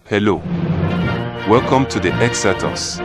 Hello. Welcome to the Xirtus.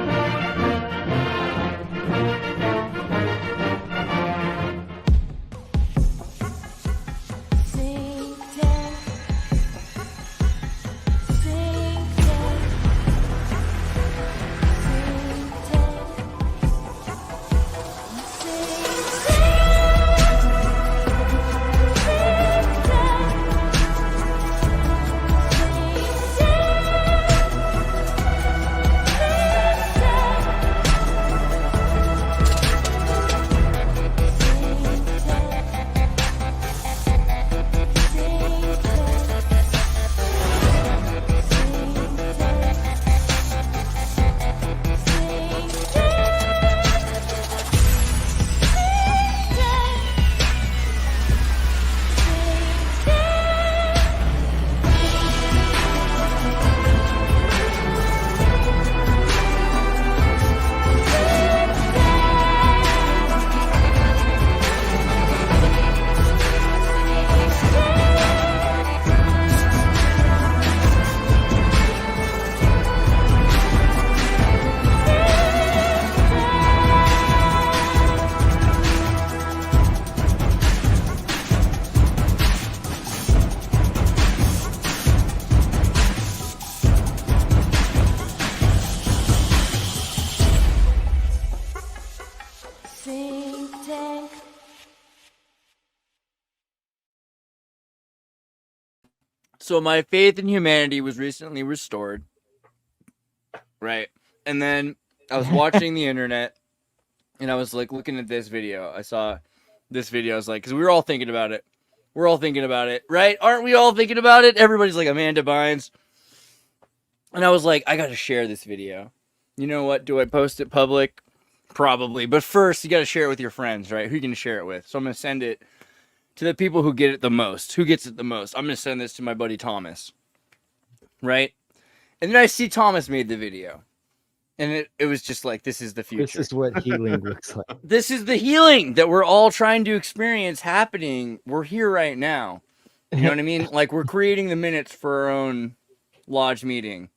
Synctank. So my faith in humanity was recently restored, right? And then I was watching the internet, and I was like looking at this video. I saw this video. I was like, because we were all thinking about it. We're all thinking about it, right? Aren't we all thinking about it? Everybody's like Amanda Bynes. And I was like, I got to share this video. You know what? Do I post it public? Probably. But first, you got to share it with your friends, right? Who you can share it with? So I'm going to send it to the people who get it the most. Who gets it the most? I'm going to send this to my buddy Thomas. Right? And then I see Thomas made the video. And it was just like, this is the future. This is what healing looks like. This is the healing that we're all trying to experience happening. We're here right now. You know what I mean? Like, we're creating the minutes for our own lodge meeting.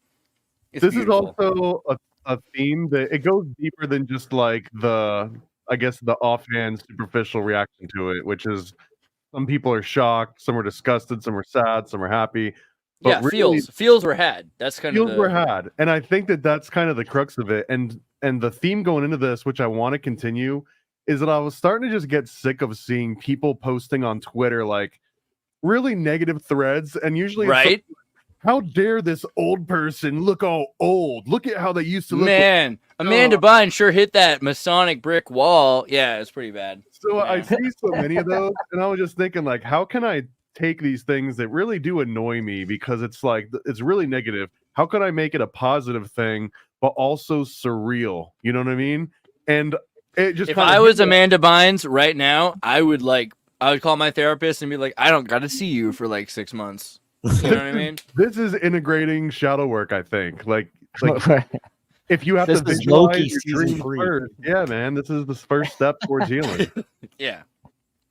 It's This beautiful. is also a theme that it goes deeper than just like the offhand superficial reaction to it, which is some people are shocked, some are disgusted, some are sad, some are happy. But Yeah, really, feels were had. That's kind feels of were had, and I think that that's kind of the crux of it. And the theme going into this, which I want to continue, is that I was starting to just get sick of seeing people posting on Twitter like really negative threads, and usually it's right. how dare this old person look all old? Look at how they used to look. Man, Amanda Bynes sure hit that Masonic brick wall. Yeah, it's pretty bad. So Yeah. I see so many of those, and I was just thinking, like, how can I take these things that really do annoy me because it's like it's really negative? How can I make it a positive thing, but also surreal? You know what I mean? And it just If I was Amanda Bynes right now, I would call my therapist and be like, I don't got to see you for like 6 months. You know what I mean? This is integrating shadow work, I think. Like if you have This to is visualize Loki your season dreams 3. first, yeah, man, this is the first step towards healing. Yeah.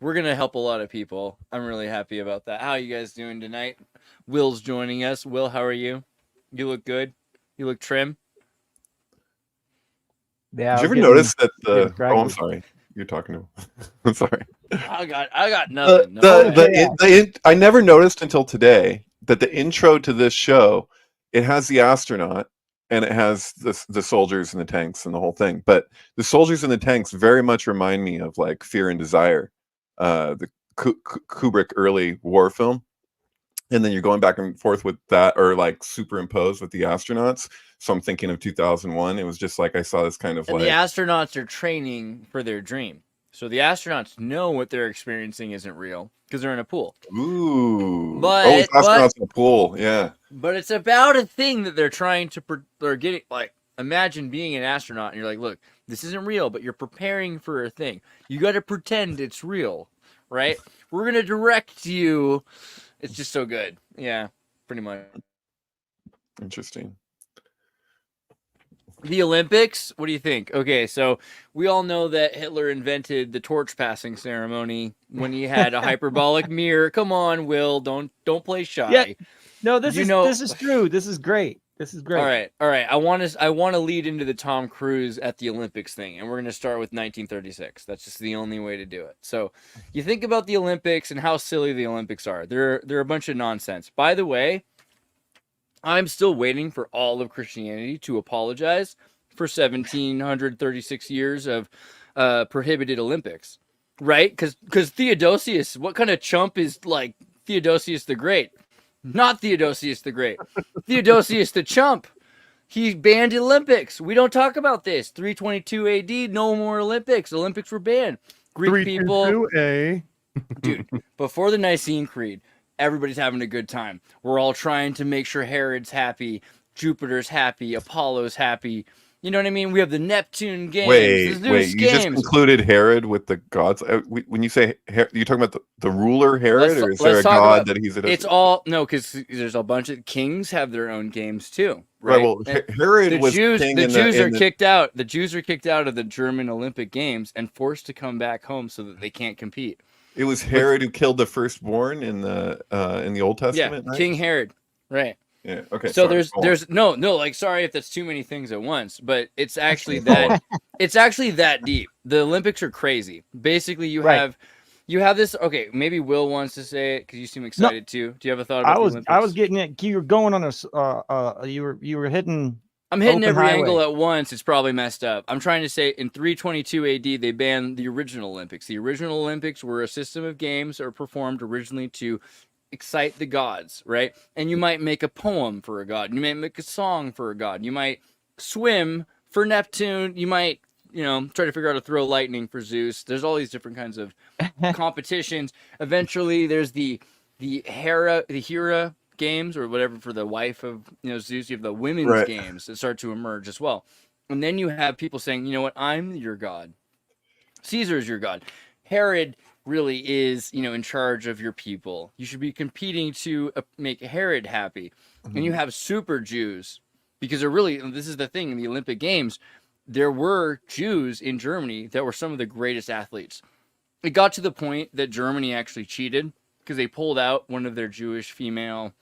We're going to help a lot of people. I'm really happy about that. How are you guys doing tonight? Will's joining us. Will, how are you? You look good. You look trim. Yeah. Did you ever getting- notice that the? getting Oh, craggy. I'm sorry. You're talking to. I'm sorry. I got nothing. I never noticed until today that the intro to this show, it has the astronaut and it has the soldiers and the tanks and the whole thing. But the soldiers and the tanks very much remind me of like Fear and Desire, the Kubrick early war film. And then you're going back and forth with that, or like superimposed with the astronauts. So I'm thinking of 2001. It was just like I saw this kind of And like the astronauts are training for their dream. So the astronauts know what they're experiencing isn't real because they're in a pool. ooh. But- oh, it's astronauts in the pool. Yeah. But it's about a thing that they're trying to they're getting, like, imagine being an astronaut and you're like, look, this isn't real, but you're preparing for a thing. You got to pretend it's real, right? We're going to direct you. It's just so good. Yeah, pretty much. Interesting. The Olympics, what do you think? Okay, so we all know that Hitler invented the torch passing ceremony when he had a hyperbolic mirror. Come on, Will, don't play shy. Yeah. No, this You is know- this is true. This is great. This is great. All right. I want to lead into the Tom Cruise at the Olympics thing, and we're going to start with 1936. That's just the only way to do it. So, you think about the Olympics and how silly the Olympics are. They're a bunch of nonsense. By the way, I'm still waiting for all of Christianity to apologize for 1736 years of prohibited Olympics, right? Because Theodosius, what kind of chump is like Theodosius the Great? Not Theodosius the Great. Theodosius the chump. He banned Olympics. We don't talk about this. 322 AD, no more Olympics. Olympics were banned. Greek people. 322A. Dude, before the Nicene Creed, everybody's having a good time. We're all trying to make sure Herod's happy, Jupiter's happy, Apollo's happy. You know what I mean? We have the Neptune games. Wait, the you Zeus just games. concluded Herod with the gods. When you say you're talking about the ruler Herod, or is there a talk god about- that he's? It's all no, because there's a bunch of kings have their own games too. Right. Right. Well, And Herod the was Jews, king the in Jews are the, kicked out. The Jews are kicked out of the German Olympic Games and forced to come back home so that they can't compete. It was Herod who killed the firstborn in the Old Testament. Yeah, right? King Herod. Right. Yeah. Okay. So sorry, go on. there's no like sorry if that's too many things at once, but it's actually that deep. The Olympics are crazy. Basically, you Right. have this. Okay, maybe Will wants to say it because you seem excited too. Do you have a thought about the Olympics? I was getting it. You were going on a you were hitting. I'm hitting open every highway. angle at once. It's probably messed up. I'm trying to say in 322 AD they banned the original Olympics. The original Olympics were a system of games that were performed originally to excite the gods, right? And you might make a poem for a god. You might make a song for a god. You might swim for Neptune. You might, try to figure out how to throw lightning for Zeus. There's all these different kinds of competitions. Eventually, there's the Hera games or whatever for the wife of Zeus. You have the women's Right. games that start to emerge as well. And then you have people saying, you know what, I'm your god. Caesar's your god. Herod really is, in charge of your people. You should be competing to make Herod happy. And you have super Jews because this is the thing in the Olympic Games, there were Jews in Germany that were some of the greatest athletes. It got to the point that Germany actually cheated because they pulled out one of their Jewish female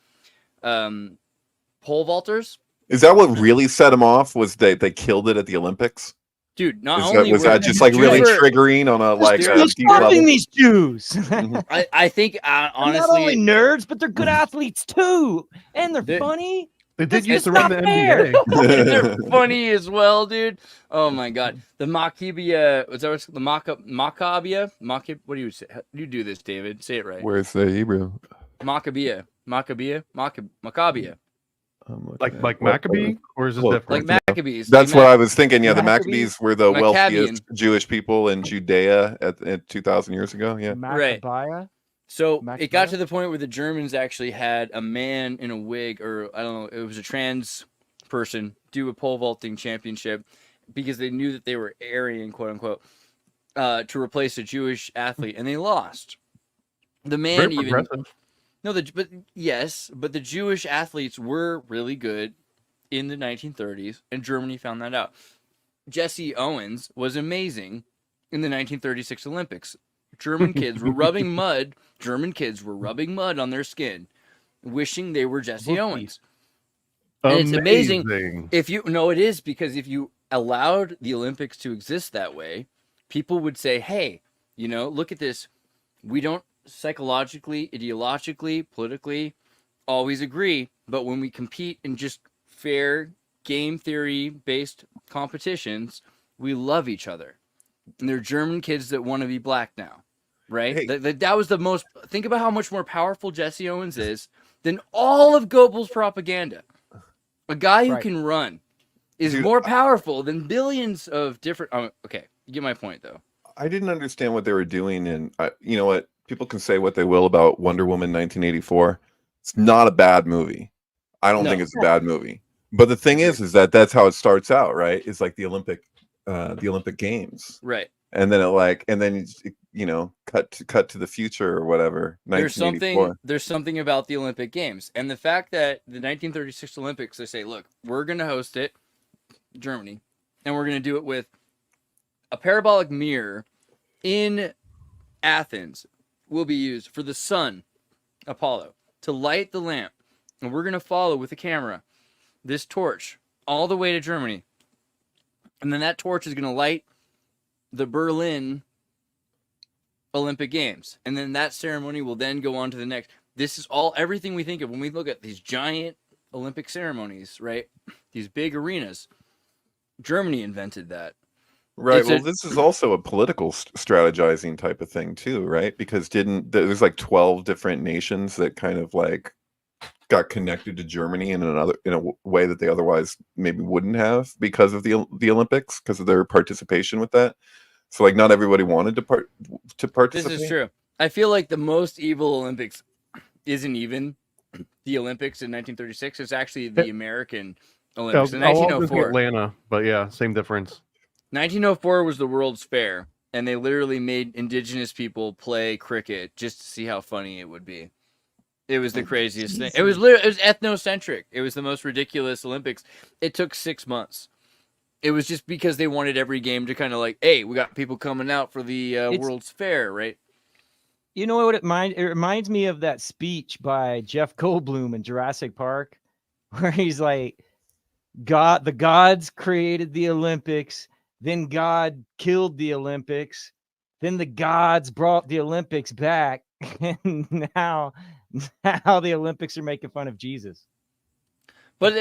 pole vaulters. Is that what really set him off? Was they killed it at the Olympics? Dude, not Was only that, was were that just like Jews really were- triggering on a Who's deep level? stopping these Jews? Mhm. I think They're not only honestly, nerds, but they're good athletes too, and they're They- funny. They did It's used to not run the fair. NBA. they're funny as well, dude. Oh my god, the Maccabea was that what's the Maccabea? What do you say? How do you do this, David? Say it right. Where's the Hebrew? Maccabea. Like Maccabee, or is this Well, different? Like Maccabees. That's like what I was thinking. Yeah, the Maccabees? Maccabees were the Maccabean. wealthiest Jewish people in Judea at 2,000 years ago. Yeah. Right. Maccabiah? So it Maccabea? got to the point where the Germans actually had a man in a wig, or I don't know, it was a trans person, do a pole vaulting championship because they knew that they were Aryan, quote unquote, to replace a Jewish athlete, and they lost. The man Very even progressive. but the Jewish athletes were really good in the 1930s, and Germany found that out. Jesse Owens was amazing in the 1936 Olympics. German kids were rubbing mud. German kids were rubbing mud on their skin, wishing they were Jesse Rookie. Owens. And it's amazing. It is because if you allowed the Olympics to exist that way, people would say, hey, look at this. We don't psychologically, ideologically, politically always agree, but when we compete in just fair game theory based competitions, we love each other. And they're German kids that want to be black now, right? Hey. That was the most. Think about how much more powerful Jesse Owens is than all of Goebbels' propaganda. A guy who Right. can run is Dude, more powerful than billions of different. Okay, you get my point though. I didn't understand what they were doing. And you know what? People can say what they will about Wonder Woman 1984. It's not a bad movie. I don't No. think it's a bad movie. But the thing is that that's how it starts out, right? It's like the Olympic Games. Right. And then cut to the future or whatever. There's 1984. something about the Olympic Games and the fact that the 1936 Olympics, they say, look, we're going to host it, Germany, and we're going to do it with a parabolic mirror in Athens will be used for the sun, Apollo, to light the lamp, and we're going to follow with a camera this torch all the way to Germany. And then that torch is going to light the Berlin Olympic Games. And then that ceremony will then go on to the next. This is all everything we think of when we look at these giant Olympic ceremonies, right? These big arenas. Germany invented that. Right. Well, this is also a political strategizing type of thing too, right? Because there's like 12 different nations that kind of like got connected to Germany in a way that they otherwise maybe wouldn't have because of the Olympics, because of their participation with that. So like not everybody wanted to participate. This is true. I feel like the most evil Olympics isn't even the Olympics in 1936. It's actually the American Olympics in 1904. Atlanta, but yeah, same difference. 1904 was the World's Fair, and they literally made indigenous people play cricket just to see how funny it would be. It was the craziest thing. It was ethnocentric. It was the most ridiculous Olympics. It took 6 months. It was just because they wanted every game to kind of like, hey, we got people coming out for the World's Fair, right? You know what it reminds me of that speech by Jeff Goldblum in Jurassic Park, where he's like, the gods created the Olympics, then God killed the Olympics, then the gods brought the Olympics back, and now the Olympics are making fun of Jesus. But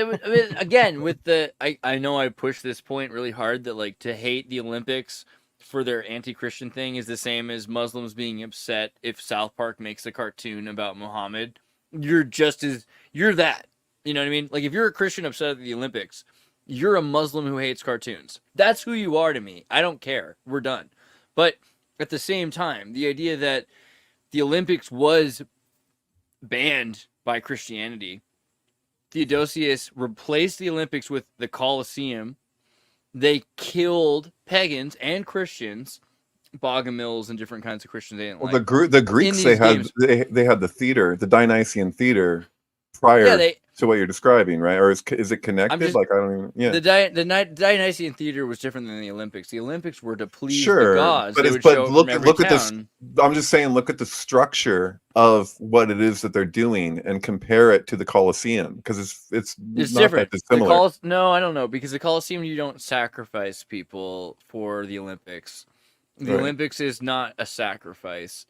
again, with I know I push this point really hard that like to hate the Olympics for their anti-Christian thing is the same as Muslims being upset if South Park makes a cartoon about Muhammad. You're that. You know what I mean? Like if you're a Christian upset at the Olympics, you're a Muslim who hates cartoons. That's who you are to me. I don't care. We're done. But at the same time, the idea that the Olympics was banned by Christianity, Theodosius replaced the Olympics with the Colosseum. They killed pagans and Christians, Bogomils and different kinds of Christians. They didn't well, like. the Greeks they had the theater, the Dionysian theater, prior to what you're describing, right? Or is it connected? I don't even. Yeah. The Dionysian theater was different than the Olympics. The Olympics were to please the gods. But look at this. I'm just saying, look at the structure of what it is that they're doing and compare it to the Colosseum, because it's not different. That dissimilar. No, I don't know, because the Colosseum you don't sacrifice people for the Olympics. The Olympics is not a sacrifice.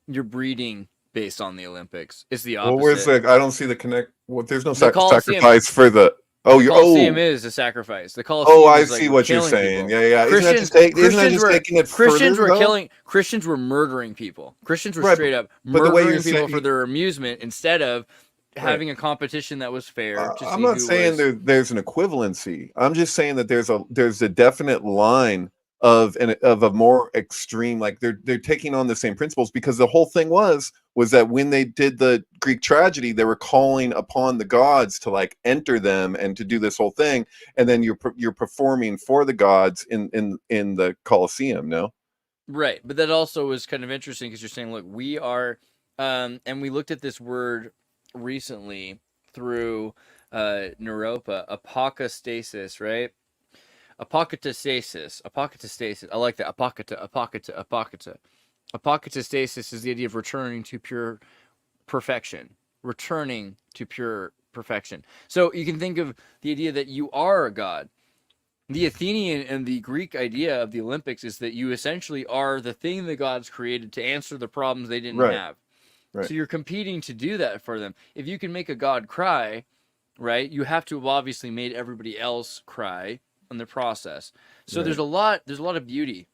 You're breeding based on the Olympics. It's the opposite. Well, where's I don't see the connect. Well, there's no sacrifice for the. Oh, the Colosseum is a sacrifice. The Colosseum. Oh, I see what you're saying. People. Yeah. Christians were murdering people. Christians were straight up murdering people for their amusement instead of having a competition that was fair. I'm not saying there's an equivalency. I'm just saying that there's a definite line of a more extreme, like they're taking on the same principles, because the whole thing was that when they did the Greek tragedy, they were calling upon the gods to like enter them and to do this whole thing, and then you're performing for the gods in the Colosseum, no? Right, but that also was kind of interesting because you're saying, look, we are, and we looked at this word recently through Naropa, apocastasis, right? Apocatastasis. I like that. Apocata. Apocatastasis is the idea of returning to pure perfection. So you can think of the idea that you are a god. The Athenian and the Greek idea of the Olympics is that you essentially are the thing the gods created to answer the problems they didn't have. Right. So you're competing to do that for them. If you can make a god cry, right, you have to have obviously made everybody else cry in the process. So there's a lot of beauty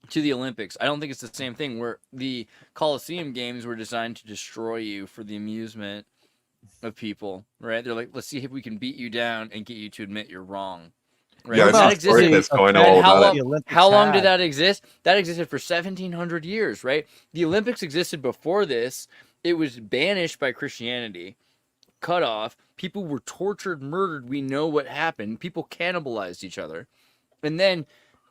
to the Olympics. I don't think it's the same thing where the Colosseum games were designed to destroy you for the amusement of people, right? They're like, let's see if we can beat you down and get you to admit you're wrong. Right? Yeah, that existed. How long did that exist? That existed for 1700 years, right? The Olympics existed before this. It was banished by Christianity. Cut off. People were tortured, murdered. We know what happened. People cannibalized each other. And then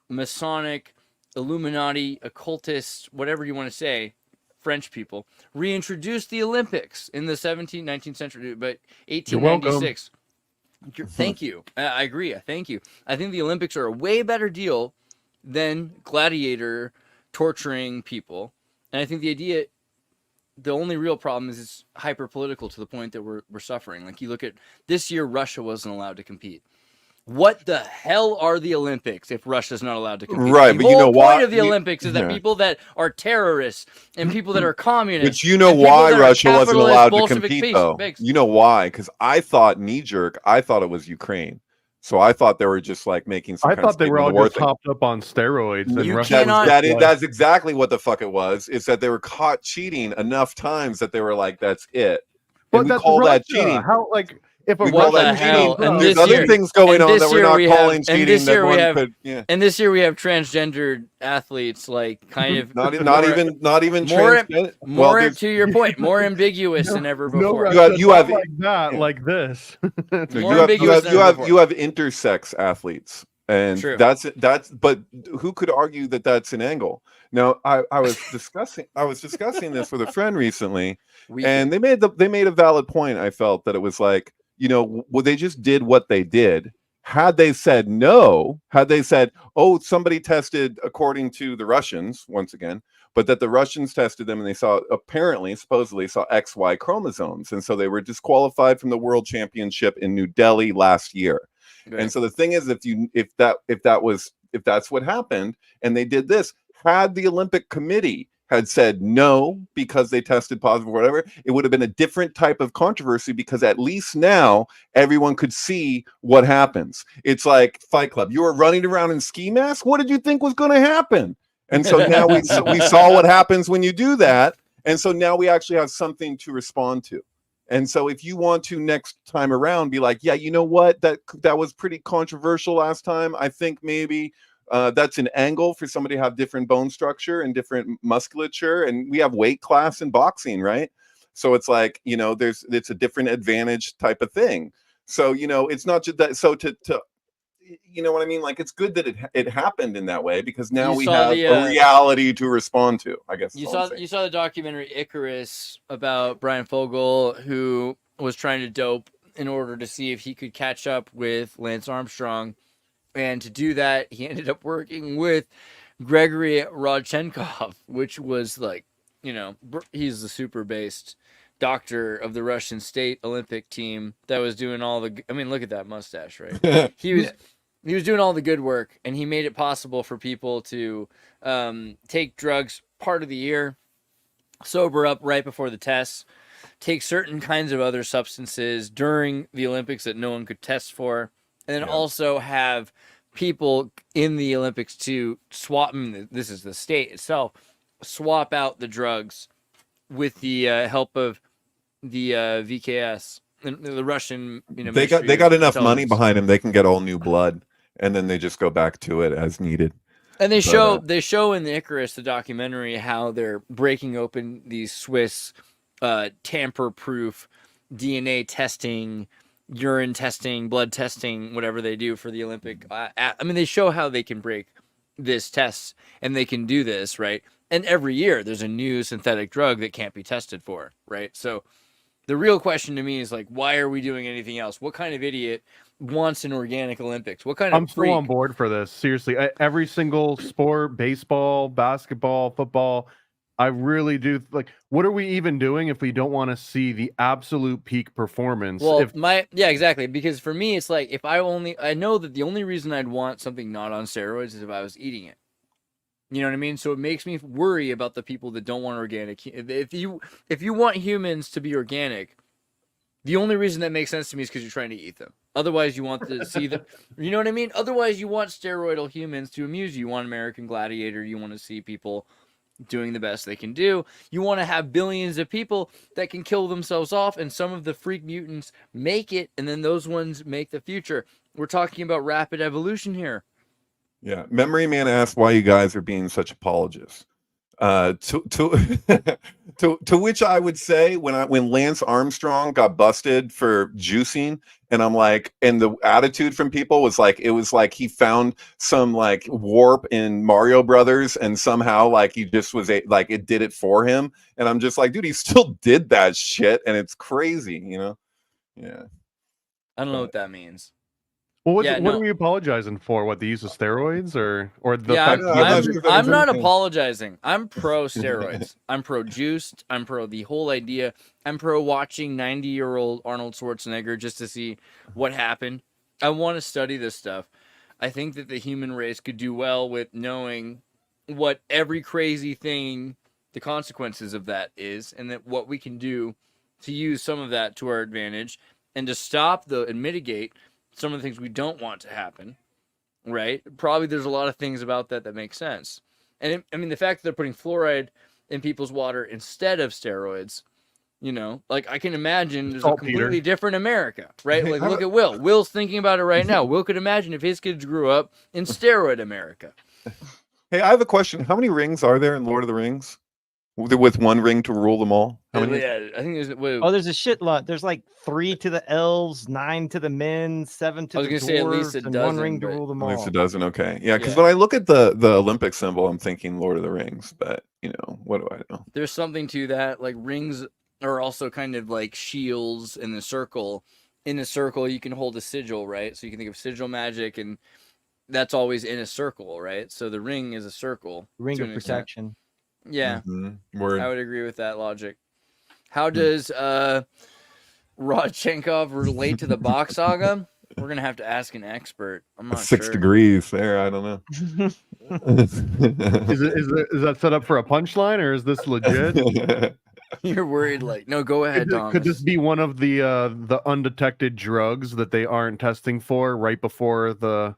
Masonic, Illuminati, occultists, whatever you want to say, French people, reintroduced the Olympics in the 17th, 19th century, but 1896. Thank you. I agree. Thank you. I think the Olympics are a way better deal than gladiator torturing people. And I think the idea the only real problem is it's hyper political to the point that we're suffering. Like you look at this year, Russia wasn't allowed to compete. What the hell are the Olympics if Russia's not allowed to compete? Right, the but you know whole why? point of the Olympics is that people that are terrorists and people that are communists. But you know and people why that are Russia wasn't capitalist allowed to Bolshevik compete, though? pigs. You know why? Because I thought knee-jerk, I thought it was Ukraine. So I thought they were just like making some I kind of thought they were statement all of just war thing. hopped up on steroids. And You Russia cannot- That's exactly what the fuck it was. Is that they were caught cheating enough times that they were like, "That's it." But And we that's call Russia. that cheating. How if a We call What the that hell? cheating. And There's this other year- things going and on this that we're year not we calling have- cheating. and this that year we one have- could, yeah. And this year we have transgendered athletes, like kind of Not even more- transgender. more there's- to your point, more ambiguous than ever no before. Russia, You have- not like that, yeah. like this. No, More you ambiguous than have before. intersex athletes, and True. that's but who could argue that that's an angle? Now I was discussing this with a friend recently, and they made a valid point. I felt that it was like, well, they just did what they did. Had they said no, had they said, oh, somebody tested according to the Russians once again, but that the Russians tested them and they supposedly saw XY chromosomes, and so they were disqualified from the World Championship in New Delhi last year. Right. And so the thing is, if that's what happened, and they did this, had the Olympic Committee had said no because they tested positive or whatever, it would have been a different type of controversy, because at least now everyone could see what happens. It's like Fight Club. You were running around in ski masks. What did you think was going to happen? And so now we saw what happens when you do that. And so now we actually have something to respond to. And so if you want to next time around be like, yeah, you know what, that was pretty controversial last time. I think maybe that's an angle for somebody to have different bone structure and different musculature. And we have weight class in boxing, right? So it's like, it's a different advantage type of thing. So, it's not just that. So to you know what I mean? Like, it's good that it happened in that way, because now we have a reality to respond to, I guess. You saw the documentary Icarus about Brian Fogel, who was trying to dope in order to see if he could catch up with Lance Armstrong. And to do that, he ended up working with Gregory Rodchenkov, which was like, he's the super-based doctor of the Russian state Olympic team that was doing all the... I mean, look at that mustache, right? He was doing all the good work, and he made it possible for people to take drugs part of the year, sober up right before the tests, take certain kinds of other substances during the Olympics that no one could test for, and then also have people in the Olympics to swap, this is the state itself, swap out the drugs with the help of the VKS, the Russian, they got enough money behind them. They can get all new blood, and then they just go back to it as needed. And they show in the Icarus, the documentary, how they're breaking open these Swiss tamper-proof DNA testing, urine testing, blood testing, whatever they do for the Olympic. They show how they can break this test, and they can do this, right? And every year there's a new synthetic drug that can't be tested for, right? So the real question to me is like, why are we doing anything else? What kind of idiot wants an organic Olympics? What kind of I'm still on board for this. Seriously, every single sport, baseball, basketball, football, I really do. Like, what are we even doing if we don't want to see the absolute peak performance? Well, exactly. Because for me, it's like, I know that the only reason I'd want something not on steroids is if I was eating it. You know what I mean? So it makes me worry about the people that don't want organic. If you want humans to be organic, the only reason that makes sense to me is because you're trying to eat them. Otherwise, you want to see them. You know what I mean? Otherwise, you want steroidal humans to amuse you. You want American Gladiator. You want to see people doing the best they can do. You want to have billions of people that can kill themselves off, and some of the freak mutants make it, and then those ones make the future. We're talking about rapid evolution here. Yeah, Memory Man asked why you guys are being such apologists. To which I would say, when Lance Armstrong got busted for juicing, and I'm like, and the attitude from people was like, it was like he found some like warp in Mario Brothers, and somehow like he just was like it did it for him, and I'm just like, dude, he still did that shit, and it's crazy, Yeah. I don't know what that means. Well, what Yeah, are no. we apologizing for? What, the use of steroids or the Yeah, fact I'm that not sure if that I'm was not anything. apologizing. I'm pro steroids. I'm pro juiced. I'm pro the whole idea. I'm pro watching 90-year-old Arnold Schwarzenegger just to see what happened. I want to study this stuff. I think that the human race could do well with knowing what every crazy thing, the consequences of that is, and that what we can do to use some of that to our advantage and to stop and mitigate some of the things we don't want to happen. Right? Probably there's a lot of things about that make sense. And I mean, the fact that they're putting fluoride in people's water instead of steroids, like I can imagine there's a completely different America, right? Like look at Will. Will's thinking about it right now. Will could imagine if his kids grew up in steroid America. Hey, I have a question. How many rings are there in Lord of the Rings? With one ring to rule them all? How many? Yeah, I think there's. Oh, there's a shit lot. There's like 3 to the elves, 9 to the men, 7 to I was the gonna say at least dwarves, a and dozen, 1 ring to but- rule them At least all. a dozen. Okay, yeah. Because Yeah. when I look at the Olympic symbol, I'm thinking Lord of the Rings. But what do I know? There's something to that. Like rings are also kind of like shields in the circle. In a circle, you can hold a sigil, right? So you can think of sigil magic, and that's always in a circle, right? So the ring is a circle. Ring to of an extent. protection. Yeah, Word. I would agree with that logic. How does Rodchenkov relate to the Bach saga? We're gonna have to ask an expert. I'm not 6 sure. degrees there. I don't know. is that set up for a punchline or is this legit? You're worried, like, no, go ahead, Thomas. Could this be one of the undetected drugs that they aren't testing for right before the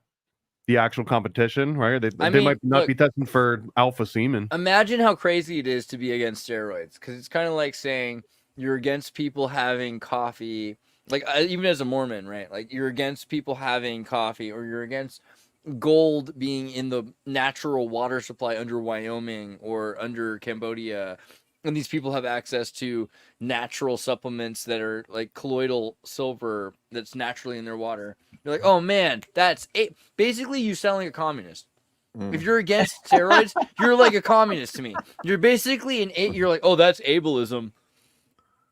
actual competition? Right? They might not be testing for alpha semen. Imagine how crazy it is to be against steroids, because it's kind of like saying you're against people having coffee. Like even as a Mormon, right? Like you're against people having coffee, or you're against gold being in the natural water supply under Wyoming or under Cambodia. And these people have access to natural supplements that are like colloidal silver that's naturally in their water. You're like, oh man, basically you sound like a communist. If you're against steroids, you're like a communist to me. You're basically you're like, oh, that's ableism.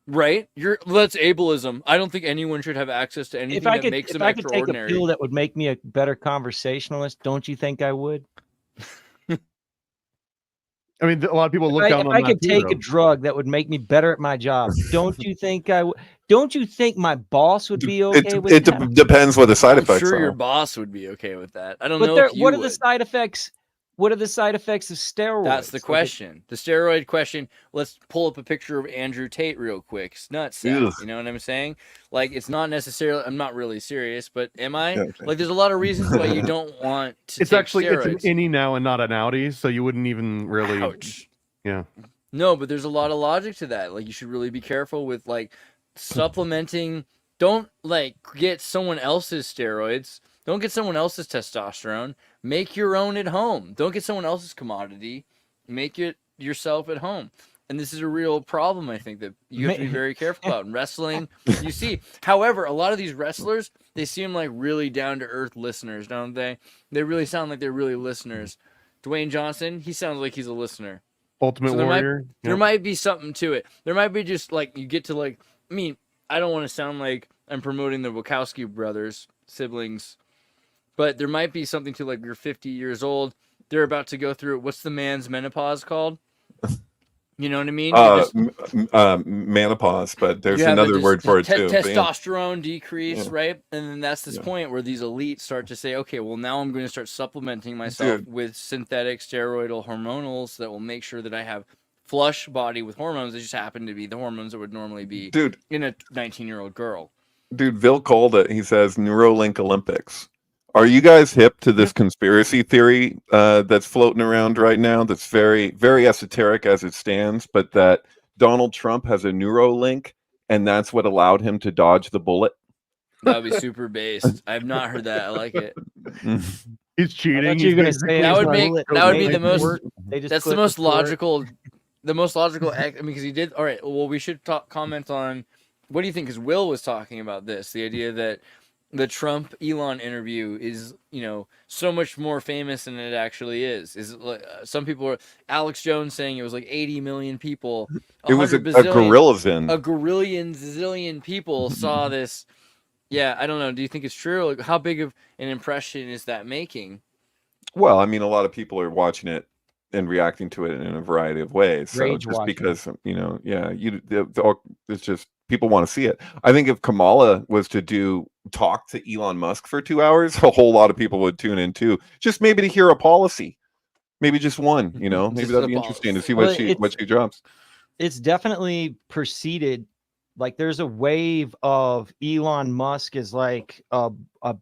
Right? That's ableism. I don't think anyone should have access to anything that makes them extraordinary. If I could take a pill that would make me a better conversationalist, don't you think I would? I mean, a lot of people look down on that. If I could take a drug that would make me better at my job, don't you think I would? Don't you think my boss would be okay with it? that? Depends what the side effects I'm sure are. your boss would be okay with that. I don't know if you what are would. the side effects? What are the side effects of steroids? That's the question. The steroid question. Let's pull up a picture of Andrew Tate real quick. It's nuts. You know what I'm saying? Like, it's not necessarily. I'm not really serious, but am I? Yeah, okay. Like, there's a lot of reasons why you don't want to. It's take actually steroids. it's an innie now and not an outie, so you wouldn't even really. Ouch. Yeah. No, but there's a lot of logic to that. Like, you should really be careful with like supplementing. Don't like get someone else's steroids. Don't get someone else's testosterone. Make your own at home. Don't get someone else's commodity. Make it yourself at home. And this is a real problem, I think, that you have to be very careful about. In wrestling, you see. However, a lot of these wrestlers, they seem like really down-to-earth listeners, don't they? They really sound like they're really listeners. Dwayne Johnson, he sounds like he's a listener. Ultimate Warrior. There might be something to it. There might be just like you get to like. I mean, I don't want to sound like I'm promoting the Wachowski brothers, siblings, but there might be something to like you're 50 years old. They're about to go through what's the man's menopause called? You know what I mean? Menopause, but there's another word for it too. Testosterone decrease, right? And then that's this point where these elites start to say, okay, well now I'm going to start supplementing myself with synthetic steroidal hormonals that will make sure that I have flush body with hormones that just happen to be the hormones that would normally be in a 19-year-old girl. Dude, Vil called it. He says Neuralink Olympics. Are you guys hip to this conspiracy theory that's floating around right now that's very, very esoteric as it stands, but that Donald Trump has a Neuralink and that's what allowed him to dodge the bullet? That would be super based. I have not heard that. I like it. He's cheating. You're going to say that would be the most. That's the most logical. The most logical. I mean, because he did. All right. Well, we should comment on. What do you think? Because Will was talking about this, the idea that the Trump Elon interview is, so much more famous than it actually is. Is like, some people are Alex Jones saying it was like 80 million people. It was a gorillion. A gorillion zillion people saw this Yeah, I don't know. Do you think it's true? Like, how big of an impression is that making? Well, I mean, a lot of people are watching it and reacting to it in a variety of ways. So Rage just watching. because, yeah, it's just people want to see it. I think if Kamala was to talk to Elon Musk for 2 hours, a whole lot of people would tune in too. Just maybe to hear a policy, maybe just one. Maybe Just that'd a be interesting to policy. see Well, what she drops. It's definitely preceded. Like there's a wave of Elon Musk is like the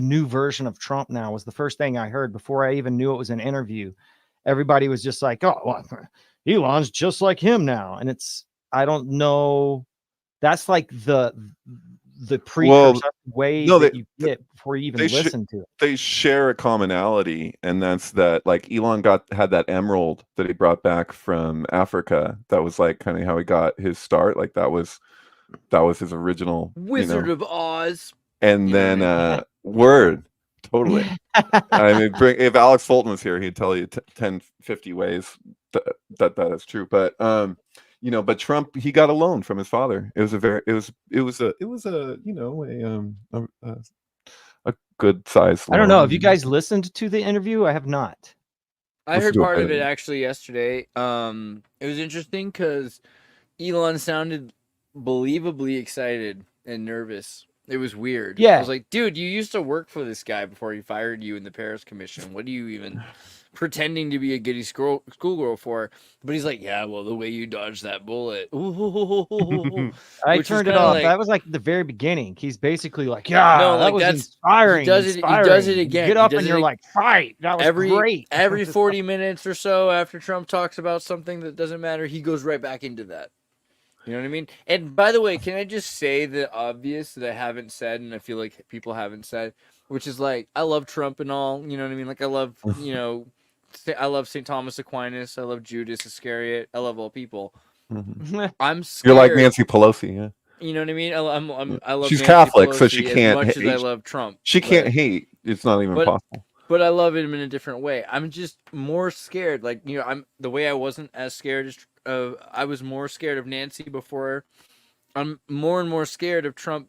new version of Trump now was the first thing I heard before I even knew it was an interview. Everybody was just like, oh, well, Elon's just like him now. And I don't know. That's like the precursor wave no, that you get before you even listen to it. They share a commonality, and that's that like Elon had that emerald that he brought back from Africa. That was like kind of how he got his start. Like that was his original Wizard of Oz. And then word, totally. I mean, if Alex Fulton was here, he'd tell you 10, 50 ways that is true. But but Trump, he got a loan from his father. It was a good size loan. I don't know. Have you guys listened to the interview? I have not. I heard part of it actually yesterday. It was interesting because Elon sounded believably excited and nervous. It was weird. Yeah. I was like, dude, you used to work for this guy before he fired you in the Paris Commission. What are you even pretending to be a giddy schoolgirl for? But he's like, yeah, well, the way you dodged that bullet. I turned it off. That was like the very beginning. He's basically like, yeah, no, like that was inspiring. He does it again. You get up and you're like, fight. That was great. Every 40 minutes or so after Trump talks about something that doesn't matter, he goes right back into that. You know what I mean? And by the way, can I just say the obvious that I haven't said and I feel like people haven't said, which is like, I love Trump and all, you know what I mean? Like I love, I love St. Thomas Aquinas. I love Judas Iscariot. I love all people. Mm-hmm. I'm scared. You're like Nancy Pelosi, yeah. You know what I mean? I love She's Nancy Catholic, Pelosi so she can't as much as I love Trump. She can't hate. It's not even possible. But I love him in a different way. I'm just more scared. Like, I'm the way I wasn't as scared as I was more scared of Nancy before. I'm more and more scared of Trump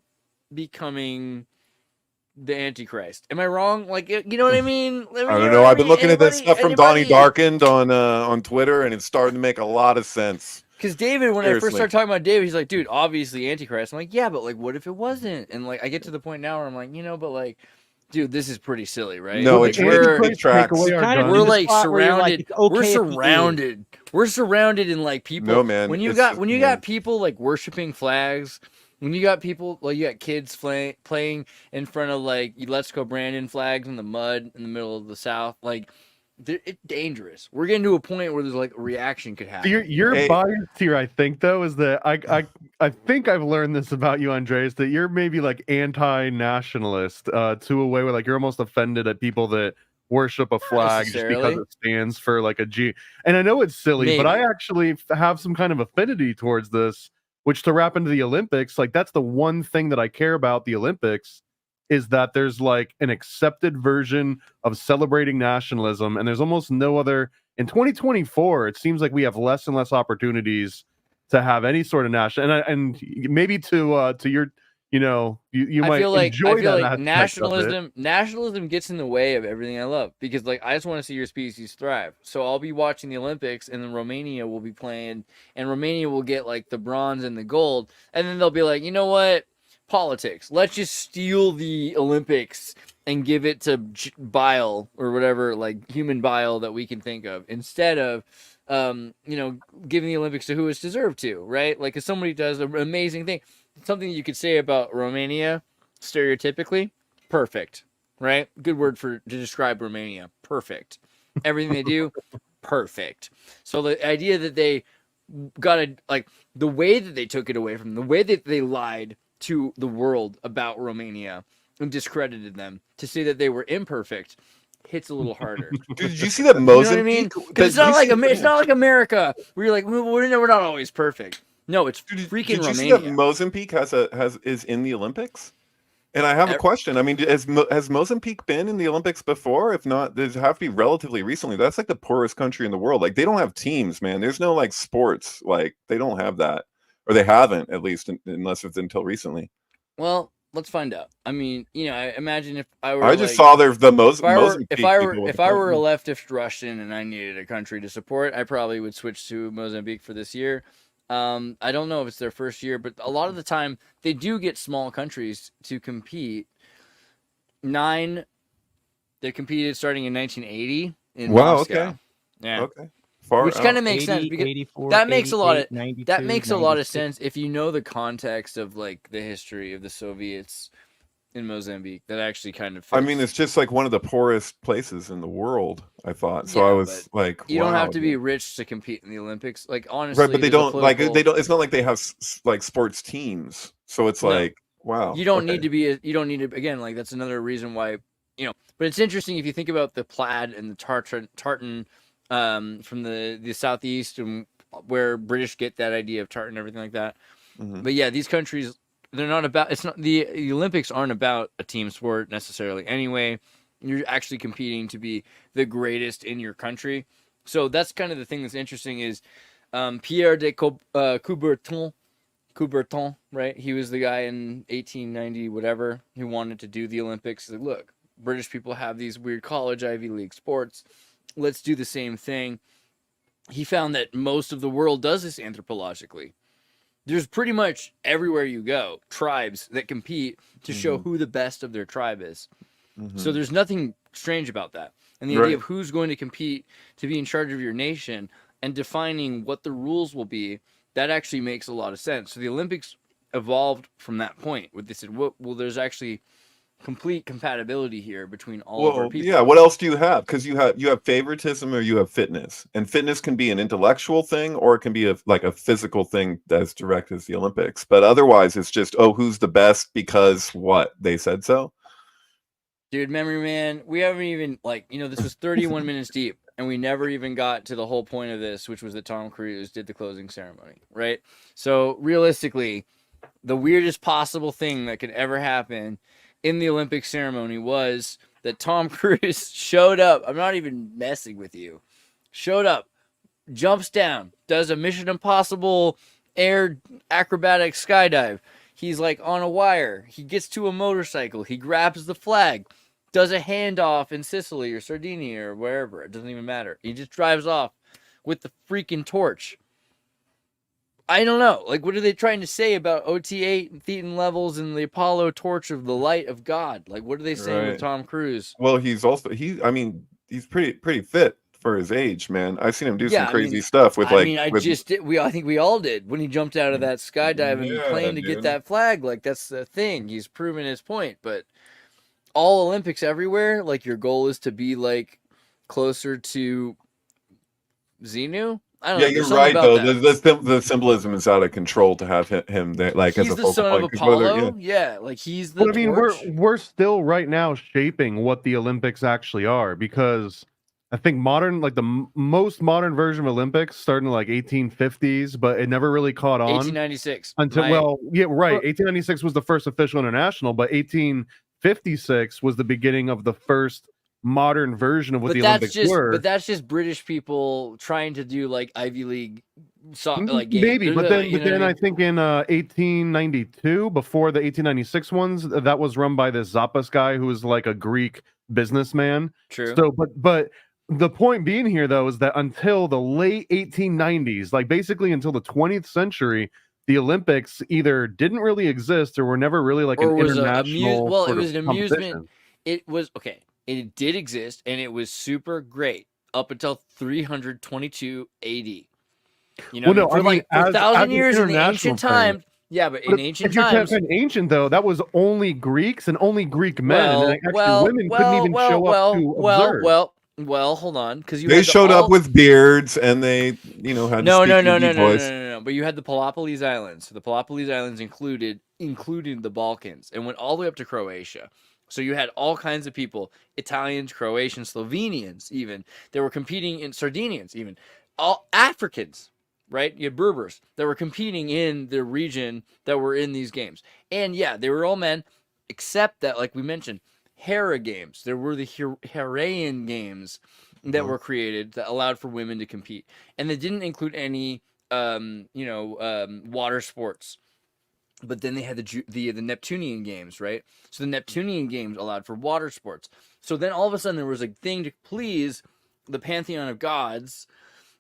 becoming the Antichrist. Am I wrong? Like, you know what I mean? I don't know. I've been looking at that stuff from Donnie Darkened on Twitter, and it's starting to make a lot of sense. Because David, when I first started talking about David, he's like, dude, obviously Antichrist. I'm like, yeah, but like, what if it wasn't? And like, I get to the point now where I'm like, but like, dude, this is pretty silly, right? No, like, it tracks. We're like surrounded. We're surrounded in like people. No, man. When you got people like worshiping flags, when you got people, like you got kids playing in front of like Let's Go Brandon flags in the mud in the middle of the South, like it's dangerous. We're getting to a point where there's like a reaction could happen. Your bias here, I think, though, is that I think I've learned this about you, Andreas, that you're maybe like anti-nationalist to a way where like you're almost offended at people that worship a flag just because it stands for like a G. And I know it's silly, but I actually have some kind of affinity towards this, which to wrap into the Olympics, like that's the one thing that I care about the Olympics is that there's like an accepted version of celebrating nationalism, and there's almost no other. In 2024, it seems like we have less and less opportunities to have any sort of national, and maybe to your, you might enjoy that. Like nationalism gets in the way of everything I love, because like I just want to see your species thrive. So I'll be watching the Olympics, and then Romania will be playing, and Romania will get like the bronze and the gold, and then they'll be like, you know what? Politics. Let's just steal the Olympics and give it to bile or whatever, like human bile that we can think of, instead of, giving the Olympics to who it's deserved to, right? Like if somebody does an amazing thing, something you could say about Romania, stereotypically, perfect, right? Good word to describe Romania, perfect. Everything they do, perfect. So the idea that they like the way that they took it away from them, the way that they lied to the world about Romania and discredited them to say that they were imperfect hits a little harder. Dude, did you see that Mozambique? You know what I mean? It's not like America where you're like, we're not always perfect. No, it's freaking Romania. Did you see that Mozambique is in the Olympics? And I have a question. I mean, has Mozambique been in the Olympics before? If not, there's have to be relatively recently. That's like the poorest country in the world. Like they don't have teams, man. There's no like sports. Like they don't have that. Or they haven't, at least, unless it's until recently. Well, let's find out. I mean, I imagine if I were I just saw the if I were Mozambique if I were people with if the I were a plane. leftist Russian and I needed a country to support, I probably would switch to Mozambique for this year. I don't know if it's their first year, but a lot of the time they do get small countries to compete. 9 they competed starting in 1980 in Wow. Moscow. Okay. Yeah. Okay. Far Which out. kind of makes sense 80, because 84, that makes a lot of 92, that makes a lot of 96. sense if you know the context of like the history of the Soviets in Mozambique. That actually kind of fits. I mean, it's just like one of the poorest places in the world, I thought. So Yeah, I was like, you don't have wow, to be dude. rich to compete in the Olympics. Like honestly, Right, but they there's a don't like political. they don't. It's not like they have like sports teams. So it's No. like, wow. You don't okay. need to be. You don't need to. Again, like that's another reason why But it's interesting if you think about the plaid and the tartan from the southeast and where British get that idea of tartan and everything like that. Mhm. But yeah, these countries, they're not about. It's not the Olympics aren't about a team sport necessarily. Anyway, you're actually competing to be the greatest in your country. So that's kind of the thing that's interesting is Pierre de Coubertin, right? He was the guy in 1890 whatever who wanted to do the Olympics. He's like, look, British people have these weird college Ivy League sports. Let's do the same thing. He found that most of the world does this anthropologically. There's pretty much everywhere you go, tribes that compete to show who the best of their tribe is. So there's nothing strange about that. And the idea of who's going to compete to be in charge of your nation and defining what the rules will be, that actually makes a lot of sense. So the Olympics evolved from that point. Where they said, well, there's actually complete compatibility here between all of our people. Yeah. What else do you have? Because you have favoritism or you have fitness, and fitness can be an intellectual thing or it can be like a physical thing as direct as the Olympics. But otherwise, it's just who's the best because what they said so. Dude, memory man, we haven't even this was 31 minutes deep, and we never even got to the whole point of this, which was that Tom Cruise did the closing ceremony, right? So realistically, the weirdest possible thing that could ever happen in the Olympic ceremony was that Tom Cruise showed up. I'm not even messing with you. Showed up, jumps down, does a Mission Impossible air acrobatic skydive. He's like on a wire. He gets to a motorcycle. He grabs the flag, does a handoff in Sicily or Sardinia or wherever. It doesn't even matter. He just drives off with the freaking torch. I don't know. Like, what are they trying to say about OT8 and Thetan levels and the Apollo torch of the light of God? Like, what are they saying with Tom Cruise? Well, he's he's pretty fit for his age, man. I've seen him do some crazy stuff with I think we all did when he jumped out of that skydiving plane to get that flag. Like, that's the thing. He's proven his point. But all Olympics everywhere, like, your goal is to be like closer to Xenu. I don't know. You're right though. The symbolism is out of control to have him there, like he's as a the focal son point. of Apollo. Like he's the. But I mean, torch. we're still right now shaping what the Olympics actually are, because I think the most modern version of Olympics started in like 1850s, but it never really caught on 1896 until 1896 was the first official international, but 1856 was the beginning of the first modern version of what the Olympics were. But that's just British people trying to do like Ivy League, like games. Maybe. But then I think in 1892, before the 1896 ones, that was run by this Zappas guy who was like a Greek businessman. True. So, but the point being here though is that until the late 1890s, like basically until the 20th century, the Olympics either didn't really exist or were never really like an international. It was an amusement. It was okay. It did exist, and it was super great up until 322 AD. You know, for 1,000 years in the ancient times. Yeah, but in ancient times, if you're ancient though, that was only Greeks and only Greek men. Women couldn't even show up to observe. Well, hold on, because they showed up with beards and they, had no. But you had the Peloponnese Islands. So the Peloponnese Islands included the Balkans, and went all the way up to Croatia. So you had all kinds of people, Italians, Croatians, Slovenians, even. They were competing in Sardinians, even. All Africans, right? You had Berbers that were competing in the region that were in these games. And yeah, they were all men, except that, like we mentioned, Hera games. There were the Heraean games that were created that allowed for women to compete. And they didn't include any, water sports. But then they had the Neptunian games, right? So the Neptunian games allowed for water sports. So then all of a sudden there was a thing to please the pantheon of gods.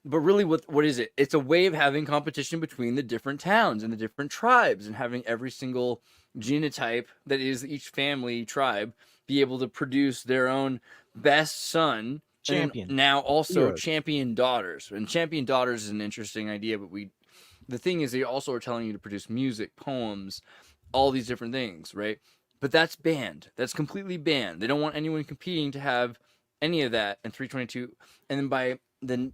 But really, what is it? It's a way of having competition between the different towns and the different tribes, and having every single genotype that is each family tribe be able to produce their own best son. Champion. And now also Yes. champion daughters. And champion daughters is an interesting idea, but the thing is, they also are telling you to produce music, poems, all these different things, right? But that's banned. That's completely banned. They don't want anyone competing to have any of that in 322. And then by the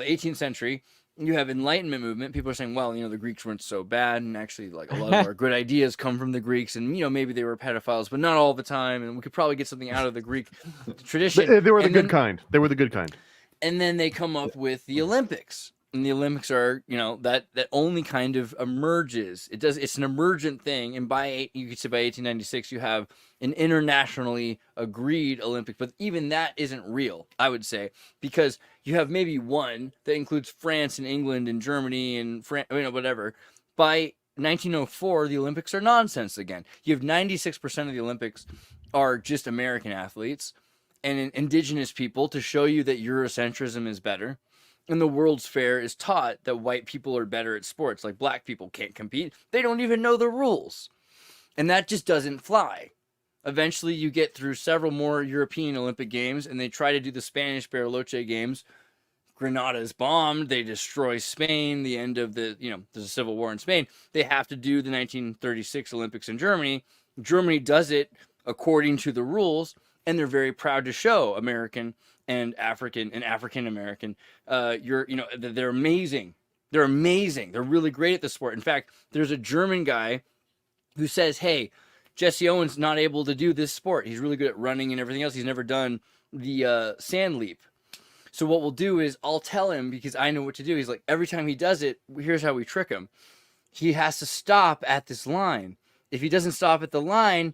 18th century, you have Enlightenment movement. People are saying, well, the Greeks weren't so bad, and actually, like, a lot of our good ideas come from the Greeks, and maybe they were pedophiles, but not all the time, and we could probably get something out of the Greek tradition. They were the And good then- kind. They were the good kind. And then they come up with the Olympics. And the Olympics are, that only kind of emerges. It's an emergent thing. And you could say by 1896, you have an internationally agreed Olympic, but even that isn't real, I would say, because you have maybe one that includes France and England and Germany and whatever. By 1904, the Olympics are nonsense again. You have 96% of the Olympics are just American athletes and indigenous people to show you that Eurocentrism is better. And the World's Fair is taught that white people are better at sports, like black people can't compete. They don't even know the rules. And that just doesn't fly. Eventually, you get through several more European Olympic Games, and they try to do the Spanish Bariloche Games. Grenada is bombed. They destroy Spain. The end of there's a civil war in Spain. They have to do the 1936 Olympics in Germany. Germany does it according to the rules, and they're very proud to show American and African American. They're amazing. They're amazing. They're really great at the sport. In fact, there's a German guy who says, hey, Jesse Owens not able to do this sport. He's really good at running and everything else. He's never done the sand leap. So what we'll do is I'll tell him, because I know what to do. He's like, every time he does it, here's how we trick him. He has to stop at this line. If he doesn't stop at the line,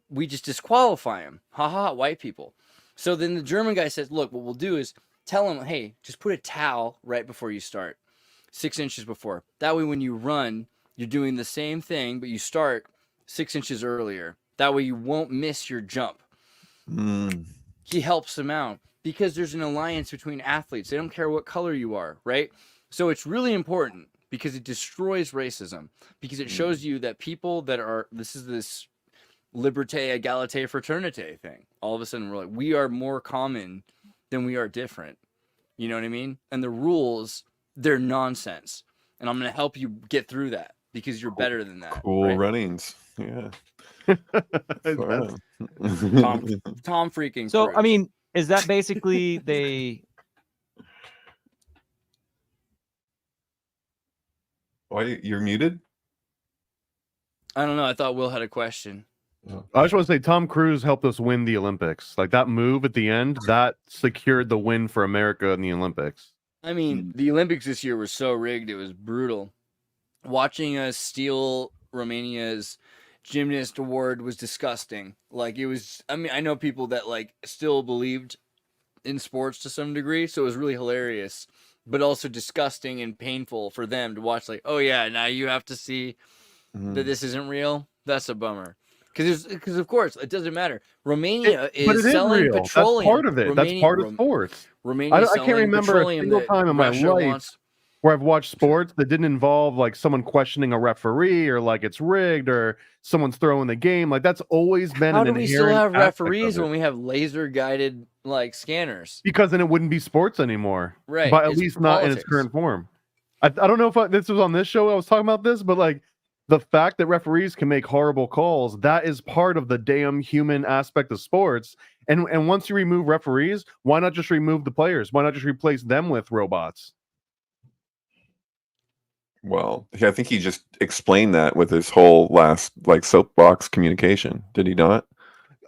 we just disqualify him. Ha ha, white people. So then the German guy says, look, what we'll do is tell him, hey, just put a towel right before you start, 6 inches before. That way when you run, you're doing the same thing, but you start 6 inches earlier. That way you won't miss your jump. He helps them out because there's an alliance between athletes. They don't care what color you are, right? So it's really important because it destroys racism, because it shows you that people that are, this liberté, égalité, fraternité thing. All of a sudden, we're like, we are more common than we are different. You know what I mean? And the rules, they're nonsense. And I'm going to help you get through that because you're better than that. Cool right? runnings. Yeah. That's- Tom freaking So, Cruise. I mean, is that basically they? Why you're muted? I don't know. I thought Will had a question. I just want to say Tom Cruise helped us win the Olympics. Like that move at the end, that secured the win for America in the Olympics. I mean, the Olympics this year were so rigged. It was brutal. Watching us steal Romania's gymnast award was disgusting. Like, it was, I mean, I know people that like still believed in sports to some degree, so it was really hilarious, but also disgusting and painful for them to watch. Like, oh yeah, now you have to see that this isn't real. That's a bummer. Because of course it doesn't matter. Romania But is it is selling real. petroleum. That's part of it. That's part of sports. Romania I can't remember a single time in my life where I've watched sports that didn't involve like someone questioning a referee or like it's rigged or someone's throwing the game. Like that's always been How an do we still inherent have aspect of referees it. when we have laser guided like scanners? Because then it wouldn't be sports anymore. Right. But at it's least not in its politics. current form. I don't know if this was on this show I was talking about this, but like the fact that referees can make horrible calls, that is part of the damn human aspect of sports. And once you remove referees, why not just remove the players? Why not just replace them with robots? Well, I think he just explained that with his whole last like soapbox communication. Did he not?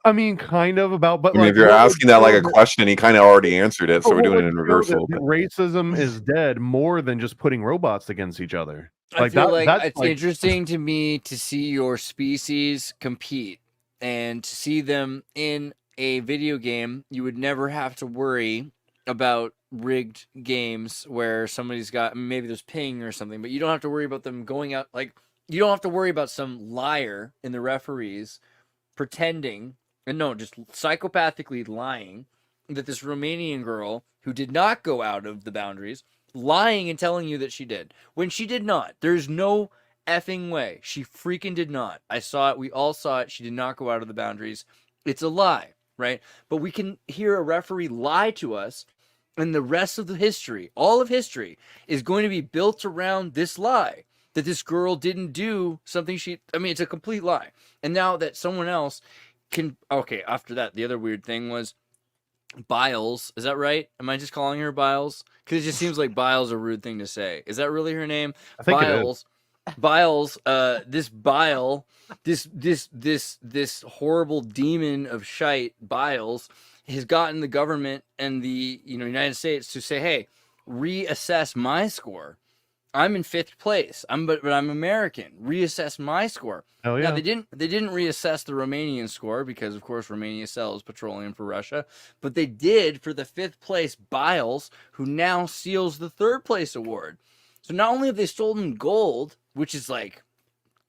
I mean, kind of about, but I mean, like, if you're what would asking that like a show question, he kind of already answered it, so but we're what doing it would in show reversal. that racism is dead more than just putting robots against each other. I feel like that's it's interesting to me to see your species compete and to see them in a video game. You would never have to worry about rigged games where somebody's got, maybe there's ping or something, but you don't have to worry about them going out. Like you don't have to worry about some liar in the referees pretending, and no, just psychopathically lying that this Romanian girl who did not go out of the boundaries, lying and telling you that she did, when she did not. There's no effing way. She freaking did not. I saw it. We all saw it. She did not go out of the boundaries. It's a lie, right? But we can hear a referee lie to us, and the rest of the history, all of history, is going to be built around this lie that this girl didn't do something it's a complete lie. And now that someone else can, okay, after that, the other weird thing was Biles. Is that right? Am I just calling her Biles? Because it just seems like Biles a rude thing to say. Is that really her name? I think Biles. Biles, this bile, this horrible demon of shite, Biles, has gotten the government and the United States to say, hey, reassess my score. I'm in 5th place. But I'm American. Reassess my score. Oh yeah. Now they didn't reassess the Romanian score because of course Romania sells petroleum for Russia, but they did for the 5th place Biles, who now seals the 3rd place award. So not only have they stolen gold, which is like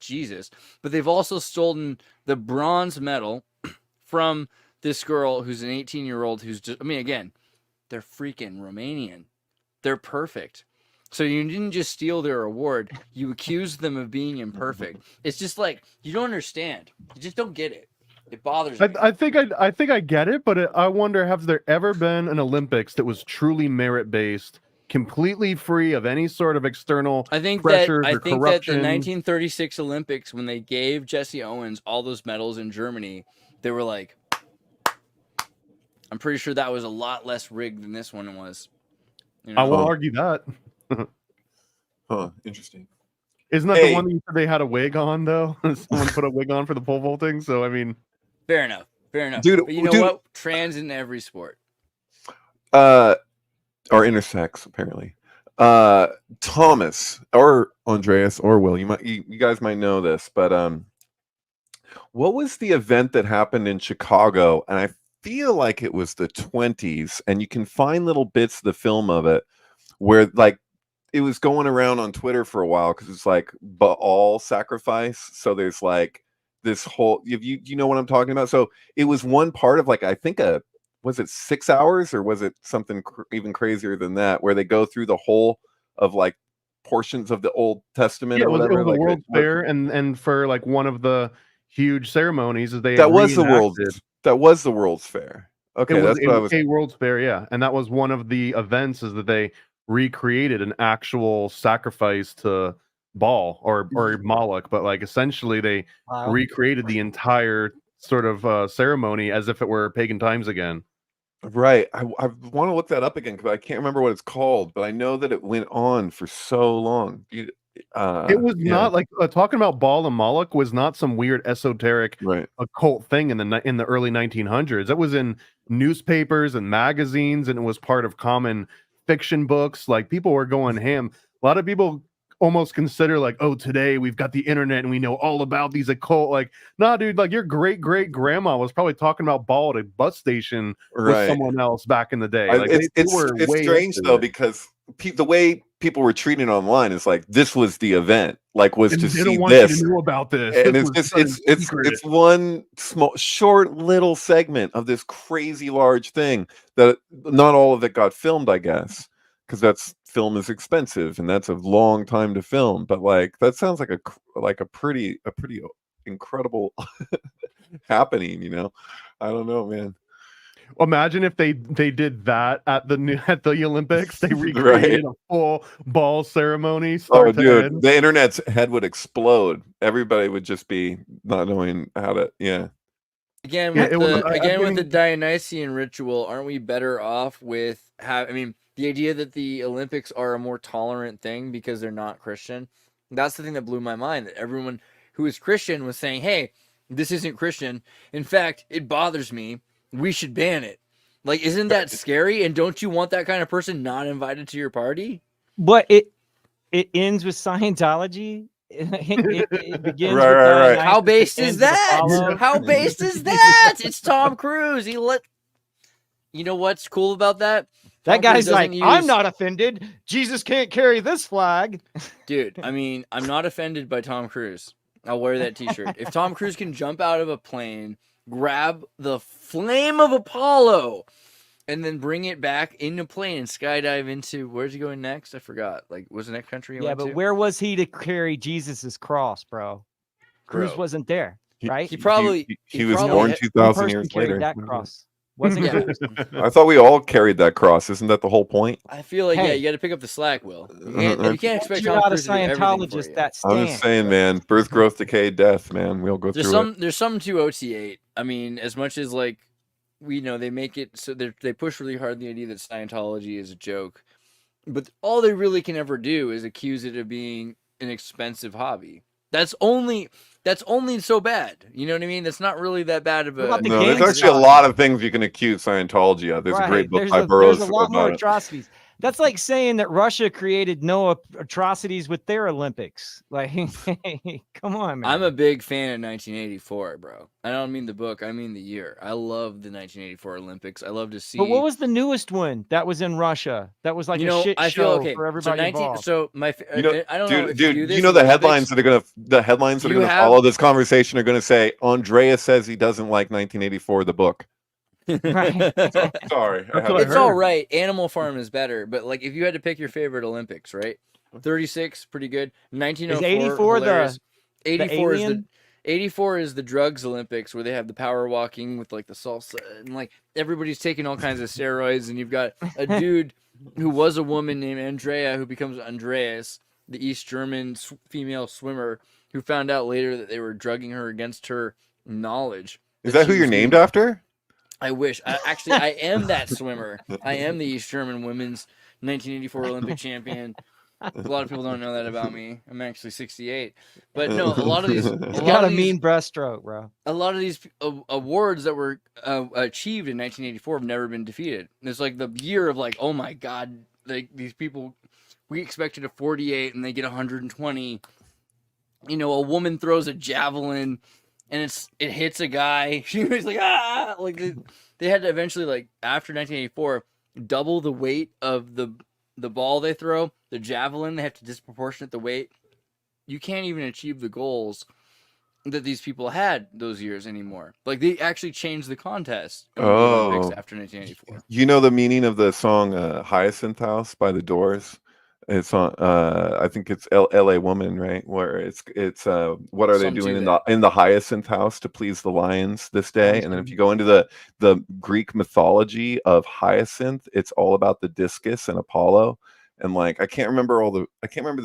Jesus, but they've also stolen the bronze medal from this girl who's an 18-year-old who's just, again, they're freaking Romanian. They're perfect. So you didn't just steal their award, you accused them of being imperfect. It's just like, you don't understand. You just don't get it. It bothers me. I think I get it, but I wonder, has there ever been an Olympics that was truly merit-based, completely free of any sort of external pressures or corruption? That the 1936 Olympics, when they gave Jesse Owens all those medals in Germany, they were like, I'm pretty sure that was a lot less rigged than this one was. I won't argue that. Huh, interesting. Isn't that the one that you said they had a wig on, though? Someone put a wig on for the pole vaulting, so I mean... Fair enough. Dude, but you know what? Trans in every sport. Or intersex, apparently. Thomas, or Andreas, or Will, you guys might know this, but what was the event that happened in Chicago? And I feel like it was the 20s, and you can find little bits of the film of it, where like it was going around on Twitter for a while because it's like Baal sacrifice. So there's like this whole, you know what I'm talking about? So it was one part of like, I think was it 6 hours or was it something even crazier than that, where they go through the whole of like portions of the Old Testament or whatever? It was like the World's Fair, and for like one of the huge ceremonies is they that was the World's Fair. Okay, that's what I was. A World's Fair, yeah, and that was one of the events, is that they recreated an actual sacrifice to Baal or Moloch, but like essentially they recreated the entire sort of ceremony as if it were pagan times again. Right. I want to look that up again because I can't remember what it's called, but I know that it went on for so long. It was not like talking about Baal and Moloch was not some weird esoteric occult thing in the early 1900s. It was in newspapers and magazines, and it was part of common fiction books. Like, people were going ham. A lot of people almost consider like, oh, today we've got the internet and we know all about these occult. Like, nah, dude, like your great grandma was probably talking about Baal at a bus station with someone else back in the day. Like, it's strange though, because the way people were treating it online is like, this was the event, like, was to see this. You to know about this, and it's one small, short little segment of this crazy large thing that not all of it got filmed, I guess, because film is expensive and that's a long time to film. But like, that sounds like a pretty incredible happening, you know? I don't know, man. Imagine if they did that at the Olympics. They recreated a full Baal ceremony. Oh, dude, the internet's head would explode. Everybody would just be not knowing how to. Yeah. Again, with the Dionysian ritual, aren't we better off with the idea that the Olympics are a more tolerant thing because they're not Christian? That's the thing that blew my mind. That everyone who is Christian was saying, "Hey, this isn't Christian. In fact, it bothers me. We should ban it." Like, isn't that scary? And don't you want that kind of person not invited to your party? But it ends with Scientology. It begins with right. How based is that? How based is that? It's Tom Cruise. You know what's cool about that? That Tom guy's Cruise like, doesn't I'm use- not offended. Jesus can't carry this flag. Dude, I mean, I'm not offended by Tom Cruise. I'll wear that T-shirt. If Tom Cruise can jump out of a plane, grab the flame of Apollo, and then bring it back in a plane and skydive into, where's he going next? I forgot. Like, what's the next country he Yeah, went but to? where was he to carry Jesus's cross, bro? Cruise Bro. wasn't there, right? He probably he was probably born had- 2,000 person years carried later. that cross. Wasn't Yeah. Cruise. I thought we all carried that cross. Isn't that the whole point? I feel like, yeah, Hey. you got to pick up the slack, Will. You can't expect You're Tom not a Cruise to do everything for Scientologist. you. That I'm just stands. saying, man. Birth, growth, decay, death, man. We'll go There's through it. there's some to OT8. I mean, as much as like we know they make it so they push really hard the idea that Scientology is a joke, but all they really can ever do is accuse it of being an expensive hobby. That's only so bad. You know what I mean? That's not really that bad of What about a. the No, there's gangs actually a God? lot of things you can accuse Scientology of. There's a great book by Burroughs There's a lot more about it. atrocities. That's like saying that Russia created no atrocities with their Olympics. Like, come on, man. I'm a big fan of 1984, bro. I don't mean the book. I mean the year. I love the 1984 Olympics. I love to see. But what was the newest one that was in Russia? That was like you a know? shit I show feel okay. for everybody involved. So my, You know, I don't know. dude, If you do dude, this you know in the Olympics- headlines that are You gonna have- follow this conversation are gonna say Andreas says he doesn't like 1984, the book. Right. Sorry, That's what I It's all heard. right. Animal Farm is better, but like if you had to pick your favorite Olympics, right? 36, pretty good. 1904, Is 84 hilarious. the 84 is the alien? 84 is the drugs Olympics where they have the power walking with like the salsa and like everybody's taking all kinds of steroids, and you've got a dude who was a woman named Andrea who becomes Andreas, the East German female swimmer who found out later that they were drugging her against her knowledge. is that who she you're was named being- after? I wish. I am that swimmer. I am the East German women's 1984 Olympic champion. A lot of people don't know that about me. I'm actually 68. But no, a lot of these, You got a mean breaststroke, bro. a lot of these awards that were achieved in 1984 have never been defeated. It's like the year of like, oh my god, like these people, we expected a 48 and they get 120. You know, a woman throws a javelin and it hits a guy. She was like, ah, like they had to eventually, like after 1984, double the weight of the ball they throw, the javelin. They have to disproportionate the weight. You can't even achieve the goals that these people had those years anymore. Like they actually changed the contest in the Olympics Oh. after 1984. You know the meaning of the song Hyacinth House by the Doors? It's on I think it's LA Woman, right? Where it's what are they Something doing to in the Hyacinth House to please the lions this day? And then if you go into the Greek mythology of Hyacinth, it's all about the discus and Apollo. And like I can't remember the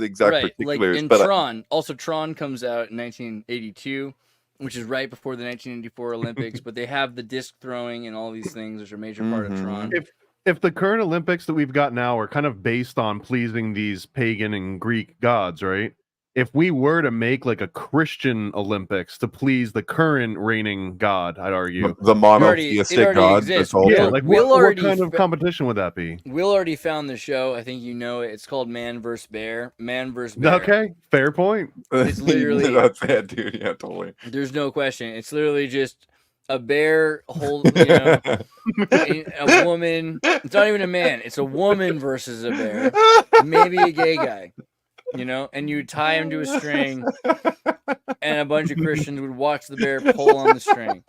exact Right, like particulars, in but Tron. Also, Tron comes out in 1982, which is right before the 1984 Olympics. But they have the disc throwing and all these things, which are a major part of Mhm. Tron. If the current Olympics that we've got now are kind of based on pleasing these pagan and Greek gods, right? If we were to make like a Christian Olympics to please the current reigning god, I'd argue. the monotheistic already god exists. that's all Yeah, Will- like Will what already kind of fa- competition would that be? Will already found the show. I think you know it. It's called Man vs. Bear. Man vs. Bear. Okay, fair point. It's literally- that's it, dude. Yeah, totally. There's no question. It's literally just a bear hold, you know, a woman. It's not even a man. It's a woman versus a bear. Maybe a gay guy, you know, and you tie him to a string, and a bunch of Christians would watch the bear pull on the string.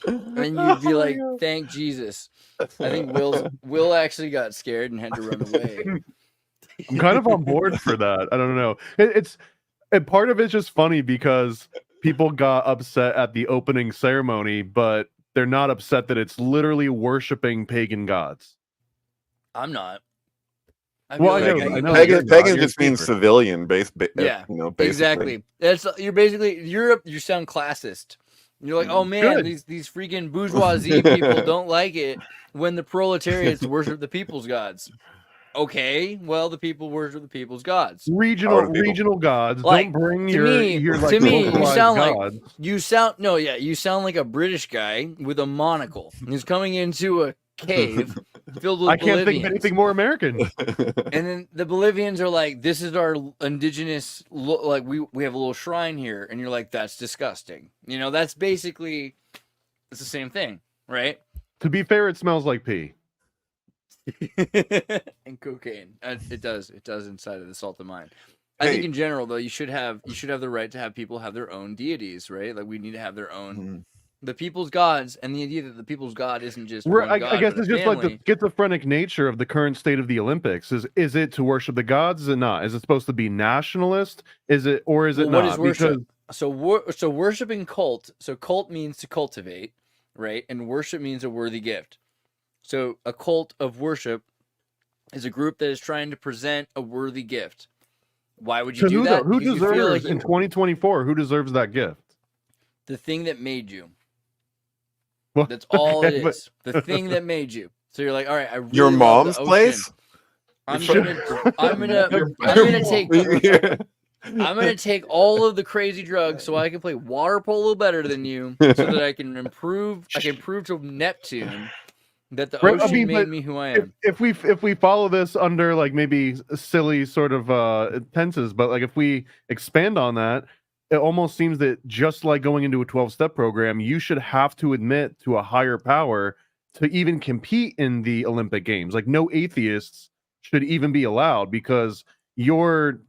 And you'd be like, thank Jesus. I think Will actually got scared and had to run away. I'm kind of on board for that. I don't know. And part of it's just funny because people got upset at the opening ceremony, but they're not upset that it's literally worshiping pagan gods. I'm not. Well, I feel know- like I know Pagan, you're not. pagan You're just means cheaper. civilian, Yeah, you know, basically. Exactly. That's you sound classist. You're like, oh man, Good. these freaking bourgeoisie people don't like it when the proletariats worship the people's gods. Okay, well the people worship the people's gods. Regional Power to people. regional gods. Like, Don't bring to your me- like to me, you localized sound like- gods. You sound like a British guy with a monocle. He's coming into a cave filled with I can't think of Bolivians. anything more American. And then the Bolivians are like, this is our indigenous, like we have a little shrine here. And you're like, that's disgusting. You know, that's basically, it's the same thing, right? To be fair, it smells like pee. And cocaine. It does inside of the salt of mind. I think Hey. in general though, you should have the right to have people have their own deities, right? Like we need to have their own Mhm. the people's gods, and the idea that the people's god isn't just Right, one god, I guess but a it's just like the family. schizophrenic nature of the current state of the Olympics. Is it to worship the gods? Is it not? Is it supposed to be nationalist? Is it, or is it Well, not? what is worship? Because So worshiping cult. So cult means to cultivate, right? And worship means a worthy gift. So a cult of worship is a group that is trying to present a worthy gift. Why would you so do who, that? who Because you feel deserves like in 2024? Who deserves that gift? the thing that made you. Well, That's all it okay, but- is. The thing that made you. So you're like, all right, I really Your love mom's the ocean. place? I'm Sure. gonna take I'm gonna take all of the crazy drugs so I can play water polo better than you, so that I can prove to Neptune that the Right, I ocean mean, made but me who I if, am. if we follow this under like maybe silly sort of tenses, but like if we expand on that, it almost seems that just like going into a 12-step program, you should have to admit to a higher power to even compete in the Olympic Games. Like no atheists should even be allowed because your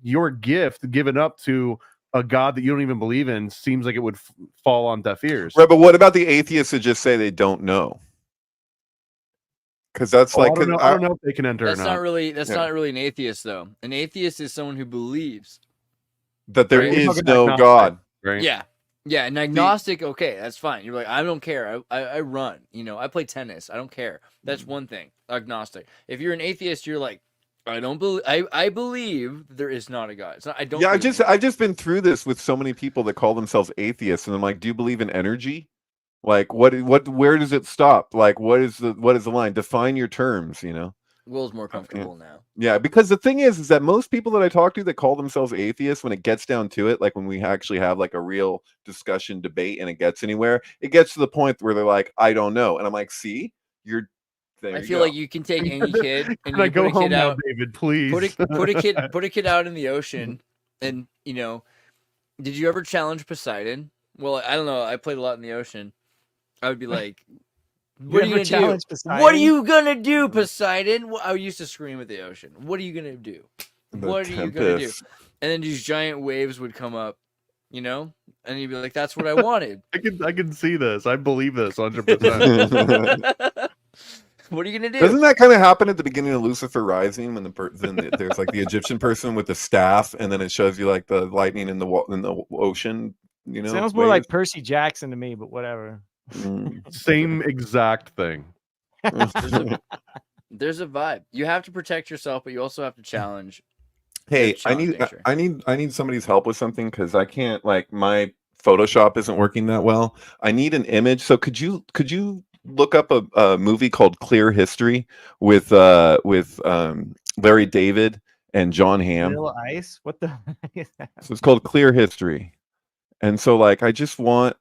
gift given up to a god that you don't even believe in seems like it would fall on deaf ears. Right, but what about the atheists that just say they don't know? Because that's Oh, like, I don't know. I don't know if they can enter That's or not not. really Yeah. not really an atheist though. An atheist is someone who believes. that there Right. We're is talking no agnostic, God. right? Yeah. Yeah, an agnostic, okay, that's fine. You're like, I don't care. I run. I play tennis. I don't care. That's one thing. Agnostic. If you're an atheist, you're like, I don't believe. I believe there is not a God. It's not. I don't. Yeah, believe I've just been through this with so many people that call themselves atheists, and I'm like, do you believe in energy? Like, where does it stop? Like, what is the line? Define your terms, Will's more comfortable now. Yeah, because the thing is that most people that I talk to that call themselves atheists, when it gets down to it, like when we actually have like a real discussion, debate, and it gets anywhere, it gets to the point where they're like, I don't know. And I'm like, see, you're there. I you feel go. like you can take any kid and Can I you go put a home kid now, out, David? Please. put a kid out in the ocean, and did you ever challenge Poseidon? Well, I don't know. I played a lot in the ocean. I would be like, what are you gonna do? challenge Poseidon? What are you gonna do, Poseidon? I used to scream at the ocean. What are you gonna do? The What are you gonna do? Tempest. And then these giant waves would come up, and you'd be like, "That's what I wanted." I can see this. I believe this 100%. What are you gonna do? Doesn't that kind of happen at the beginning of Lucifer Rising when there's like the Egyptian person with the staff, and then it shows you like the lightning in the ocean? Sounds more like Percy Jackson to me, but whatever. Same exact thing. There's a vibe. You have to protect yourself, but you also have to challenge. Hey, challenge nature. I need somebody's help with something because I can't, like, my Photoshop isn't working that well. I need an image. So could you look up a movie called Clear History with Larry David and John Hamm? Vanilla Ice? What the heck is that? So it's called Clear History. And so, like, I just want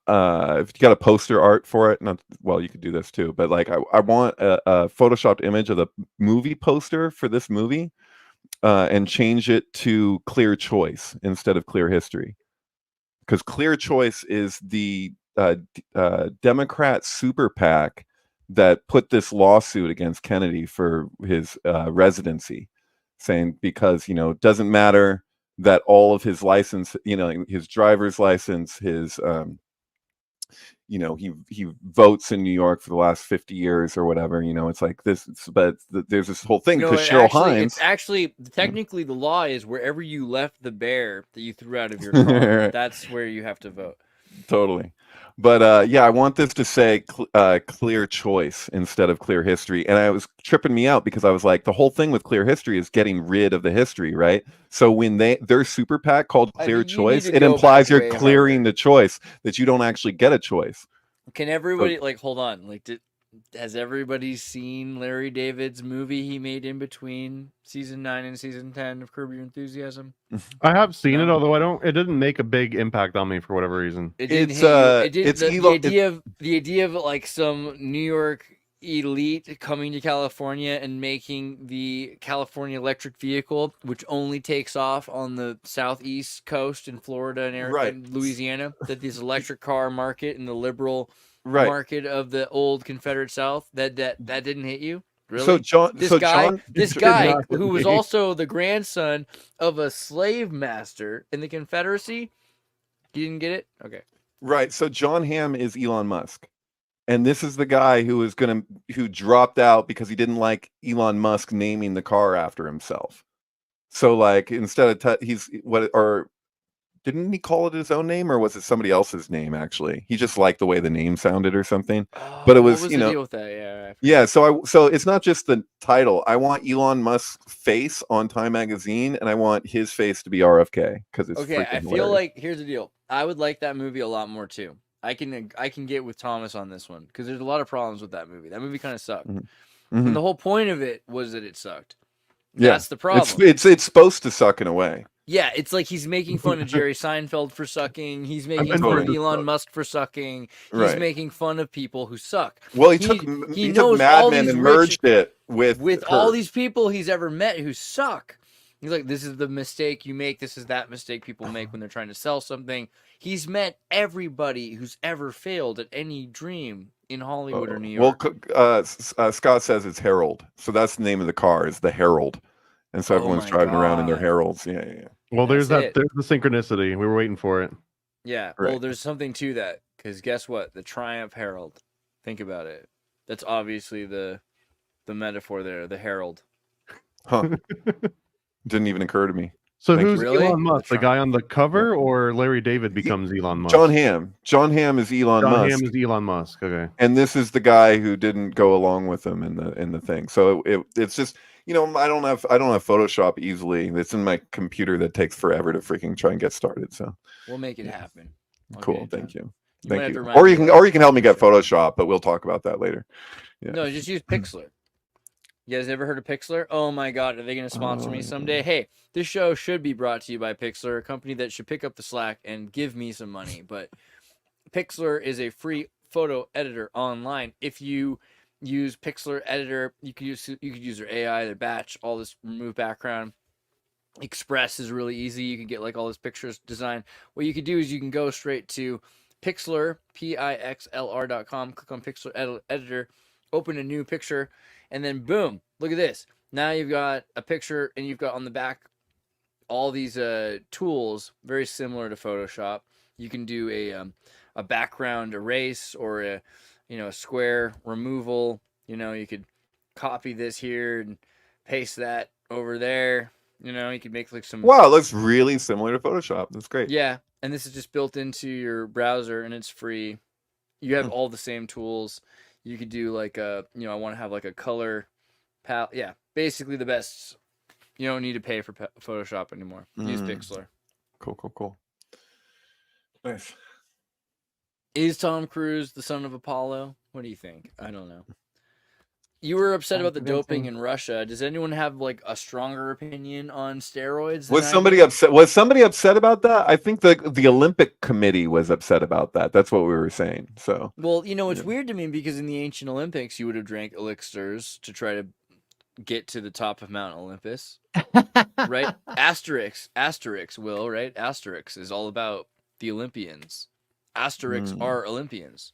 if you got a poster art for it, you could do this too, but like I want a photoshopped image of the movie poster for this movie and change it to Clear Choice instead of Clear History, because Clear Choice is the Democrat super PAC that put this lawsuit against Kennedy for his residency, saying because it doesn't matter that all of his license, his driver's license, his he votes in New York for the last 50 years or whatever. It's like this, but there's this whole thing because Cheryl Hines. It's actually technically the law is wherever you left the bear that you threw out of your car, that's where you have to vote. Totally. But yeah, I want this to say Clear Choice instead of Clear History. And it was tripping me out because I was like, the whole thing with Clear History is getting rid of the history, right? So when their super PAC called Clear Choice, it implies you're clearing the choice, that you don't actually get a choice. Can everybody hold on? Like, has everybody seen Larry David's movie he made in between season 9 and season 10 of Curb Your Enthusiasm? I have seen it, although it didn't make a big impact on me for whatever reason. The idea of like some New York elite coming to California and making the California electric vehicle, which only takes off on the southeast coast in Florida and Louisiana, that this electric car market and the liberal market of the old Confederate South, that didn't hit you? Really? So John, This so guy, John, this did guy not hit who was me. also the grandson of a slave master in the Confederacy. You didn't get it? Okay. right? So John Hamm is Elon Musk, and this is the guy who dropped out because he didn't like Elon Musk naming the car after himself. So like instead of he's what or didn't he call it his own name, or was it somebody else's name? Actually, he just liked the way the name sounded or something. But it Oh, was, what was you the know, deal with that? Yeah. I forget. yeah. So it's not just the title. I want Elon Musk's face on Time Magazine, and I want his face to be RFK because it's Okay, freaking I feel hilarious. like here's the deal. I would like that movie a lot more too. I can get with Thomas on this one because there's a lot of problems with that movie. That movie kind of sucked, Mhm. and Mhm. the whole point of it was that it sucked. Yeah, That's the problem. It's supposed to suck in a way. Yeah, it's like he's making fun of Jerry Seinfeld for sucking. He's making been fun for of this Elon suck. Musk for sucking. He's Right. making fun of people who suck. Well, he He took knows Mad all Men these and rich merged it with all her. these people he's ever met who suck. He's like, this is the mistake you make. This is that mistake people make when they're trying to sell something. He's met everybody who's ever failed at any dream in Hollywood or New York. Well, Scott says it's Herald, so that's the name of the car. Is the Herald, and so Oh everyone's my driving around in their God. Heralds. Yeah. Well, That's there's it. the synchronicity. We were waiting for it. Yeah, well, Right. there's something to that because guess what? The Triumph Herald. Think about it. That's obviously the metaphor there. The Herald. Huh? Didn't even occur to me. So Thank you. who's Really? Elon Musk? The The guy on the cover, or Larry David becomes Elon Musk? John Hamm. John Hamm is Elon John Musk, Hamm is Elon Musk. Okay. and this is the guy who didn't go along with him in the thing. So it's just, you know, I don't have Photoshop easily. It's in my computer that takes forever to freaking try and get started. So We'll make it happen. cool. Okay, Thank John. you. You might Thank have you. to remind Or me you can about help me get Photoshop. Photoshop, but we'll talk about that later. Yeah. No, just use Pixlr. You guys ever heard of Pixlr? Oh my God, are they going to sponsor me someday? Hey, this show should be brought to you by Pixlr, a company that should pick up the slack and give me some money. But Pixlr is a free photo editor online. If you use Pixlr editor, you could use their AI, their batch, all this remove background. Express is really easy. You can get like all this pictures designed. What you could do is you can go straight to Pixlr, Pixlr.com, click on Pixlr editor, open a new picture, and then boom, look at this. Now you've got a picture and you've got on the back all these tools very similar to Photoshop. You can do a background erase or a square removal. You could copy this here and paste that over there. You could make like some. Wow, it looks really similar to Photoshop. That's great. Yeah, and this is just built into your browser and it's free. You have all the same tools. You could do like I want to have like a color palette. Yeah, basically the best. You don't need to pay for Photoshop anymore. Use Pixlr. Cool. Nice. Is Tom Cruise the son of Apollo? What do you think? I don't know. You were upset about the doping in Russia. Does anyone have like a stronger opinion on steroids? Was somebody upset? Was somebody upset about that? I think the Olympic Committee was upset about that. That's what we were saying. So, well, it's weird to me because in the ancient Olympics, you would have drank elixirs to try to get to the top of Mount Olympus, right? Asterix, Will, right? Asterix is all about the Olympians. Asterix are Olympians.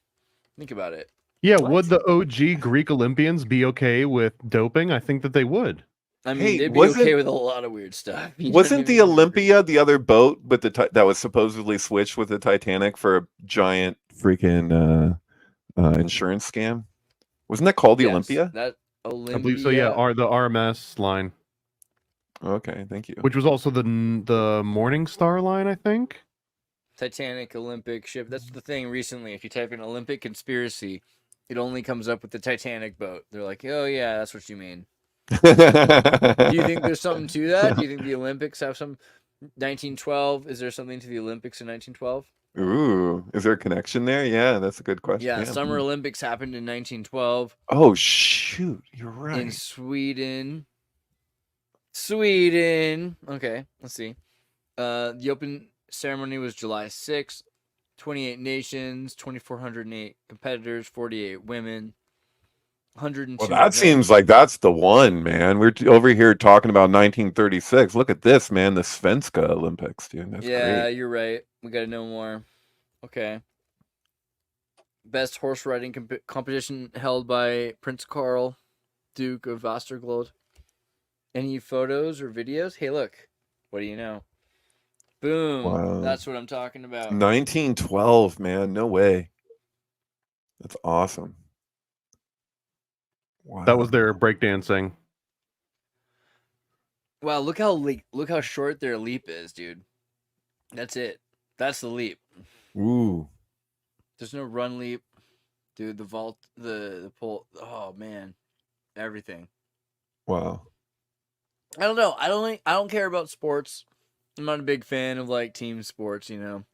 Think about it. Yeah, would the OG Greek Olympians be okay with doping? I think that they would. I mean, Hey, they'd be okay with a lot of weird stuff. Wasn't the Olympia the other boat with that was supposedly switched with the Titanic for a giant freaking insurance scam? Wasn't that called the Olympia? That Olympia. I believe so. Yeah, the RMS line, Okay, thank you. which was also the Morning Star line, I think. Titanic Olympic ship. That's the thing recently. If you type in Olympic conspiracy, it only comes up with the Titanic boat. They're like, oh, yeah, that's what you mean. Do you think there's something to that? Do you think the Olympics have some 1912? Is there something to the Olympics in 1912? Ooh, is there a connection there? Yeah, that's a good question. Yeah, Summer Olympics happened in 1912 Oh shoot, you're in right. Sweden. Okay, let's see. The open ceremony was July 6th. 28 nations, 2,408 competitors, 48 women, 102. Well, that seems like that's the one, man. We're over here talking about 1936. Look at this, man. The Svenska Olympics, dude. That's great. You're right. We got to know more. Okay. Best horse riding competition held by Prince Carl. Duke of Ostergold. Any photos or videos? Hey, look. What do you know? Boom. Wow. That's what I'm talking about. 1912, man. No way. That's awesome. Wow. That was their breakdancing. Wow, look how short their leap is, dude. That's it. That's the leap. Ooh. There's no run leap. Dude, the vault, the pull. Oh man. Everything. Wow. I don't know. I don't care about sports. I'm not a big fan of like team sports, you know.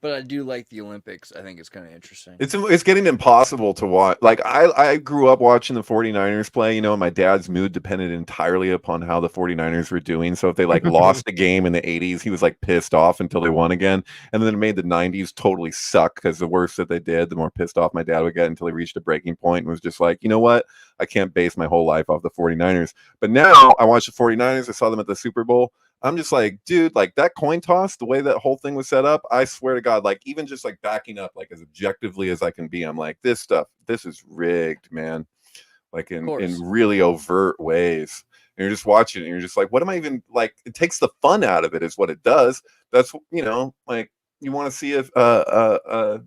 But I do like the Olympics. I think it's kind of interesting. It's getting impossible to watch. Like I grew up watching the 49ers play, you know, and my dad's mood depended entirely upon how the 49ers were doing. So if they like lost a game in the 80s, he was like pissed off until they won again. And then it made the 90s totally suck because the worse that they did, the more pissed off my dad would get until he reached a breaking point and was just like, you know what? I can't base my whole life off the 49ers. But now I watch the 49ers. I saw them at the Super Bowl. I'm just like, dude, like that coin toss, the way that whole thing was set up, I swear to God, like even just like backing up, like as objectively as I can be, I'm like, this is rigged, man. Like in really overt ways. And you're just watching it and you're just like, what am I even like? It takes the fun out of it, is what it does. That's, you know, like you want to see if, I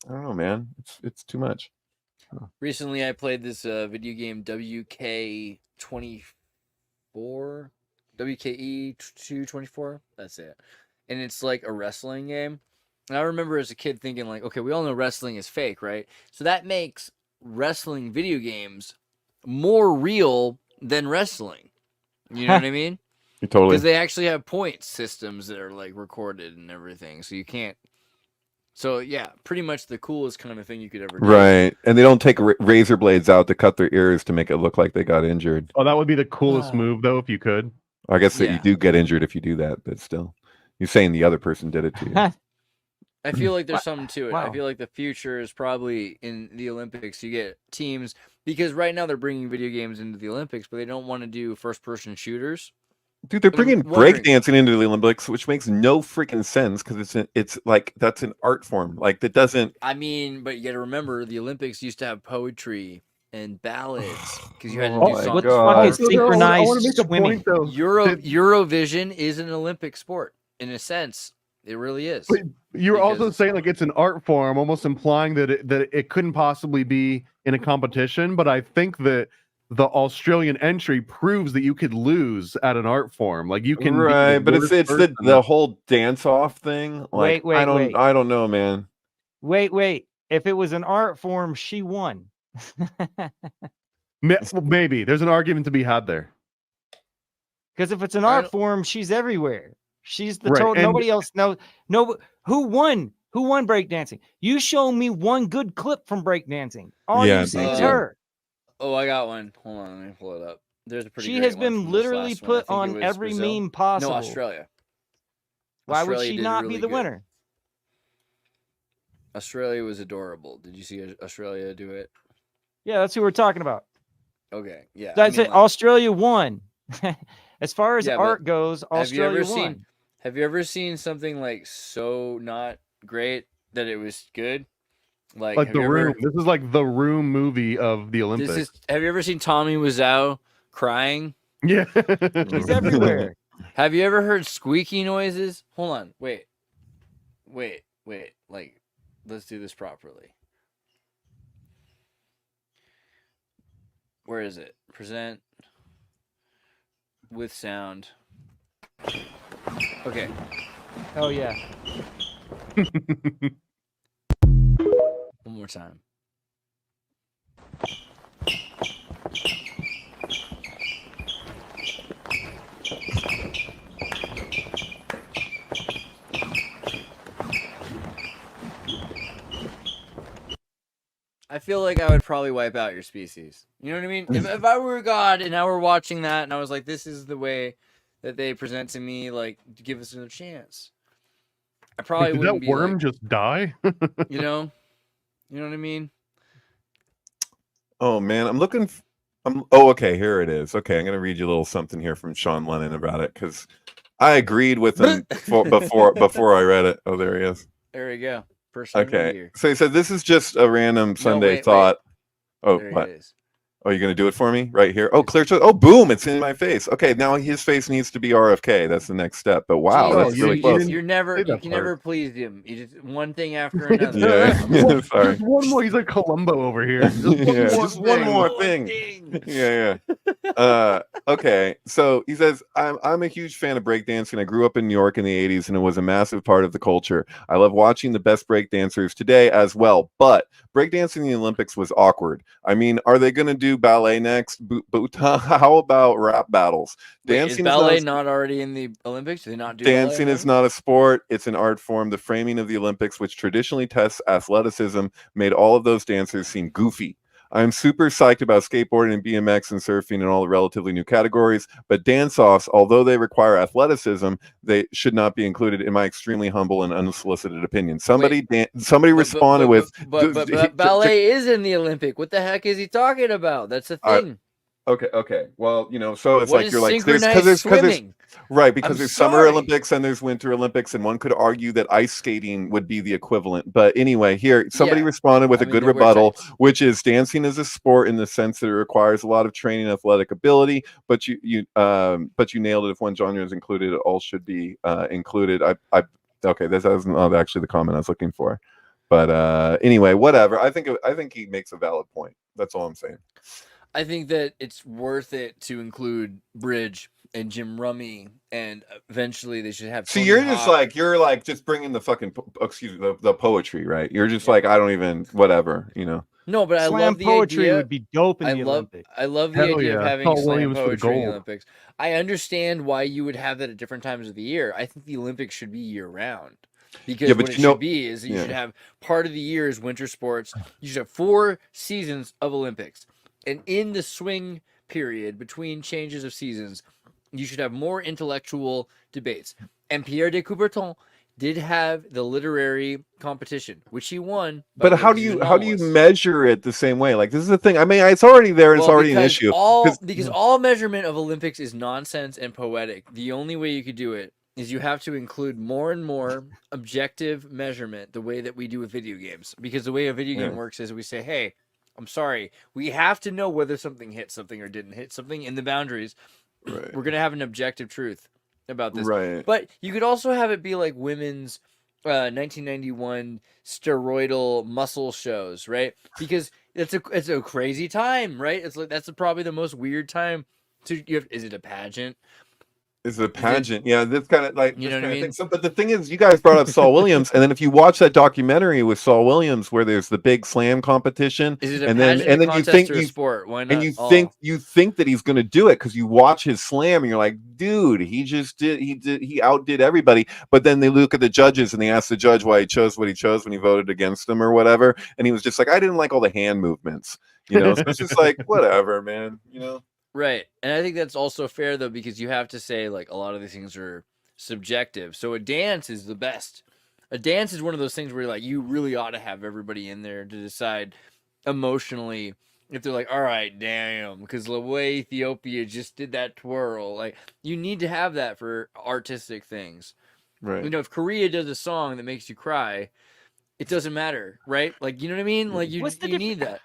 don't know, man. It's too much. Recently, I played this video game WK24. WKE 224, that's it. And it's like a wrestling game. And I remember as a kid thinking like, okay, we all know wrestling is fake, right? So that makes wrestling video games more real than wrestling. You know what I mean? Totally. Because they actually have point systems that are like recorded and everything. So you can't. So yeah, pretty much the coolest kind of thing you could ever do. Right. And they don't take razor blades out to cut their ears to make it look like they got injured. Oh, that would be the coolest move though, if you could. I guess that you do get injured if you do that, but still, you're saying the other person did it to you. I feel like there's something to it. Wow. I feel like the future is probably in the Olympics. You get teams, because right now they're bringing video games into the Olympics, but they don't want to do first-person shooters. Dude, they're bringing breakdancing into the Olympics, which makes no freaking sense because it's like that's an art form. Like that doesn't. I mean, but you got to remember the Olympics used to have poetry and ballads because you had to do something. What the fuck is synchronized I want to make a swimming? point though. Eurovision is an Olympic sport in a sense. It really is. But you're also saying like it's an art form, almost implying that it couldn't possibly be in a competition. But I think that the Australian entry proves that you could lose at an art form. Like you can, right? But it's the whole dance off thing. Like Wait. I don't know, man. Wait. If it was an art form, she won. Maybe there's an argument to be had there. Because if it's an art form, she's everywhere. She's the Right, total. Nobody else knows. No, who won? Who won breakdancing? You show me one good clip from breakdancing. All you see is her. Oh, I got one. Hold on, let me pull it up. There's a pretty. She has been literally put on every Brazil. meme possible. No, Australia. Why Australia would she not be the winner? Australia was adorable. Did you see Australia do it? Yeah, that's who we're talking about. Okay, yeah. That's it. Like, Australia won. As far as art goes, Australia won. Have you ever seen something like so not great that it was good? Like The Room. This is like the Room movie of the Olympics. Have you ever seen Tommy Wiseau crying? Yeah. He's everywhere. Have you ever heard squeaky noises? Hold on. Wait. Like, let's do this properly. Where is it? Present with sound. Okay. Oh, yeah. One more time. I feel like I would probably wipe out your species. You know what I mean? If I were God and I were watching that and I was like, this is the way that they present to me, like, to give us another chance. I probably wouldn't Did that worm like, just die? You know what I mean? Oh man, I'm looking. Oh, okay, here it is. Okay, I'm gonna read you a little something here from Sean Lennon about it because I agreed with him before I read it. Oh, there he is. There we go. Okay, so he said this is just a random Sunday thought. Oh, there what? it is. Oh, you're gonna do it for me right here? Oh, clear choice. Oh, boom! It's in my face. Okay, now his face needs to be RFK. That's the next step. But wow, Jesus, that's really close. you're never, say you that can part. never please him. You just one thing after another. Yeah, sorry. Just one more. He's like Columbo over here. Just one Yeah, more just one thing. more One thing. thing. Yeah. Okay, so he says, I'm a huge fan of breakdancing. I grew up in New York in the 80s and it was a massive part of the culture. I love watching the best breakdancers today as well, but breakdancing in the Olympics was awkward. I mean, are they going to do ballet next? How about rap battles? Wait, is Dancing ballet is not already in the Olympics? Do they not do Dancing ballet? is not a sport, it's an art form. The framing of the Olympics, which traditionally tests athleticism, made all of those dancers seem goofy. I'm super psyched about skateboarding and BMX and surfing and all the relatively new categories, but dance-offs, although they require athleticism, they should not be included in my extremely humble and unsolicited opinion. Somebody responded with But ballet is in the Olympic. What the heck is he talking about? That's the thing. Okay. Well, so it's What like is you're like synchronized swimming? because I'm there's Summer sorry. Olympics and there's Winter Olympics, and one could argue that ice skating would be the equivalent. But anyway, here somebody Yeah. responded with I a mean, good they wear rebuttal, tights. which is dancing is a sport in the sense that it requires a lot of training and athletic ability. But you nailed it. If one genre is included, it all should be included. Okay, this is not actually the comment I was looking for. But anyway, whatever. I think he makes a valid point. That's all I'm saying. I think that it's worth it to include bridge and Jim Rummy, and eventually they should have. See, Tony you're like just bringing the fucking the poetry, right? You're just like I don't even whatever. No, but I Slam love the poetry idea. would be dope in the Olympics. I love the Hell idea of yeah. having Paul slam Williams for the poetry in the gold. Olympics. I understand why you would have that at different times of the year. I think the Olympics should be year round. Because Yeah, but what it you know- should be is that you yeah. should have part of the year is winter sports. You should have 4 seasons of Olympics. And in the swing period between changes of seasons, you should have more intellectual debates. And Pierre de Coubertin did have the literary competition, which he won. But how do you measure it the same way? Like this is the thing. I mean, it's already there. And it's already an issue. Because all measurement of Olympics is nonsense and poetic. The only way you could do it is you have to include more and more objective measurement, the way that we do with video games. Because the way a video game works is we say, hey, I'm sorry, we have to know whether something hit something or didn't hit something in the boundaries. Right. We're going to have an objective truth about this. Right. But you could also have it be like women's 1991 steroidal muscle shows, right? Because it's a crazy time, right? It's like that's probably the most weird time to is it a pageant? Is it a pageant? Yeah, this kind of like You know what I mean? thing. So, but the thing is, you guys brought up Saul Williams, and then if you watch that documentary with Saul Williams, where there's the big slam competition, Is it a and pageant, then a you contest, think or a sport? Why not? and you think that he's going to do it because you watch his slam, and you're like, dude, he outdid everybody. But then they look at the judges and they ask the judge why he chose what he chose when he voted against them or whatever, and he was just like, I didn't like all the hand movements, So it's just like whatever, man, Right. And I think that's also fair, though, because you have to say, like, a lot of these things are subjective. So a dance is the best. A dance is one of those things where, like, you really ought to have everybody in there to decide emotionally if they're like, all right, damn, because the way Ethiopia just did that twirl. Like, you need to have that for artistic things. right? If Korea does a song that makes you cry, it doesn't matter, right? Like, you know what I mean? Like, you need that.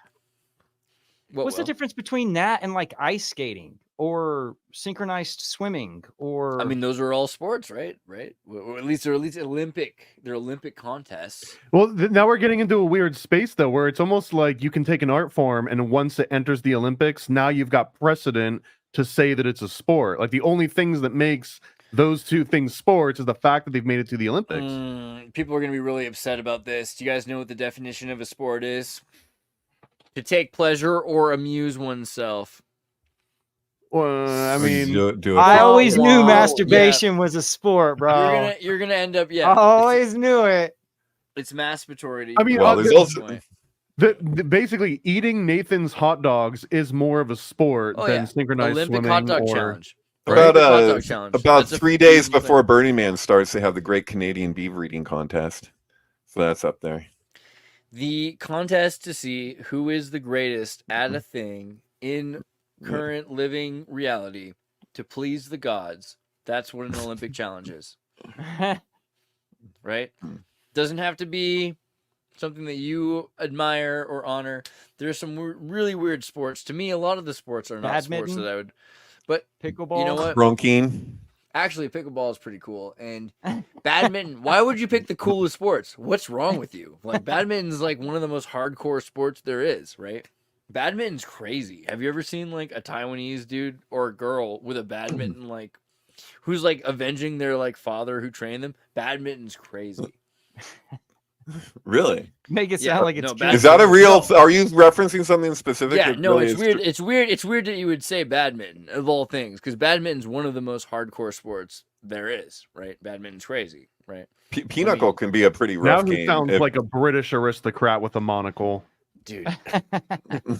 What's the difference between that and like ice skating or synchronized swimming or? I mean, those are all sports, right? Or at least they're Olympic. They're Olympic contests. Well, now we're getting into a weird space though, where it's almost like you can take an art form, and once it enters the Olympics, now you've got precedent to say that it's a sport. Like the only things that makes those two things sports is the fact that they've made it to the Olympics. People are going to be really upset about this. Do you guys know what the definition of a sport is? To take pleasure or amuse oneself. Well, I mean, I always knew masturbation was a sport, bro. You're gonna end up, I always knew it. It's masturbatory. I mean, there's also basically eating Nathan's hot dogs is more of a sport than synchronized Olympic swimming hot dog or challenge. About 3 days before Burning Man starts, they have the Great Canadian Beaver Eating Contest. So that's up there. The contest to see who is the greatest at a thing in current living reality to please the gods. That's what an Olympic challenge is. Right? Doesn't have to be something that you admire or honor. There's some really weird sports. To me, a lot of the sports are not sports Badminton? that I would. But Pickleball. you know what? Ronking. Actually, pickleball is pretty cool. And badminton, why would you pick the coolest sports? What's wrong with you? Like, badminton's like one of the most hardcore sports there is, right? Badminton's crazy. Have you ever seen like a Taiwanese dude or a girl with a badminton, like, who's like avenging their like father who trained them? Badminton's crazy. Really? Make it Yeah, sound like it's no, true. Is that a real? No. Are you referencing something specific? Yeah, that no, really it's is weird. true? It's weird. It's weird that you would say badminton of all things, because badminton's one of the most hardcore sports there is, right? Badminton's crazy, right? Pinochle can be a pretty Now rough he game. sounds If- like a British aristocrat with a monocle. Dude,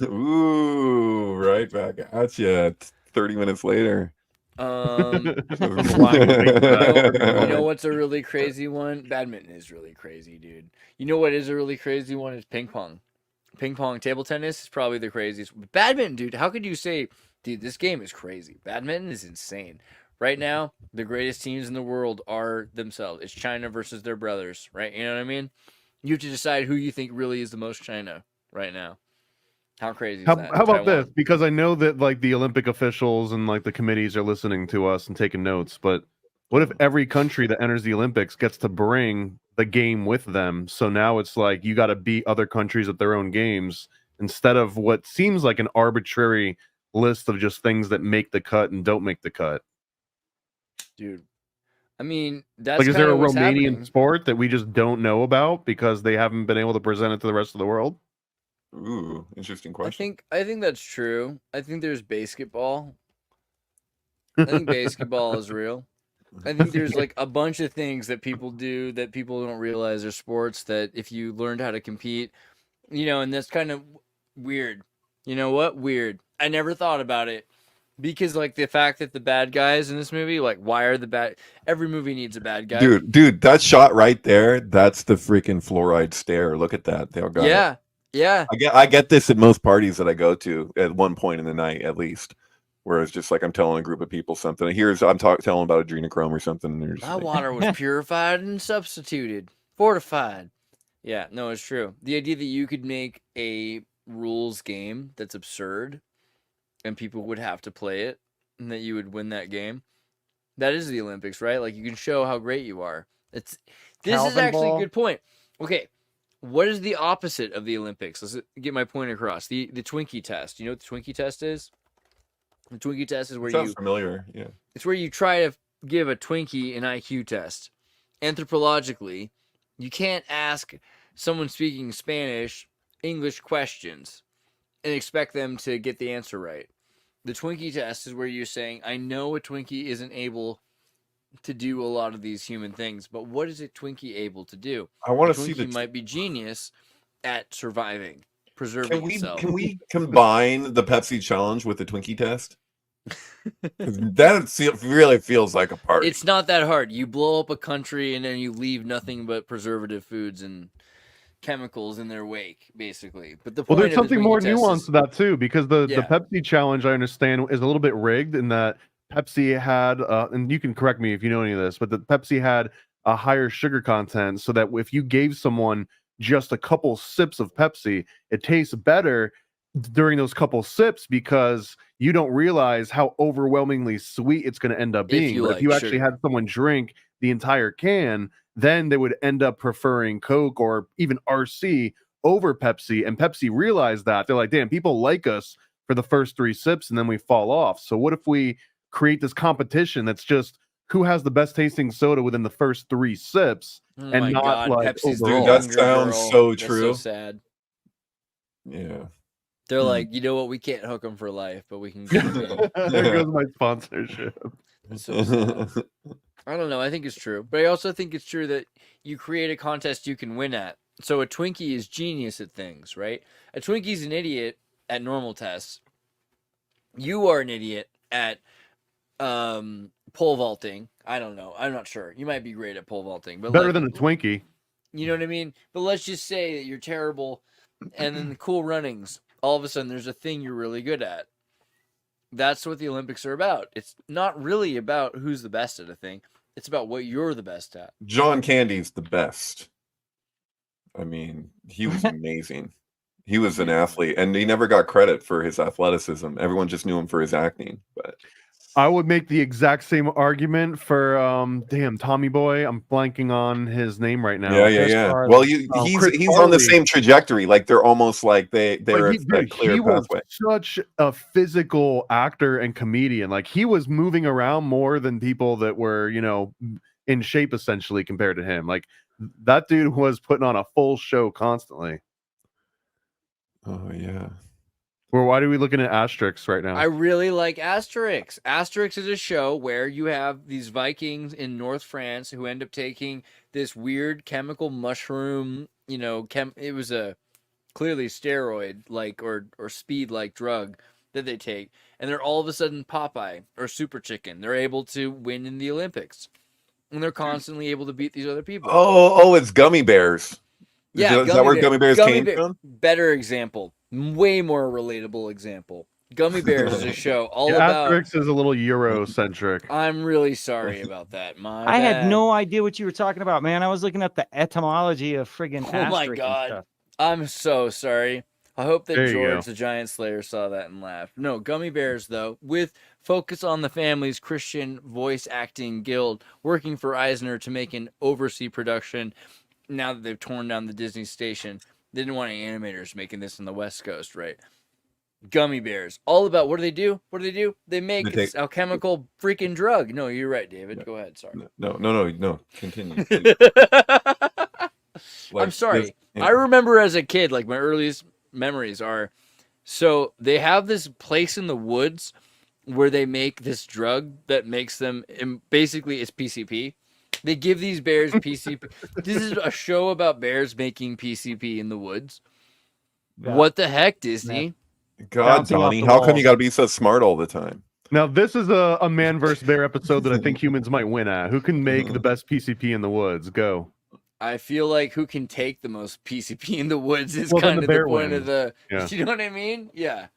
Ooh, right back at you. 30 minutes later. you know what's a really crazy one? Badminton is really crazy, dude. You know what is a really crazy one? Is ping pong. Ping pong, table tennis is probably the craziest. Badminton, dude, how could you say, dude, this game is crazy? Badminton is insane. Right now, the greatest teams in the world are themselves. It's China versus their brothers, right? You know what I mean? You have to decide who you think really is the most China right now. How crazy is that? How about Taiwan. this? Because I know that like the Olympic officials and like the committees are listening to us and taking notes, but what if every country that enters the Olympics gets to bring the game with them? So now it's like you got to beat other countries at their own games instead of what seems like an arbitrary list of just things that make the cut and don't make the cut. Dude, I mean, that's Like, is there a what's Romanian happening. sport that we just don't know about because they haven't been able to present it to the rest of the world? Ooh, interesting I question. think that's true. I think there's basketball. I think basketball is real. I think there's like a bunch of things that people do that people don't realize are sports that if you learned how to compete, and that's kind of weird. You know what? Weird. I never thought about it because like the fact that the bad guys in this movie, like why are the bad? Every movie needs a bad guy. Dude, that shot right there, that's the freaking fluoride stare. Look at that. They all got it. Yeah. I get this at most parties that I go to at one point in the night, at least, where it's just like I'm telling a group of people something. I'm telling about adrenochrome or something. And they're just My like, water was purified and substituted, fortified. Yeah, no, it's true. The idea that you could make a rules game that's absurd and people would have to play it and that you would win that game. That is the Olympics, right? Like you can show how great you are. This is Calvin actually ball. a good point. Okay. What is the opposite of the Olympics? Let's get my point across. The Twinkie test. You know what the Twinkie test is? The Twinkie test is where sounds familiar. Yeah. it's where you try to give a Twinkie an IQ test. Anthropologically, you can't ask someone speaking Spanish English questions and expect them to get the answer right. The Twinkie test is where you're saying, I know a Twinkie isn't able to do a lot of these human things, but what is a Twinkie able to do? I want A to see Twinkie might be genius at surviving, preserving itself. Can we combine the Pepsi challenge with the Twinkie test? That really feels like a party. It's not that hard. You blow up a country and then you leave nothing but preservative foods and chemicals in their wake, basically. But the point Well, there's of the something Twinkie more test nuanced is- to that too, because the Yeah. Pepsi challenge, I understand, is a little bit rigged in that Pepsi had, and you can correct me if you know any of this, but the Pepsi had a higher sugar content, so that if you gave someone just a couple sips of Pepsi, it tastes better during those couple sips because you don't realize how overwhelmingly sweet it's going to end up being. you But like if you actually sugar. had someone drink the entire can, then they would end up preferring Coke or even RC over Pepsi. And Pepsi realized that. They're like, damn, people like us for the first 3 sips and then we fall off. So what if we create this competition that's just who has the best tasting soda within the first 3 sips? Oh and my not, God, like, Pepsi's overall. the That younger sounds girl. so That's true. so sad. Yeah. They're Hmm. like, you know what? We can't hook them for life, but we can get them in. There goes my sponsorship. That's so sad. I don't know. I think it's true. But I also think it's true that you create a contest you can win at. So a Twinkie is genius at things, right? A Twinkie's an idiot at normal tests. You are an idiot at pole vaulting. I don't know. I'm not sure. You might be great at pole vaulting. But Better like, than a Twinkie. you know what I mean? But let's just say that you're terrible and then the cool runnings, all of a sudden there's a thing you're really good at. That's what the Olympics are about. It's not really about who's the best at a thing. It's about what you're the best at. John Candy's the best. I mean, he was amazing. He was an athlete, and he never got credit for his athleticism. Everyone just knew him for his acting. But I would make the exact same argument for Tommy Boy. I'm blanking on his name right now. yeah. Farley. Well, Chris he's on the Farley. same trajectory. Like they're almost like they're But a clear he was pathway. such a physical actor and comedian. Like he was moving around more than people that were, in shape essentially compared to him. Like that dude was putting on a full show constantly. Oh yeah. Well, why are we looking at Asterix right now? I really like Asterix. Asterix is a show where you have these Vikings in North France who end up taking this weird chemical mushroom, it was a clearly steroid like or speed like drug that they take, and they're all of a sudden Popeye or Super Chicken. They're able to win in the Olympics. And they're constantly able to beat these other people. Oh, it's gummy bears. Yeah, is that where gummy bears came from? Better example. Way more relatable example. Gummy Bears is a show all about. Asterix is a little Eurocentric. I'm really sorry about that. I had no idea what you were talking about, man. I was looking up the etymology of friggin' Asterix. Oh my and god. stuff. I'm so sorry. I hope that There you George go. the Giant Slayer saw that and laughed. No, Gummy Bears, though, with focus on the family's Christian voice acting guild, working for Eisner to make an overseas production now that they've torn down the Disney station. They didn't want any animators making this on the West Coast, right? Gummy Bears. All about, what do? They make They take- alchemical freaking drug. No, you're right, David. Go ahead. Sorry. No. Continue. I'm sorry. I remember as a kid, like my earliest memories are, so they have this place in the woods where they make this drug that makes them, and basically it's PCP. They give these bears PCP. This is a show about bears making PCP in the woods. Yeah. What the heck, Disney? God, Bouncing off Donnie, the how come wall. you got to be so smart all the time? Now, this is a man versus bear episode that I think humans might win at. Who can make the best PCP in the woods? Go. I feel like who can take the most PCP in the woods is Well, then kind the of the bear point wins. of the. Yeah. You know what I mean? Yeah,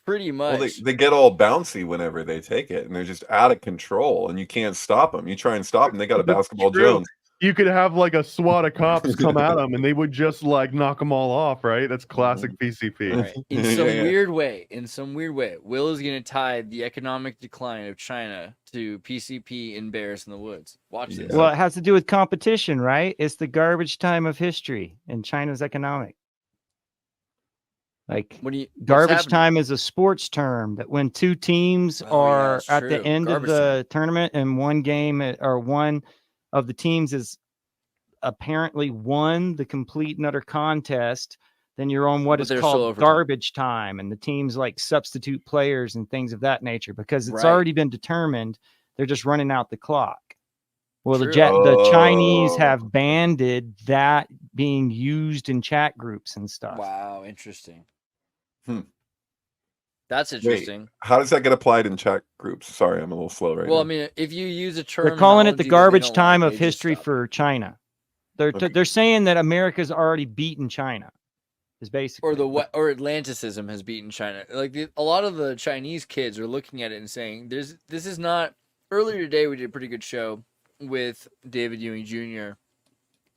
pretty much. Well, they get all bouncy whenever they take it, and they're just out of control, and you can't stop them. You try and stop them, they got a That's basketball true. Jones. You could have like a SWAT of cops come at them and they would just like knock them all off, right? That's classic PCP. Right. In some weird way, Will is going to tie the economic decline of China to PCP and bears in the woods. Watch this. Well, it has to do with competition, right? It's the garbage time of history in China's economic. Like What's garbage happening? time is a sports term that when two teams Oh, yeah, are it's at true. the end Garbage of the tournament and one game or one of the teams is apparently won the complete and utter contest, then you're on what But is there's still called overtime. garbage time, and the teams like substitute players and things of that nature because it's Right. already been determined. They're just running out the clock. Well, True. the Chinese Oh. have banded that being used in chat groups and stuff. Wow, interesting. Hmm. That's interesting. How does that get applied in chat groups? Sorry, I'm a little slow right Well, now. I mean, if you use a term, They're calling it the garbage time of history for China. Okay. They're saying that America's already beaten China. Is basically or Atlanticism has beaten China. Like a lot of the Chinese kids are looking at it and saying, this is not." Earlier today, we did a pretty good show with David Ewing Jr.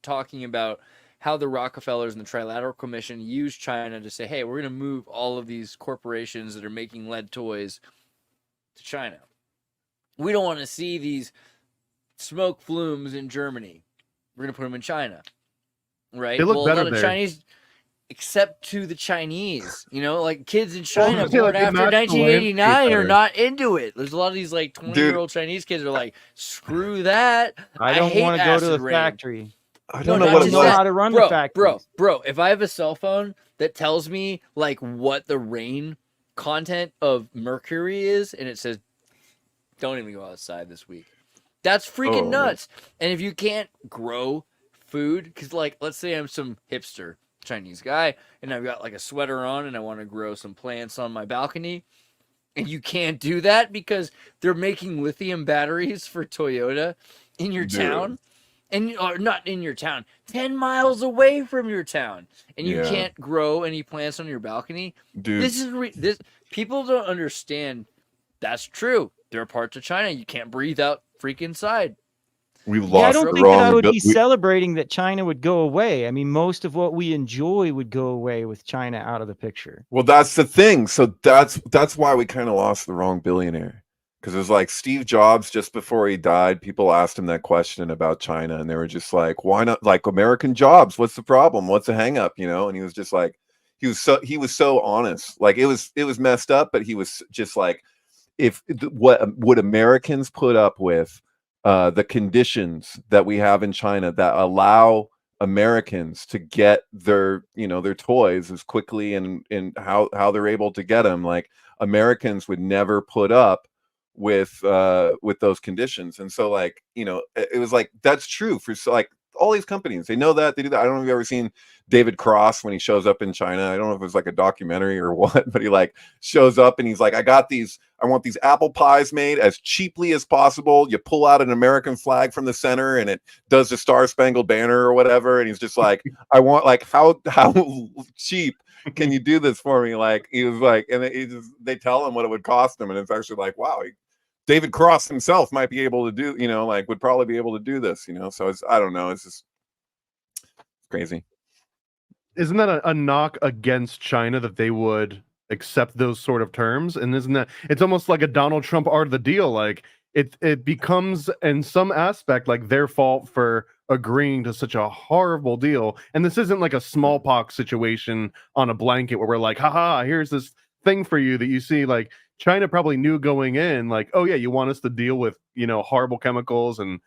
talking about how the Rockefellers and the Trilateral Commission used China to say, hey, we're going to move all of these corporations that are making lead toys to China. We don't want to see these smoke flumes in Germany. We're going to put them in China. Right? They look a better lot of there. Chinese, except to the Chinese, like kids in Well, I China was gonna say, born like, after they match the 1989 landscape are better. not into it. There's a lot of these like 20-year-old Chinese kids are like, screw that. I don't hate want to go to acid the rain. factory. I No, don't know not what just it know was. how to run bro, the factories. Bro, if I have a cell phone that tells me like what the rain content of mercury is, and it says, don't even go outside this week. That's freaking Oh, nuts. And if you can't grow food, because like, let's say I'm some hipster Chinese guy, and I've got like a sweater on, and I want to grow some plants on my balcony, and you can't do that because they're making lithium batteries for Toyota in your Dude. town. Or not in your town, 10 miles away from your town, and you Yeah. can't grow any plants on your balcony. Dude, This is this. People don't understand. That's true. There are parts of China you can't breathe out freaking side. We've Yeah, I lost don't the think that I wrong. would be celebrating that China would go away. I mean, most of what we enjoy would go away with China out of the picture. Well, that's the thing. So that's why we kind of lost the wrong billionaire. Because it was like Steve Jobs, just before he died, people asked him that question about China, and they were just like, "Why not? Like American jobs? What's the problem? What's the hang up?" You know? And he was just like, he was so honest. Like it was messed up, but he was just like, if what would Americans put up with the conditions that we have in China that allow Americans to get their their toys as quickly and how they're able to get them, like Americans would never put up with those conditions. And so like it was like that's true for like all these companies. They know that, they do that. I don't know if you've ever seen David Cross when he shows up in China. I don't know if it's like a documentary or what, but he like shows up and he's like, I want these apple pies made as cheaply as possible. You pull out an American flag from the center and it does the Star Spangled Banner or whatever. And he's just like, I want like how cheap can you do this for me? Like he was like, and they tell him what it would cost him, and it's actually like, wow, David Cross himself might be able to do, like would probably be able to do this, So I don't know. It's just crazy. Isn't that a knock against China that they would accept those sort of terms? And isn't that it's almost like a Donald Trump art of the deal? Like it becomes in some aspect like their fault for agreeing to such a horrible deal. And this isn't like a smallpox situation on a blanket where we're like, haha, here's this thing for you that you see. Like China probably knew going in, like, oh yeah, you want us to deal with horrible chemicals and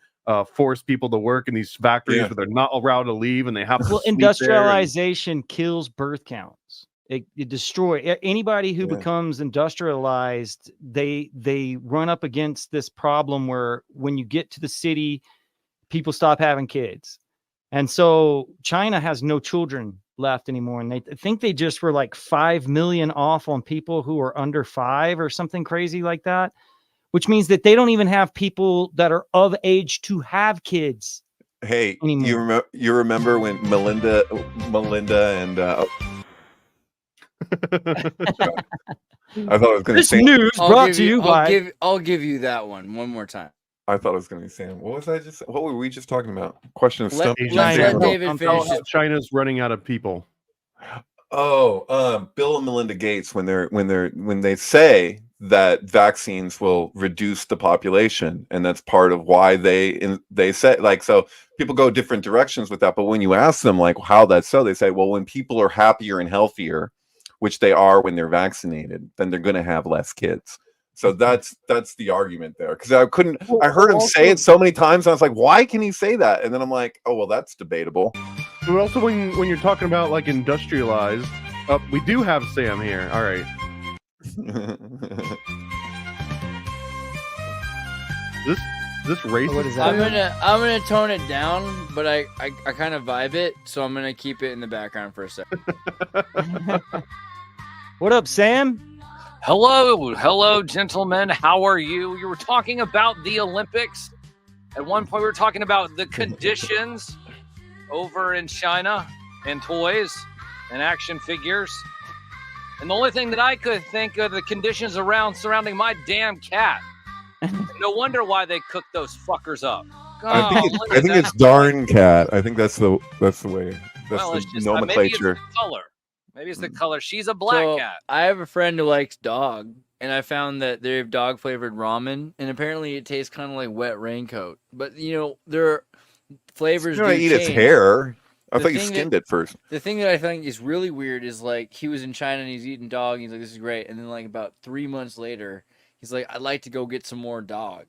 force people to work in these factories where they're not allowed to leave and they have to sleep industrialization kills birth counts. It destroys anybody who becomes industrialized. They run up against this problem where when you get to the city, people stop having kids. And so China has no children left anymore. And they think they just were like 5 million off on people who are under 5 or something crazy like that, which means that they don't even have people that are of age to have kids. Hey, anymore. you remember when Melinda and I thought I was going to say news brought to you by. I'll give you that one more time. I thought I was going to be saying, what were we just talking about? Question of stuff. Let David finish. China's running out of people. Oh, Bill and Melinda Gates, when they say that vaccines will reduce the population, and that's part of why they say, like, so people go different directions with that. But when you ask them like how that's so, they say, well, when people are happier and healthier, which they are when they're vaccinated, then they're going to have less kids. So that's the argument there. Because I heard him say it so many times. I was like, why can he say that? And then I'm like, oh, well, that's debatable. But also when you're talking about like industrialized, we do have Sam here. All right. This racist? What is that? I'm gonna tone it down, but I kind of vibe it, so I'm gonna keep it in the background for a second. What up, Sam? Hello, gentlemen. How are you? You were talking about the Olympics. At one point, we were talking about the conditions over in China and toys and action figures. And the only thing that I could think of, the conditions surrounding my damn cat. No wonder why they cooked those fuckers up. I think it's darn cat. I think that's the way. That's the nomenclature. Maybe it's the color. Maybe it's the color. She's a black cat. I have a friend who likes dog, and I found that they have dog flavored ramen, and apparently it tastes kind of like wet raincoat. But their flavors. You don't eat its hair. I thought you skinned it first. The thing that I think is really weird is like he was in China and he's eating dog. And he's like, this is great. And then like about 3 months later, he's like, I'd like to go get some more dog,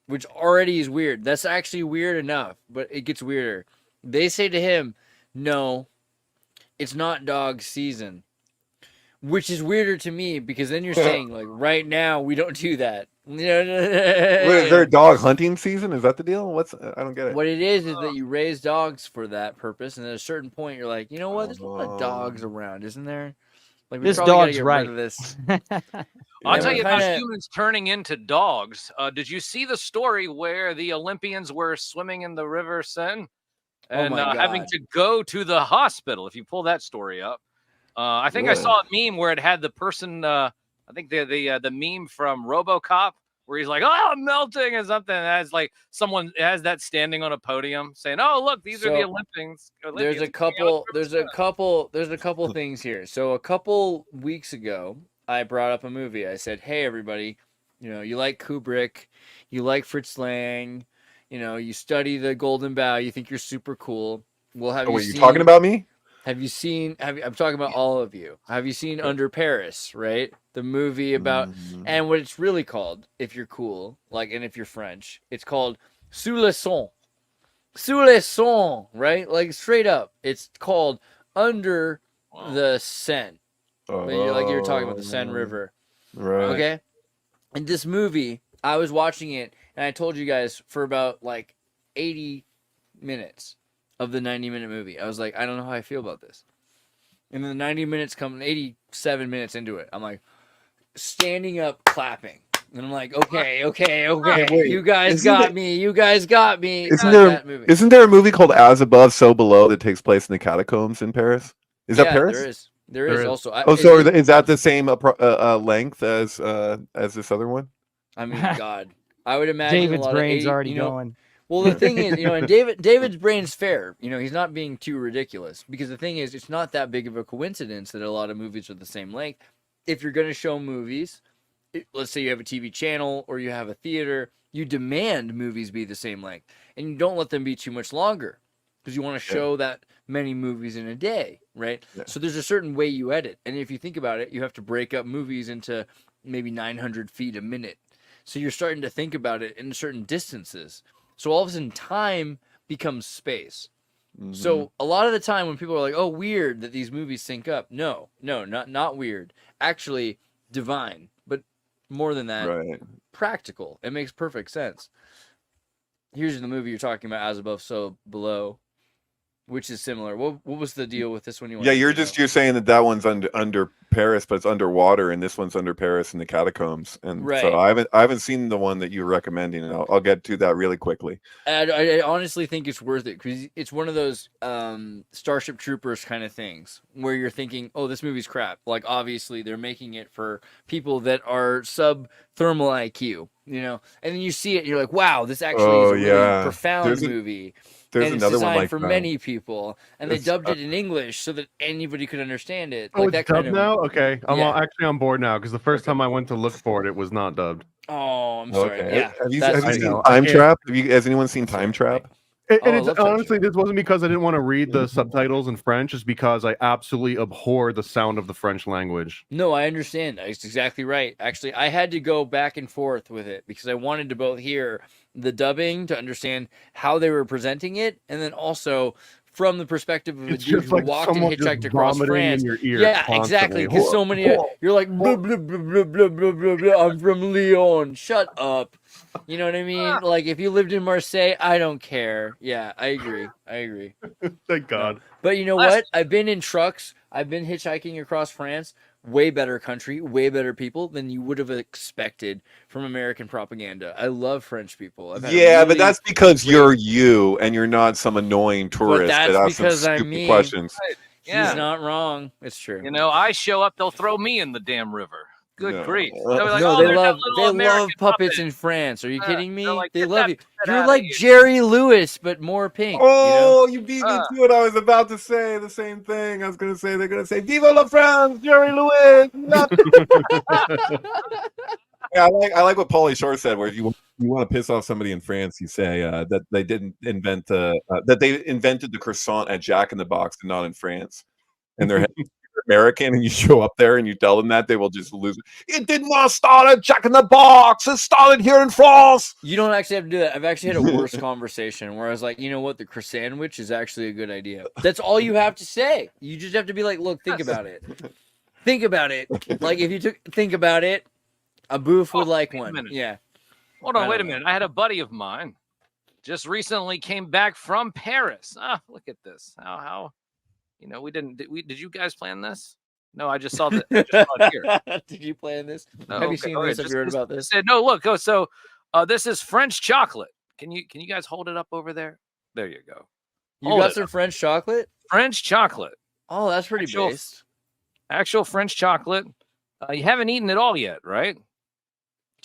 which already is weird. That's actually weird enough, but it gets weirder. They say to him, no, it's not dog season, which is weirder to me because then you're saying like right now we don't do that. Wait, is there a dog hunting season? Is that the deal? I don't get it. What it is that you raise dogs for that purpose, and at a certain point you're like, you know what? There's a lot of dogs around, isn't there? Like this dog's right. This. I'll tell you about humans turning into dogs. Did you see the story where the Olympians were swimming in the River Seine and having to go to the hospital? If you pull that story up, I think I saw a meme where it had the person. I think the meme from RoboCop where he's like, "Oh, I'm melting," and something that's like someone has that standing on a podium saying, "Oh, look, these are the Olympians." There's a couple things here. So a couple weeks ago, I brought up a movie. I said, "Hey, everybody, you like Kubrick, you like Fritz Lang, you study the Golden Bough, you think you're super cool. Well, have you talking about me? Have you seen? I'm talking about all of you. Have you seen Under Paris? Right, the movie about and what it's really called. If you're cool, and if you're French, it's called Sous le son. Sous le son, right? Like straight up, it's called Under the Seine. Like you were talking about the Seine River, right? Okay. In this movie, I was watching it, and I told you guys for about 80 minutes of the 90-minute movie, I was like, I don't know how I feel about this. And then the 90 minutes come, 87 minutes into it, I'm like, standing up, clapping. And I'm like, okay. Wait, You guys got me. Isn't there a movie called As Above, So Below that takes place in the catacombs in Paris? Is that Paris? There is also. Is that the same length as this other one? I mean, God, I would imagine David's brain's already going. Well, the thing is, and David's brain's fair. He's not being too ridiculous, because the thing is, it's not that big of a coincidence that a lot of movies are the same length. If you're going to show movies, let's say you have a TV channel or you have a theater, you demand movies be the same length, and you don't let them be too much longer, because you want to show that many movies in a day, right? Yeah. So there's a certain way you edit, and if you think about it, you have to break up movies into maybe 900 feet a minute. So you're starting to think about it in certain distances. So all of a sudden, time becomes space. Mm-hmm. So a lot of the time when people are like, "Oh, weird that these movies sync up," no, not weird. Actually, divine, but more than that, practical. It makes perfect sense. Here's the movie you're talking about, As Above, So Below, which is similar. What was the deal with this one? You're saying that one's under Paris, but it's underwater, and this one's under Paris in the catacombs. And so I haven't seen the one that you're recommending, and I'll get to that really quickly. I honestly think it's worth it, because it's one of those Starship Troopers kind of things where you're thinking, oh, this movie's crap. Like, obviously they're making it for people that are sub-thermal IQ, and then you see it and you're like, wow, this actually is a really profound movie. There's and another it's designed one for many people, and they dubbed it in English so that anybody could understand it. Oh, it's dubbed now? Okay, I'm actually on board now, because the first time I went to look for it, it was not dubbed. Oh, I'm sorry. Okay. Yeah, have you seen Time Trap? Has anyone seen Time Trap? Honestly, this wasn't because I didn't want to read the subtitles in French. It's because I absolutely abhor the sound of the French language. No, I understand. That's exactly right. Actually, I had to go back and forth with it, because I wanted to both hear the dubbing to understand how they were presenting it, and then also from the perspective of a dude who walked and hitchhiked across France. In your ear exactly. Because so many, you're like, blah, blah, blah, blah, blah, blah, blah, blah, I'm from Lyon. Shut up. You know what I mean? Like, if you lived in Marseille, I don't care. Yeah, I agree. Thank God. But you know what? I've been in trucks. I've been hitchhiking across France. Way better country, way better people than you would have expected from American propaganda. I love French people. But that's because you're you, and you're not some annoying tourist that asks some stupid questions. Right. Yeah. He's not wrong. It's true. I show up, they'll throw me in the damn river. Good grief. Like, they love puppets in France. Are you kidding me? Like, they love you. You're like Jerry Lewis, but more pink. Oh, you beat me to it. I was about to say the same thing. I was going to say, they're going to say, Viva la France, Jerry Lewis. I like what Pauly Shore said, where if you want to piss off somebody in France, you say that they didn't invent that they invented the croissant at Jack in the Box and not in France. And they're American, and you show up there and you tell them that, they will just lose it. It did not start at Jack in the Box. It started here in France. You don't actually have to do that. I've actually had a worse conversation where I was like, you know what? The croissant sandwich is actually a good idea. That's all you have to say. You just have to be like, look, think about it. Think about it. Like, if you think about it, a booth would like one. Yeah. Hold on, wait a minute. I had a buddy of mine just recently came back from Paris. Look at this. How did you guys plan this? No, I just saw that. Here. Did you plan this? No, have you seen this? Have you heard about this? Said, no, look. So this is French chocolate. Can you guys hold it up over there? There you go. You got some French chocolate? French chocolate. Oh, that's pretty based. Actual French chocolate. You haven't eaten it all yet, right?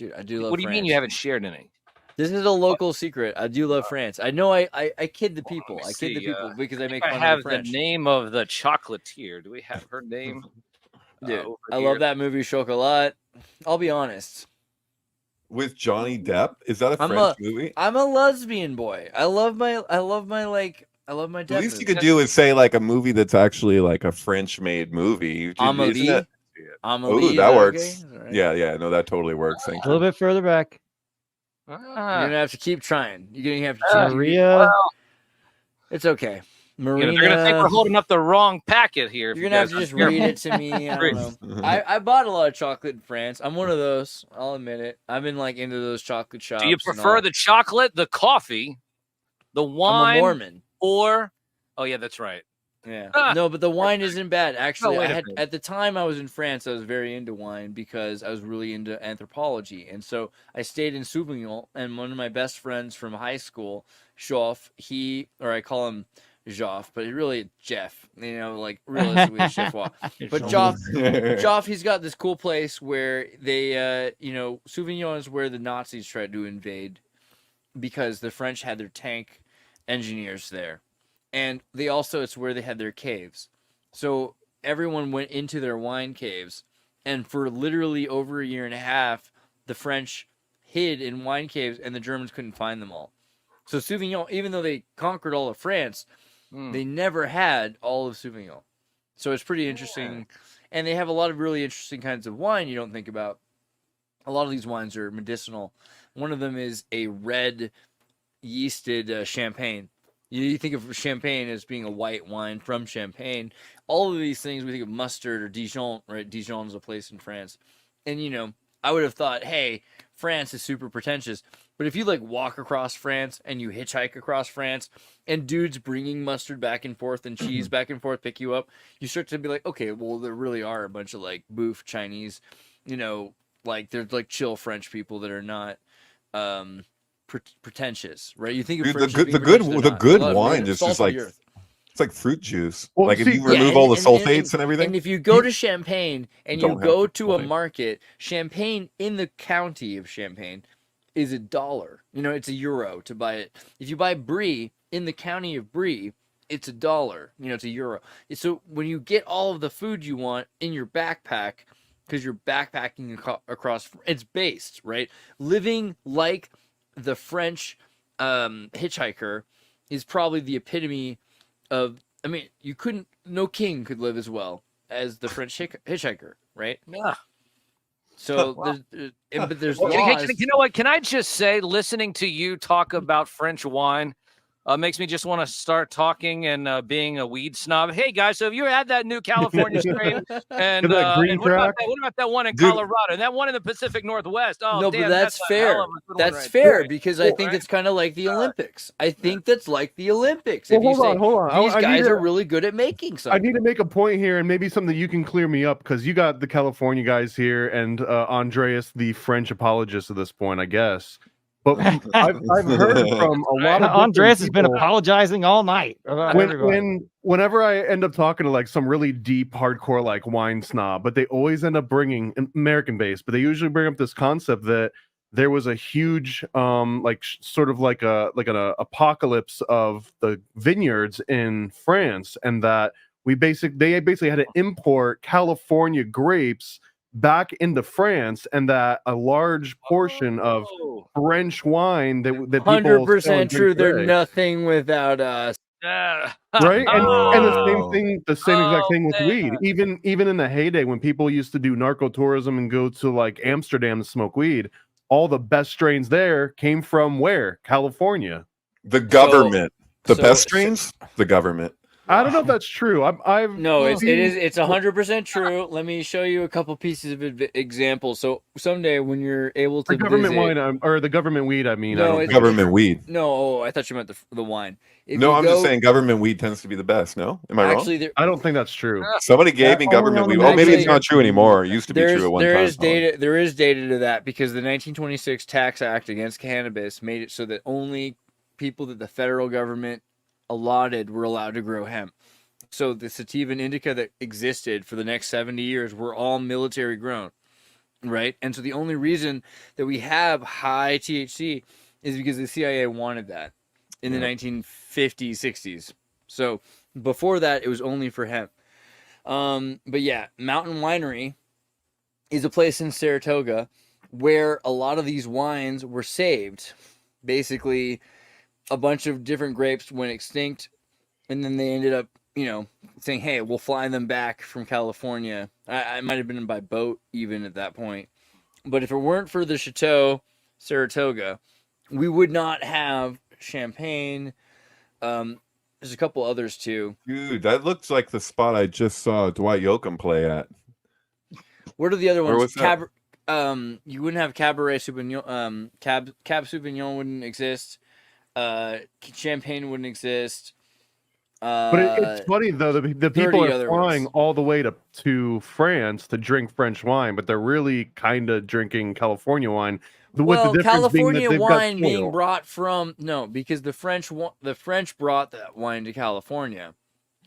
Dude, I do love What do you mean France. you haven't shared any? This is a local secret. I do love France. I know I kid the people. Let me I kid the see, people because I make I fun have of the the French. name of the chocolatier. Do we have her name? Dude, over I here? love that movie Chocolat. I'll be honest. With Johnny Depp, is that a I'm French movie? I'm a lesbian boy. I love my Depp The least you movies. could do is say like a movie that's actually like a French-made movie. Isn't Amelie. it? Amelie, Oh, is that okay? works. All right. Yeah, no, that totally works. Thank A little you. bit further back. You're gonna have to keep trying. You're gonna have to keep Maria. It's okay. You know, Marina. they're gonna think we're holding up the wrong packet here. if You're you gonna have guys to just aren't read careful. it to me. I don't know. I bought a lot of chocolate in France. I'm one of those. I'll admit it. I've been like into those chocolate shops. Do you prefer the chocolate, the coffee, the I'm wine, a Mormon. or? Oh yeah, that's right. Yeah. Ah. No, but the wine isn't bad. Actually, wait I a had minute. at the time I was in France, I was very into wine because I was really into anthropology. And so I stayed in Sauvignon, and one of my best friends from high school, Joff, I call him Joff, but he really Jeff, like realistically it's Chef. But Joff, he's got this cool place where they Sauvignon is where the Nazis tried to invade because the French had their tank engineers there. And it's where they had their caves. So everyone went into their wine caves. And for literally over a year and a half, the French hid in wine caves and the Germans couldn't find them all. So Sauvignon, even though they conquered all of France, they never had all of Sauvignon. So it's pretty interesting. And they have a lot of really interesting kinds of wine you don't think about. A lot of these wines are medicinal. One of them is a red yeasted champagne. You think of champagne as being a white wine from Champagne. All of these things, we think of mustard or Dijon, right? Dijon is a place in France. And, I would have thought, hey, France is super pretentious. But if you, walk across France and you hitchhike across France and dudes bringing mustard back and forth and cheese back and forth pick you up, you start to be like, okay, well, there really are a bunch of, boof Chinese, they're, chill French people that are not pretentious, right? You think of Dude, the good wine just is like it's like fruit juice. Well, like if see- you remove all the sulfates and everything. And if you go to Champagne and you Don't go have to a sulfate. market, Champagne in the county of Champagne is $1. It's €1 to buy it. If you buy Brie in the county of Brie, it's $1. It's €1. So when you get all of the food you want in your backpack, because you're backpacking across, it's based, right? Living like the French hitchhiker is probably the epitome of. I mean, no king could live as well as the French hitchhiker, right? Yeah. So there's Well, laws. you know what? Can I just say, listening to you talk about French wine makes me just want to start talking and being a weed snob. Hey guys, so have you had that new California strain? And, that green what about track? what about that one in Dude. Colorado and that one in the Pacific Northwest? Oh, No, damn, but that's a fair. hell of a good one That's right fair there. because I think Right. it's kind of like the Olympics. I think that's like the Olympics. Well, if you hold on. these I need guys to- are really good at making I something. need to make a point here, and maybe something you can clear me up because you got the California guys here and Andreas, the French apologist at this point, I guess. But I've heard from a lot of Andreas has been people, apologizing all night about everybody. whenever I end up talking to some really deep, hardcore wine snob, but they always end up bringing American based, but they usually bring up this concept that there was a huge sort of like an apocalypse of the vineyards in France, and that they basically had to import California grapes back into France, and that a large portion of French wine that people 100% true. They're today, nothing without us. right? And the same exact thing with man. weed. Even in the heyday when people used to do narco tourism and go to Amsterdam to smoke weed, all the best strains there came from where? California. The government. The so- best strains? The government. I don't know if that's true. It's 100% true. Let me show you a couple pieces of examples. So someday when you're able to the government visit, wine or the government weed. I mean, No, I don't it's- think- Government weed. No, I thought you meant the wine. No, I'm just saying government weed tends to be the best. No? Am I wrong? Actually, I don't think that's true. Somebody gave me government weed. Oh, maybe it's not true anymore. It used to be true at one time. There is data to that because the 1926 Tax Act against cannabis made it so that only people that the federal government allotted were allowed to grow hemp. So the sativa and indica that existed for the next 70 years were all military grown. right? And so the only reason that we have high THC is because the CIA wanted that in the 1950s, 60s. So before that, it was only for hemp. But yeah, Mountain Winery is a place in Saratoga where a lot of these wines were saved. Basically, a bunch of different grapes went extinct, and then they ended up, saying, hey, we'll fly them back from California. I might have been by boat even at that point. But if it weren't for the Chateau Saratoga, we would not have champagne. There's a couple others too. Dude, that looks like the spot I just saw Dwight Yoakam play at. What are the other Where ones? was that? You wouldn't have Cabaret Sauvignon. Cab Sauvignon wouldn't exist. Champagne wouldn't exist. But it's funny though, the people 30 are other flying ones. all the way to France to drink French wine, but they're really kind of drinking California wine. Well, California they've got wine being soil. brought from because the French brought that wine to California,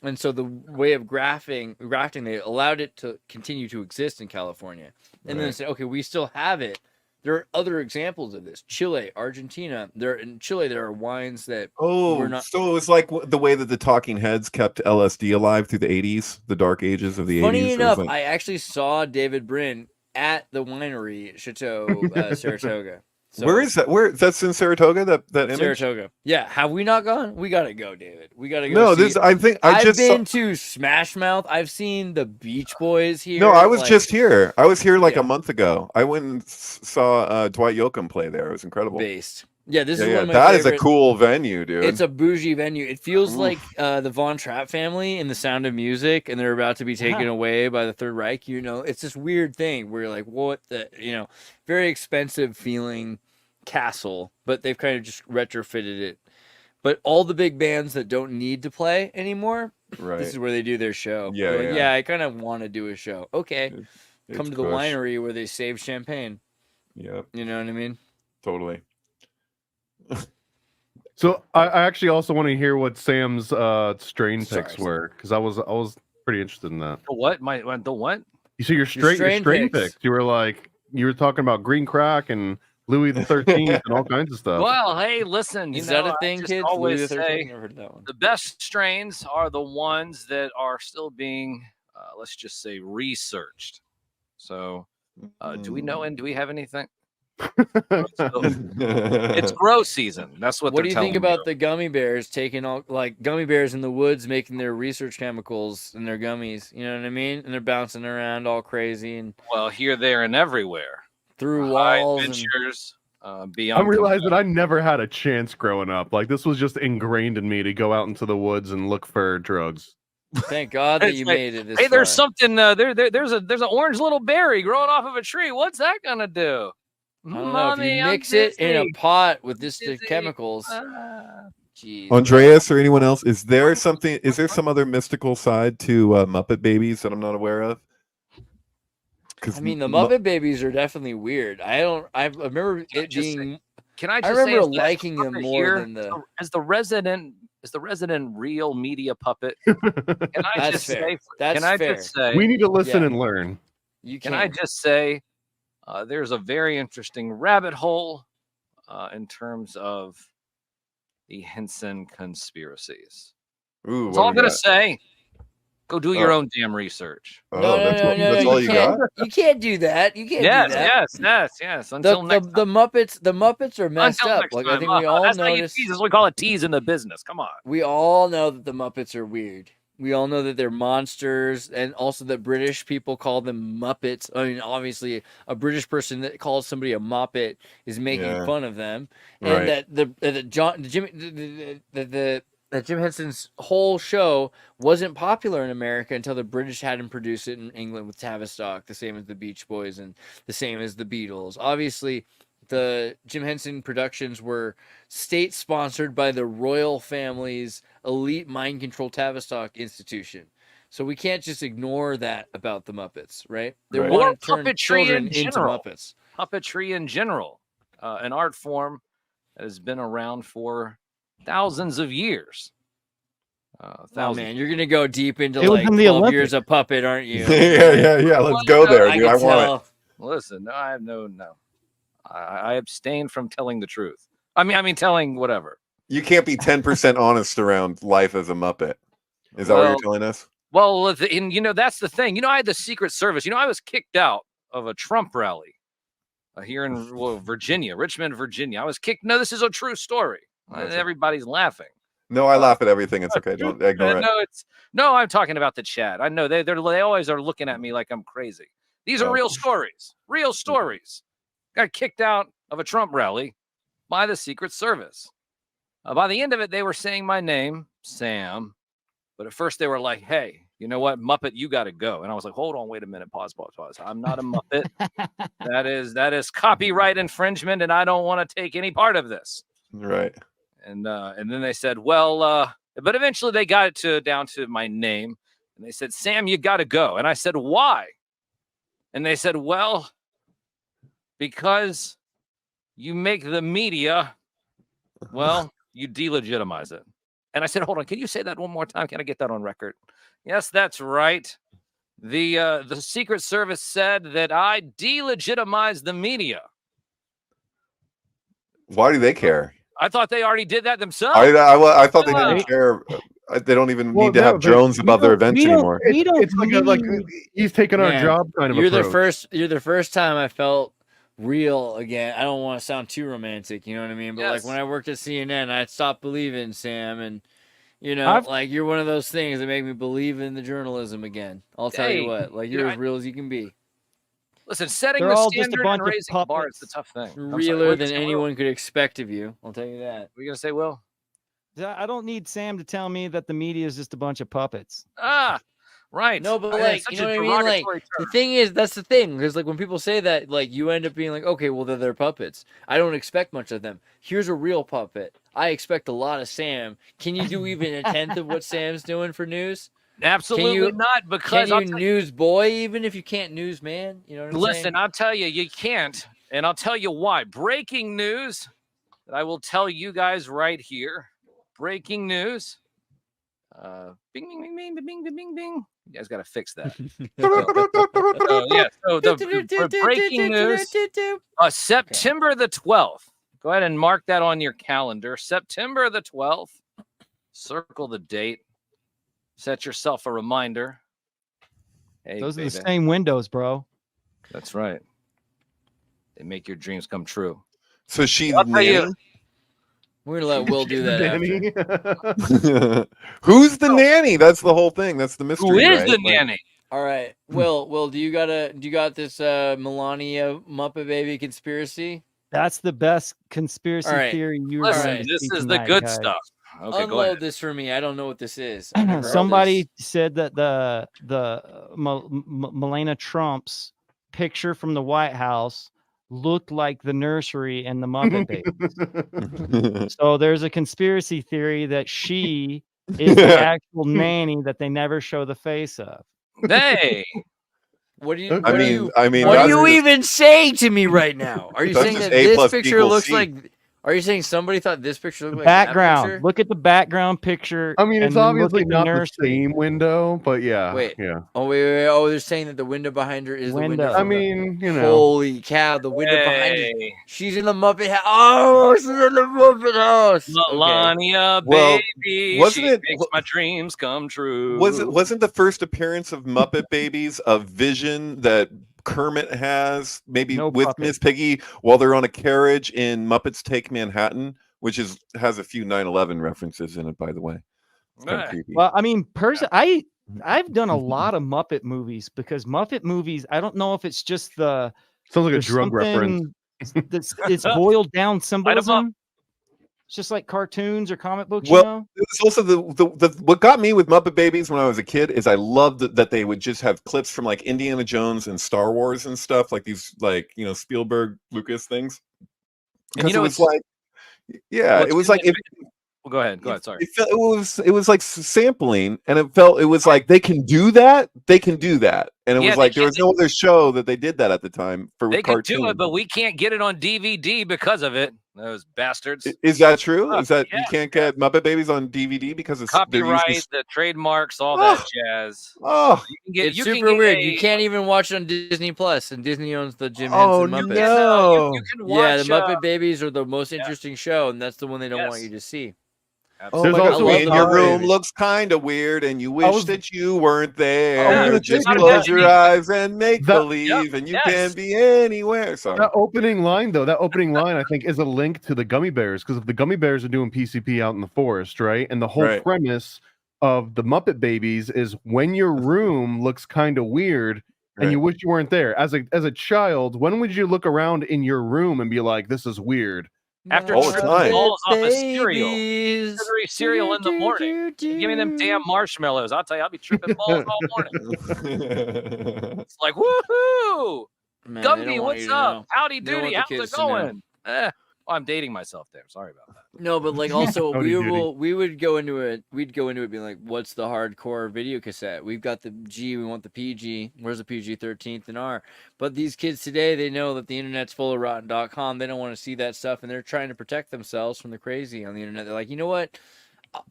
and so the way of grafting they allowed it to continue to exist in California, and then they said, okay, we still have it. There are other examples of this: Chile, Argentina. In Chile, there are wines that were not. So it was like the way that the Talking Heads kept LSD alive through the 80s, the dark ages of the 80s. Funny enough, like... I actually saw David Brin at the winery Chateau Saratoga. So, where is that? Where that's in Saratoga? That image? Saratoga. Yeah, have we not gone? We gotta go, David. We gotta go. No, see this. I think I I've just been to Smash Mouth. I've seen the Beach Boys here. No, I was just here. I was here like Yeah. a month ago. I went and saw Dwight Yoakam play there. It was incredible. Based. Yeah, this is Yeah, one of my that is favorite. a cool venue, dude. It's a bougie venue. It feels Oof. like the Von Trapp family in The Sound of Music, and they're about to be taken away by the Third Reich. It's this weird thing where you're like, what the, very expensive feeling castle, but they've kind of just retrofitted it. But all the big bands that don't need to play anymore, right. This is where they do their show. Yeah, They're like, yeah. I kind of want to do a show. Okay, come to the winery where they save champagne. Yep. You know what I mean? Totally. So I actually also want to hear what Sam's strain picks were, because I was pretty interested in that. The what? The what? You see your strain picks. You were talking about Green Crack and Louis the 13th and all kinds of stuff. Well, hey, listen, Is that a thing, kids? Always Louis the 13th? say Never heard that one. the best strains are the ones that are still being, let's just say, researched. So, do we know and do we have anything? It's grow season. That's what. What do you think about the gummy bears taking all gummy bears in the woods making their research chemicals in their gummies? You know what I mean? And they're bouncing around all crazy and here, there, and everywhere through high walls. adventures, beyond. I realized that I never had a chance growing up. Like this was just ingrained in me to go out into the woods and look for drugs. Thank God that you made it. Hey, there's something. There's an orange little berry growing off of a tree. What's that gonna do? I don't know, if you mix it in a pot with the chemicals. Jeez. Andreas or anyone else, is there some other mystical side to Muppet Babies that I'm not aware of? I mean, the Muppet Babies are definitely weird. I remember it being. Can I I just remember say, liking them more than as the resident real media puppet. Can I That's just fair. say? That's can I fair. just say? We need to listen and learn. Can I just say? There's a very interesting rabbit hole in terms of the Henson conspiracies. Ooh, That's all I'm going to say. Go do your own damn research. No, that's all you got? You can't do that. You can't do that. Yes. Until next the Muppets are messed Until up. next Like time. I think we all That's how you notice. tease. We call it tease in the business. Come on. We all know that the Muppets are weird. We all know that they're monsters, and also that British people call them Muppets. I mean, obviously, a British person that calls somebody a Muppet is making fun of them, and that Jim Henson's whole show wasn't popular in America until the British had him produce it in England with Tavistock, the same as the Beach Boys and the same as the Beatles. Obviously, the Jim Henson productions were state-sponsored by the royal family's elite mind control Tavistock institution. So we can't just ignore that about the Muppets, right? They want to turn children into Muppets. Puppetry in general, an art form that has been around for thousands of years. Oh man, you're gonna go deep into It was like in the 12 Olympics. years of puppet, aren't you? yeah. Let's go there, dude. I want it. Listen, no, I have no. I abstain from telling the truth. I mean, telling whatever. You can't be 10% honest around life as a Muppet. Is that what you're telling us? Well, that's the thing. I had the Secret Service. I was kicked out of a Trump rally here in Virginia, Richmond, Virginia. I was kicked. No, this is a true story. Everybody's laughing. No, I laugh at everything. It's okay. Don't ignore it. No, I'm talking about the chat. I know they always are looking at me like I'm crazy. These are real stories. Real stories. Got kicked out of a Trump rally by the Secret Service. By the end of it, they were saying my name, Sam. But at first they were like, hey, you know what, Muppet, you got to go. And I was like, hold on, wait a minute, pause. I'm not a Muppet. that is copyright infringement, and I don't want to take any part of this. Right. And then they said, well, but eventually they got it down to my name. And they said, Sam, you got to go. And I said, why? And they said, well, because you make the media, well, you delegitimize it. And I said, hold on, can you say that one more time? Can I get that on record? Yes, that's right. The Secret Service said that I delegitimize the media. Why do they care? I thought they already did that themselves. I thought they didn't care. They don't even need to have drones above their events anymore. It's like he's taking our job kind of approach. You're the first time I felt real again. I don't want to sound too romantic, you know what I mean? But like when I worked at CNN, I stopped believing, Sam, and like you're one of those things that make me believe in the journalism again. I'll tell you what, like you're as real as you can be. Listen, setting the standard and raising the bar is the tough thing. Realer than anyone could expect of you. I'll tell you that. What are you gonna say, Will? I don't need Sam to tell me that the media is just a bunch of puppets. Right. No, but like, you know what I mean? Like, the thing is, that's the thing. Because like when people say that, like you end up being like, okay, well, they're puppets. I don't expect much of them. Here's a real puppet. I expect a lot of Sam. Can you do even a tenth of what Sam's doing for news? Absolutely not. Because can you news boy even if you can't news man? You know what I'm saying? Listen, I'll tell you, you can't, and I'll tell you why. Breaking news that I will tell you guys right here. Breaking news. Bing, bing, bing, bing, bing, bing, bing, bing. You guys got to fix that. So the breaking news. September the 12th. Go ahead and mark that on your calendar. September the 12th. Circle the date. Set yourself a reminder. Hey, those are the same windows, bro. That's right. They make your dreams come true. So she's nanny? We're gonna let Will do that. Who's the nanny? That's the whole thing. That's the mystery. Who is the nanny? All right, Will, do you got this Melania Muppet Baby conspiracy? That's the best conspiracy theory you were Listen, this is the good stuff. Okay, unload this for me. I don't know what this is. Somebody said that the Melania Trump's picture from the White House looked like the nursery and the Muppet Babies. So there's a conspiracy theory that she is the actual nanny that they never show the face of. Hey, what do you? I mean, what are you even saying to me right now? Are you saying that this picture looks like? Are you saying somebody thought this picture looked like background? That picture? Look at the background picture. I mean, it's obviously not the same window, but yeah. Wait. Yeah. Oh, wait. Oh, they're saying that the window behind her is the window. I mean, you know. Holy cow, the window behind her. She's in the Muppet house. Oh, she's in the Muppet house. Melania, baby. Wasn't it makes my dreams come true? Wasn't the first appearance of Muppet Babies a vision that Kermit has, maybe with Miss Piggy, while they're on a carriage in Muppets Take Manhattan, which has a few 9/11 references in it, by the way. It's kind of creepy. Well, I mean, I've done a lot of Muppet movies because Muppet movies, I don't know if it's just sounds like a drug reference. It's boiled down symbolism. It's just like cartoons or comic books. Well, it's also the what got me with Muppet Babies when I was a kid is I loved that they would just have clips from like Indiana Jones and Star Wars and stuff, like these Spielberg, Lucas things. And it was like, it was like well, go ahead. Sorry. It was like sampling, and it was like they can do that. And it Yeah, was like there was no other show that they did that at the time for they could cartoons. do it, but we can't get it on DVD because of it. Those bastards. Is that true? Is that yes, you can't get Muppet Babies on DVD because it's they're Copyright, using... the trademarks, all Oh. that jazz. Oh, You can get, It's you can super get weird. a- You can't even watch it on Disney Plus, and Disney owns the Jim oh Henson Muppets. no! you can Yeah, watch, the Muppet Babies are the most interesting show, and that's the one they don't want Yes. you to see. Oh There's my God. also I love And the your Muppet room Babies. looks kind of weird, and you wish was- that you weren't there. I was gonna Just say, close that- your eyes and make that- believe, and you yes. can be anywhere. Sorry. That opening line, though, I think is a link to the gummy bears, because if the gummy bears are doing PCP out in the forest, right? And the whole Right. premise of the Muppet Babies is when your room looks kind of weird and you wish you weren't there. As a child, when would you look around in your room and be like, "This is weird"? After All the tripping time. balls off a cereal. Babies. Sugary cereal in the morning. You give me them damn marshmallows. I'll tell you, I'll be tripping balls all morning. It's like, woohoo! Man, they don't Gumby, want what's you to up? know. Howdy They don't doody, want the how's kids it to know. going? I'm dating myself there. Sorry about that. No, but like also Howdy we would go into it. We'd go into it being like, "What's the hardcore video cassette? We've got the G. We want the PG. Where's the PG 13th and R?" But these kids today, they know that the internet's full of rotten.com. They don't want to see that stuff, and they're trying to protect themselves from the crazy on the internet. They're like, you know what?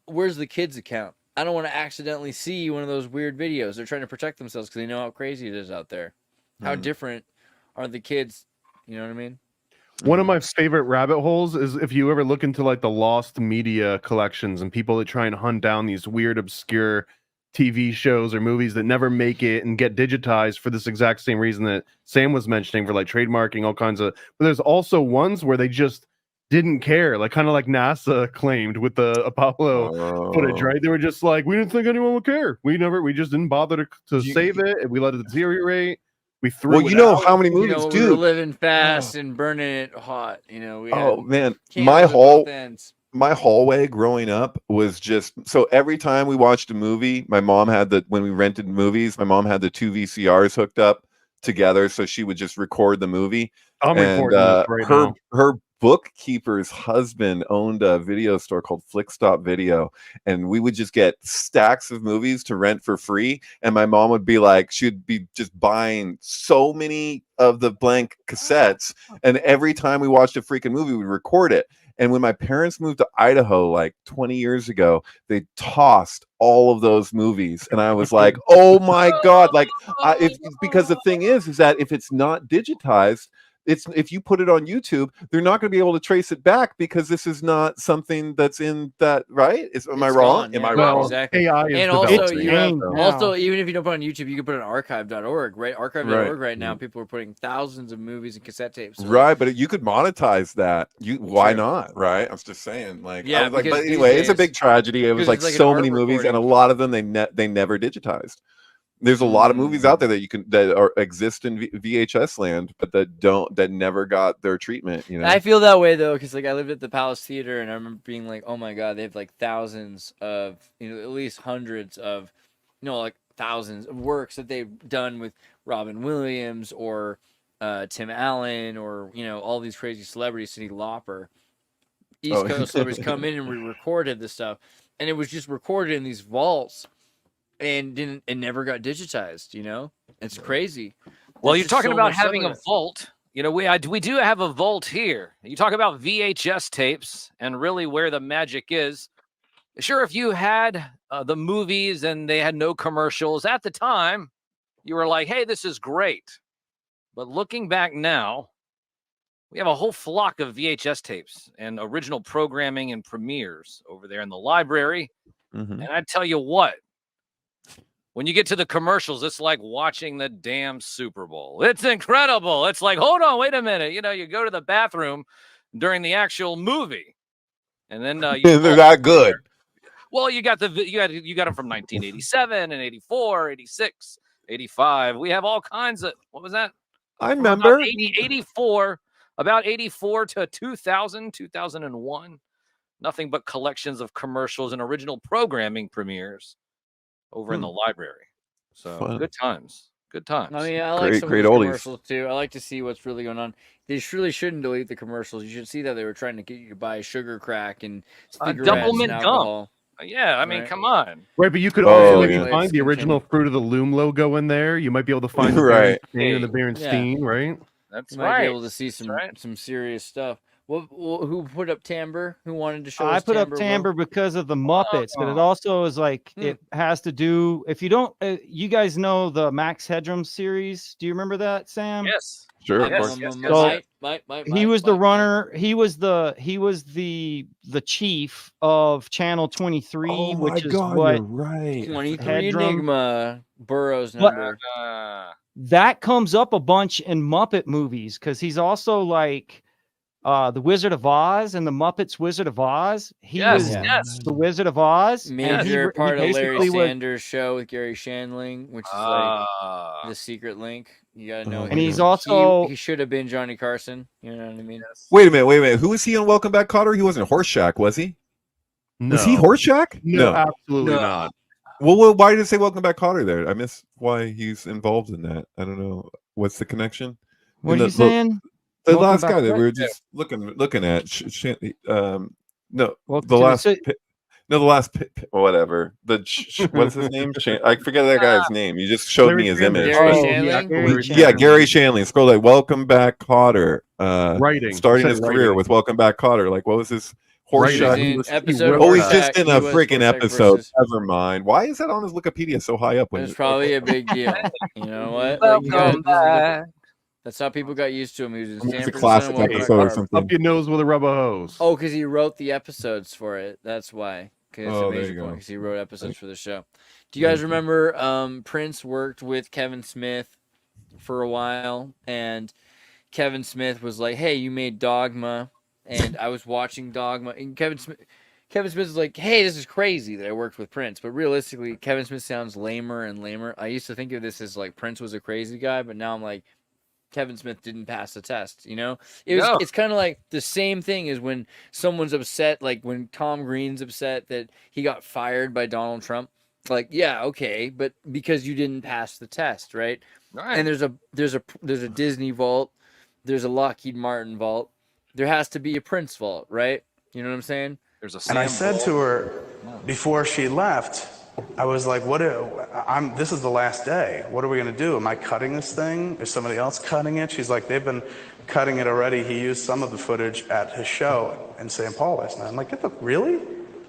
Where's the kids' account? I don't want to accidentally see one of those weird videos. They're trying to protect themselves because they know how crazy it is out there. How different are the kids? You know what I mean? One of my favorite rabbit holes is if you ever look into like the lost media collections and people that try and hunt down these weird, obscure TV shows or movies that never make it and get digitized for this exact same reason that Sam was mentioning, for like trademarking, all kinds of. But there's also ones where they just didn't care, like kind of like NASA claimed with the Apollo footage, right? They were just like, we didn't think anyone would care. We just didn't bother to save it, and we let it deteriorate. We threw. Well, you know out. how many You movies know, we do. were living fast and burning it hot. You know, we Oh had man, candles my at both ends. hallway growing up was just so every time we watched a movie, my mom had when we rented movies, my mom had the two VCRs hooked up together, so she would just record the movie. I'm And recording this right now. her bookkeeper's husband owned a video store called Flickstop Video, and we would just get stacks of movies to rent for free. And my mom would be like, she'd be just buying so many of the blank cassettes, and every time we watched a freaking movie, we'd record it. And when my parents moved to Idaho like 20 years ago, they tossed all of those movies, and I was like, "Oh my God!" Like, because the thing is that if it's not digitized, if you put it on YouTube, they're not going to be able to trace it back because this is not something that's in that, right? Am I It's wrong? gone, Am yeah. I Well, wrong? Exactly. AI is And also, developing, you have so- also even if you don't put it on YouTube, you can put it on archive.org, right? Archive.org right now, Mhm. people are putting thousands of movies and cassette tapes. So Right, but you could monetize that. Why Sure. not? Right? I was just saying, like, Yeah, I was like, because but these anyway, it's a days- big tragedy. It was because like it's like an so art many movies, and a recording. lot of them they never digitized. There's a lot of movies out there that exist in VHS land, but that never got their treatment. You know, I feel that way though, because like I lived at the Palace Theater, and I remember being like, "Oh my God, they have like thousands of, at least hundreds of, like thousands of works that they've done with Robin Williams or Tim Allen or all these crazy celebrities, Cyndi Lauper, East Coast celebrities come in and re-recorded this stuff, and it was just recorded in these vaults, and it never got digitized. It's crazy. Well, There's you're just talking so about much having a evidence. vault. We do have a vault here. You talk about VHS tapes and really where the magic is. Sure, if you had the movies and they had no commercials at the time, you were like, hey, this is great. But looking back now, we have a whole flock of VHS tapes and original programming and premieres over there in the library. Mhm. And I tell you what, when you get to the commercials, it's like watching the damn Super Bowl. It's incredible. It's like, hold on, wait a minute. You go to the bathroom during the actual movie, and then they're not good. Well, you got them from 1987 and 84, 86, 85. We have all kinds of, what was that? I From remember. about 84, about 84 to 2000, 2001. Nothing but collections of commercials and original programming premieres over in the library. So Fun. good times. Good times. I mean, I like some Great of those oldies. commercials too. I like to see what's really going on. They really shouldn't delete the commercials. You should see that they were trying to get you to buy sugar crack and cigarettes double mint and gum. alcohol. Yeah, I mean, Right. come on. Right, but you could Oh, also maybe yeah. find the Let's original Fruit of the Loom logo in there. You might be able to find the Right. Berenstain and the Berenstein, right? That's You might right. be able to see That's some right. some serious stuff. Who put up timbre? Who wanted to show I us put up timbre? timbre because of the Muppets, but it also is like it has to do. If you don't, you guys know the Max Headroom series. Do you remember that, Sam? Yes. Sure, of Yes, course. yes, yes, So- yes. He was the runner. He was the chief of Channel 23, Oh my which is God, what you're right. 23 Headroom. Enigma Burroughs But- number. that comes up a bunch in Muppet movies because he's also like the Wizard of Oz and the Muppets Wizard of Oz. He Yes, was yes. the Wizard of Oz, and Major he part of Larry basically was. Sanders' show with Gary Shandling, which is like the secret link. You gotta know. And he's also he should have been Johnny Carson. You know what I mean? Wait a minute. Who was he on Welcome Back, Kotter? He wasn't Horseshack, was he? No. Was he Horseshack? No, absolutely No. not. Well, why did it say Welcome Back, Kotter there? I miss why he's involved in that. I don't know. What's the connection? What And are you saying? The Welcome last Back guy that what? we were just looking at. No, Welcome the to last. the No, the last whatever. What's his name? I forget that guy's name. You just showed Larry me his Sanders. image. Gary Oh, Shandling? yeah, Gary Yeah, Shandling. Gary Shandling. Scroll like Welcome Back, Cotter. Writing. Starting Said his career writing. with Welcome Back, Cotter. Like, what was his Writing. Horseshack? He He was was- in he episode. wrote Oh, he's Horseshack. just in He a was freaking Horseshack episode. versus- Never mind. Why is that on his Wikipedia so high up? When It's probably a big deal. You know what? Welcome you gotta- back. that's how people got used to him. He was in It's a Stanford. classic Son of Welcome Back, episode or Kotter. something. Up your nose with a rubber hose. Oh, because he wrote the episodes for it. That's why. Because it's Oh, a there major you point. go. Because he wrote episodes for the show. Do you guys remember Prince worked with Kevin Smith for a while, and Kevin Smith was like, "Hey, you made Dogma," and I was watching Dogma, and Kevin Smith was like, "Hey, this is crazy that I worked with Prince," but realistically, Kevin Smith sounds lamer and lamer. I used to think of this as like Prince was a crazy guy, but now I'm like, Kevin Smith didn't pass the test, you know? No. It's kind of like the same thing as when someone's upset, like when Tom Green's upset that he got fired by Donald Trump. Like, yeah, okay, but because you didn't pass the test, right? Right. And there's a Disney vault, there's a Lockheed Martin vault. There has to be a Prince vault, right? You know what I'm saying? There's a And I Sam said to her before she left, I was like, this is the last day. What are we going to do? Am I cutting this thing? Is somebody else cutting it? She's like, they've been cutting it already. He used some of the footage at his show in St. Paul last night. I'm like, really?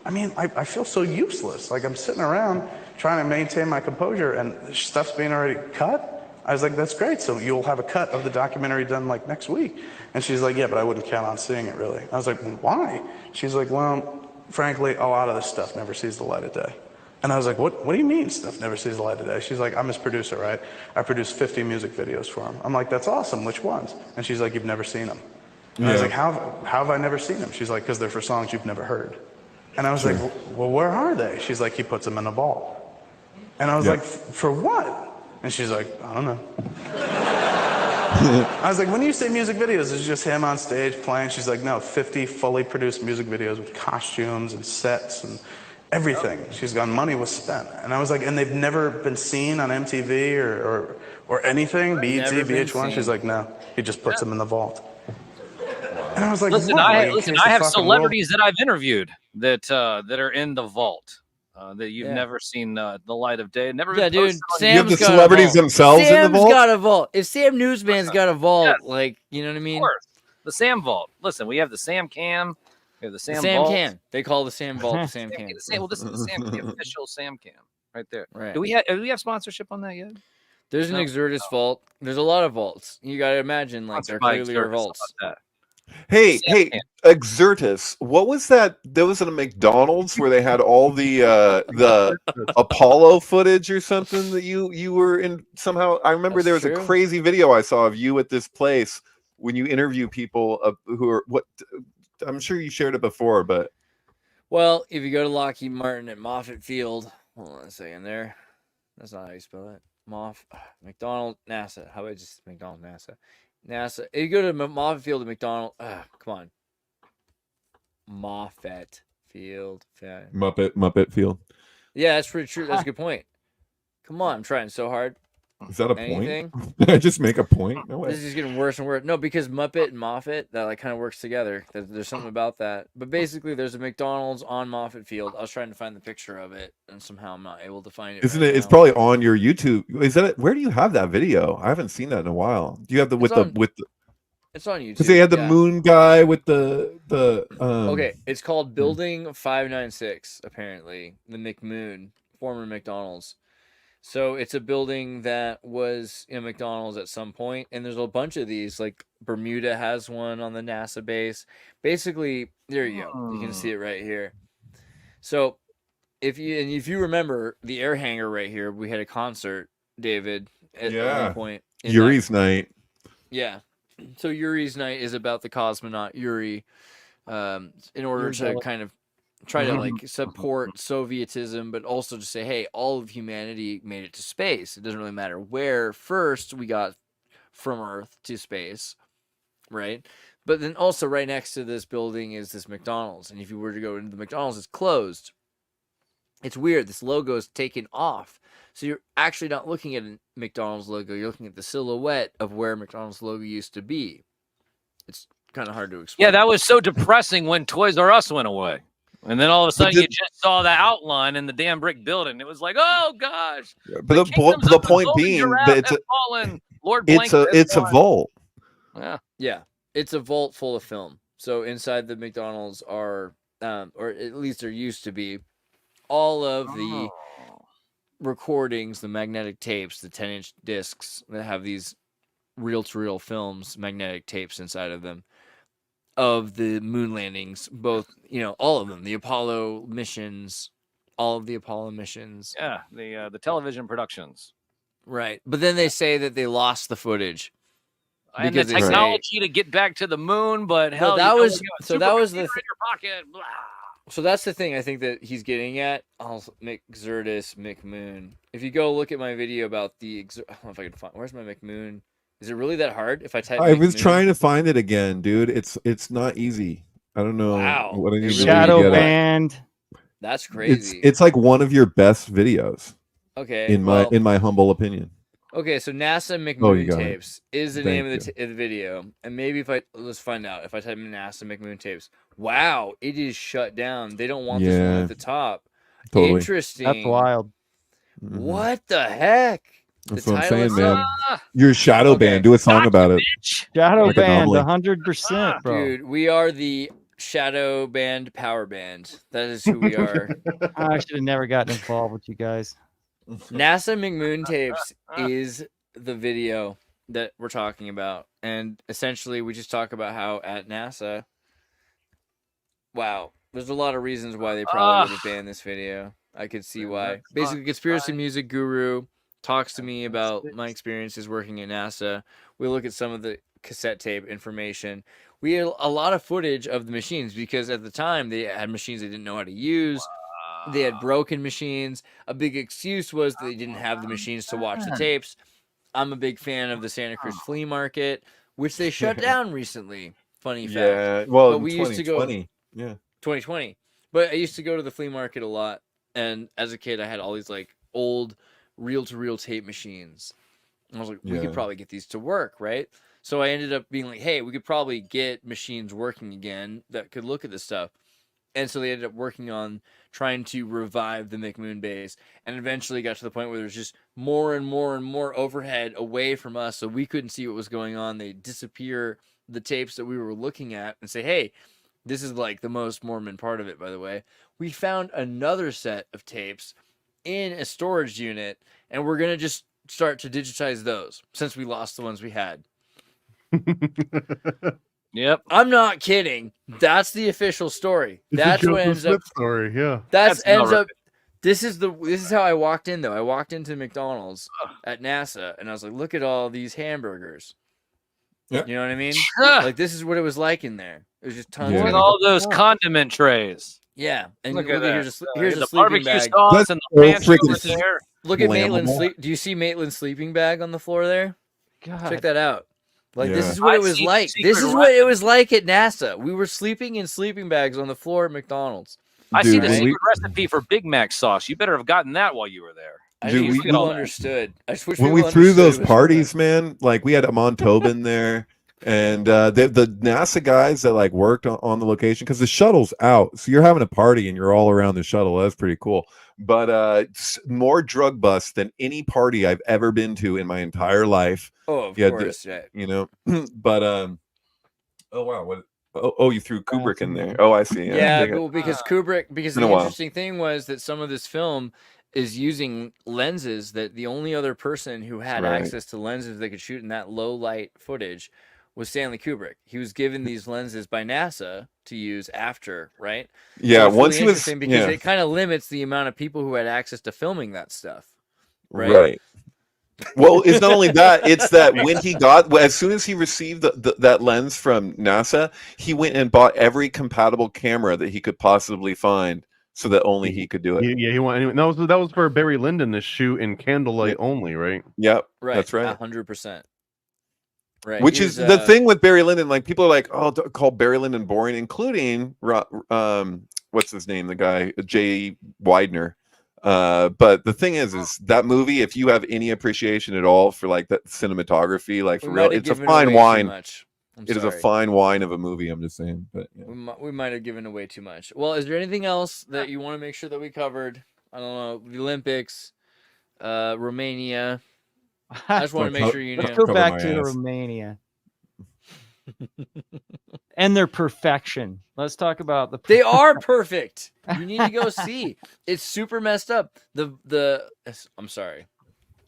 I mean, I feel so useless. Like, I'm sitting around trying to maintain my composure and stuff's being already cut. I was like, that's great. So you'll have a cut of the documentary done like next week. And she's like, yeah, but I wouldn't count on seeing it really. I was like, why? She's like, well, frankly, a lot of this stuff never sees the light of day. And I was like, what do you mean stuff never sees the light of day? She's like, I'm his producer, right? I produced 50 music videos for him. I'm like, that's awesome. Which ones? And she's like, you've never seen them. And I was like, how have I never seen them? She's like, because they're for songs you've never heard. And I was like, well, where are they? She's like, he puts them in a vault. And I was like, for what? And she's like, I don't know. I was like, when you say music videos, it's just him on stage playing. She's like, no, 50 fully produced music videos with costumes and sets and everything. She's gone, money was spent. And I was like, and they've never been seen on MTV or anything, BET, Never been VH1? seen. She's like, no, he just puts them in the vault. And I was like, Listen, what? I Like, in case have the fucking celebrities that I've interviewed that are in the vault that you've never seen the light of day. Never Yeah, been dude. posted on You have Sam's the got a celebrities vault. themselves in the Sam's vault? got a vault. If Sam Newsman's got a vault, Yes. like, you know what I Of mean? course. The Sam Vault. Listen, we have the Sam Cam. We have the Sam, Sam Vault. Cam. They call the Sam Vault the Sam Cam. Well, this is the Sam Cam, official Sam Cam right there. Right. Do we have sponsorship on that yet? There's an No. Xirtus vault. There's a lot of vaults. You got to imagine, like, Sponsored they're by clearly are Xirtus. How vaults. about that? Hey, Sam hey, Cam. Xirtus. What was that? There was at a McDonald's where they had all the Apollo footage or something that you were in somehow. I remember That's there was true. a crazy video I saw of you at this place when you interview people who are what. I'm sure you shared it before, but Well, if you go to Lockheed Martin at Moffett Field, hold on a second there. That's not how you spell it. McDonald, NASA. How about just McDonald, NASA? NASA. If you go to Moffett Field at McDonald, come on. Moffett Field. Muppet Field. Yeah, that's pretty true. That's a good point. Come on, I'm trying so hard. Is that a Anything? point? Did I just make a point? No way. This is getting worse and worse. No, because Muppet and Moffat, that like kind of works together. There's something about that. But basically, there's a McDonald's on Moffat Field. I was trying to find the picture of it, and somehow I'm not able to find it. Isn't right it? It's now. probably on your YouTube. Is that it? Where do you have that video? I haven't seen that in a while. Do you have the with the It's on YouTube. Because they had the yeah. moon guy with the Okay, it's called Building 596. Apparently, the McMoon, former McDonald's. So it's a building that was in McDonald's at some point, and there's a bunch of these. Like Bermuda has one on the NASA base. Basically, there you go. You can see it right here. So if you remember the air hangar right here, we had a concert, David, at one point. Yuri's night. Yeah. So Yuri's night is about the cosmonaut Yuri, in order to kind of try to like support Sovietism, but also to say, hey, all of humanity made it to space. It doesn't really matter where first we got from Earth to space, right? But then also right next to this building is this McDonald's, and if you were to go into the McDonald's, it's closed. It's weird. This logo is taken off. So you're actually not looking at a McDonald's logo. You're looking at the silhouette of where McDonald's logo used to be. It's kind of hard to explain. Yeah, that was so depressing when Toys R Us went away. And then all of a sudden you just saw the outline in the damn brick building. It was like, oh, gosh. But the point being that it's a vault. Yeah. It's a vault full of film. So inside the McDonald's are, or at least there used to be, all of the recordings, the magnetic tapes, the 10-inch discs that have these reel-to-reel films, magnetic tapes inside of them, of the moon landings, both, all of them, the Apollo missions, all of the Apollo missions. Yeah, the television productions. Right. But then they say that they lost the footage. And the technology to get back to the moon, but hell, that was the in your pocket. Blah. So that's the thing I think that he's getting at. I'll make Xirtus McMoon. If you go look at my video about the, I don't know if I can find, where's my McMoon? Is it really that hard if I type? I was trying to find it again, dude. It's not easy. I don't know. Wow. What I need to Shadow band. That's crazy. It's like one of your best videos. Okay. In my humble opinion. Okay, so NASA McMoon tapes is the name of the video, and maybe let's find out if I type in NASA McMoon tapes. Wow, it is shut down. They don't want this one at the top. Totally. Interesting. That's wild. What the heck? That's what I'm saying, man. You're a shadow band. Do a song about it. Shadow band, 100%, bro. Dude, we are the shadow band power band. That is who we are. I should have never gotten involved with you guys. NASA McMoon tapes is the video that we're talking about. And essentially, we just talk about how at NASA, wow, there's a lot of reasons why they probably would have banned this video. I could see why. Basically, Conspiracy Music Guru talks to me about my experiences working at NASA. We look at some of the cassette tape information. We had a lot of footage of the machines because at the time they had machines they didn't know how to use. They had broken machines. A big excuse was they didn't have the machines to watch the tapes. I'm a big fan of the Santa Cruz Flea Market, which they shut down recently. Funny fact. Yeah, well, but we used to go 2020. But I used to go to the flea market a lot, and as a kid, I had all these like old reel-to-reel tape machines. And I was like, we could probably get these to work, right? So I ended up being like, hey, we could probably get machines working again that could look at this stuff. And so they ended up working on trying to revive the McMoon base, and eventually got to the point where there's just more and more and more overhead away from us, so we couldn't see what was going on. They disappear the tapes that we were looking at and say, hey, this is like the most Mormon part of it, by the way. We found another set of tapes in a storage unit, and we're going to just start to digitize those since we lost the ones we had. Yep. I'm not kidding. That's the official story. That's what ends up. Story, yeah. That's ends up. This is how I walked in though. I walked into McDonald's at NASA and I was like, look at all these hamburgers. Yeah. You know what I mean? Like this is what it was like in there. It was just tons Look of at all those condiment trays. Yeah. And Look look at at that. here's a the sleeping barbecue bag. sauce and the That's ranch so over freaking there. Look at flammable. Maitland's sleep. Do you see Maitland's sleeping bag on the floor there? God. Check that out. Like this Yeah. is what I it was see like. secret This is what it was like at NASA. We were sleeping in sleeping bags on the floor at McDonald's. I see Dude, the when secret recipe for Big Mac sauce. You better have gotten that while you were there. I Dude, wish we- people we- understood. I just wish when we people threw understood those it was parties, man, like we had Amon Tobin there, and the NASA guys that like worked on the location because the shuttle's out, so you're having a party and you're all around the shuttle. That's pretty cool. But more drug busts than any party I've ever been to in my entire life. Oh, of Yeah, course. Yeah. You know, but oh wow, what? Oh, you threw Kubrick in there. Oh, I see. Yeah, They got- well, because Kubrick, because Been the a while. interesting thing was that some of this film is using lenses that the only other person who had Right. access to lenses that could shoot in that low light footage was Stanley Kubrick. He was given these lenses by NASA to use after, right? yeah. it's Once really he was, interesting because yeah, it kind of limits the amount of people who had access to filming that stuff. right. Well, it's not only that; it's that when he got, as soon as he received that lens from NASA, he went and bought every compatible camera that he could possibly find, so that only he could do it. Yeah, he wanted. That was for Barry Lyndon to shoot in candlelight only, right? Yep, Right. that's right. 100%. Right. Which Here's, is the thing with Barry Lyndon. Like people are like, oh, call Barry Lyndon boring, including what's his name, the guy Jay Widener. But the thing is that movie, if you have any appreciation at all for like that cinematography, like we for might real, have it's a given fine away too wine. much. I'm It is a sorry. fine wine of a movie. I'm just saying, but yeah. We might have given away too much. Well, is there anything else that you want to make sure that we covered? I don't know. The Olympics, Romania. I just want to make sure you Let's knew. go Cover back my to ass. Romania and their perfection. Let's talk about the. They are perfect. You need to go see. It's super messed up. I'm sorry.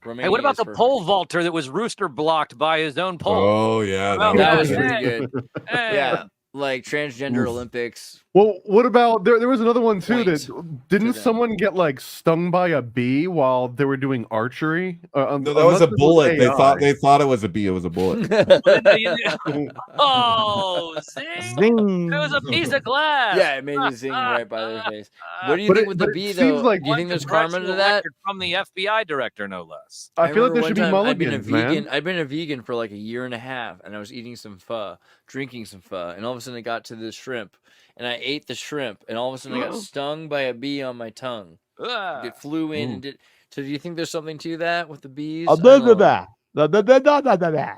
Romania Hey, what about is the perfect. pole vaulter that was rooster blocked by his own pole? Oh yeah, Well, That was was good. pretty good. Hey. Yeah, like transgender Oof. Olympics. Well, what about there was another one too Point that didn't them. someone get like stung by a bee while they were doing archery? No, that was a unless it bullet. They AI. thought it was a bee. It was a bullet. Oh, zing! Zing. It was a piece of glass. Yeah, it made you zing right by their face. What do you But think it- with but the it bee, seems though? like Do you think there's karma to Congressional that? record from the FBI director, no less. I feel like remember there should be one time I'd been a mulligans, vegan. man. I'd been a vegan for like a year and a half, and I was eating some pho, drinking some pho, and all of a sudden I got to the shrimp, and I ate the shrimp, and all of a sudden I got stung by a bee on my tongue. Ah. It flew in and did. So do you think there's something to that with the bees? Ah, I blah, don't blah, know. blah. Blah, blah, blah, blah, blah, blah.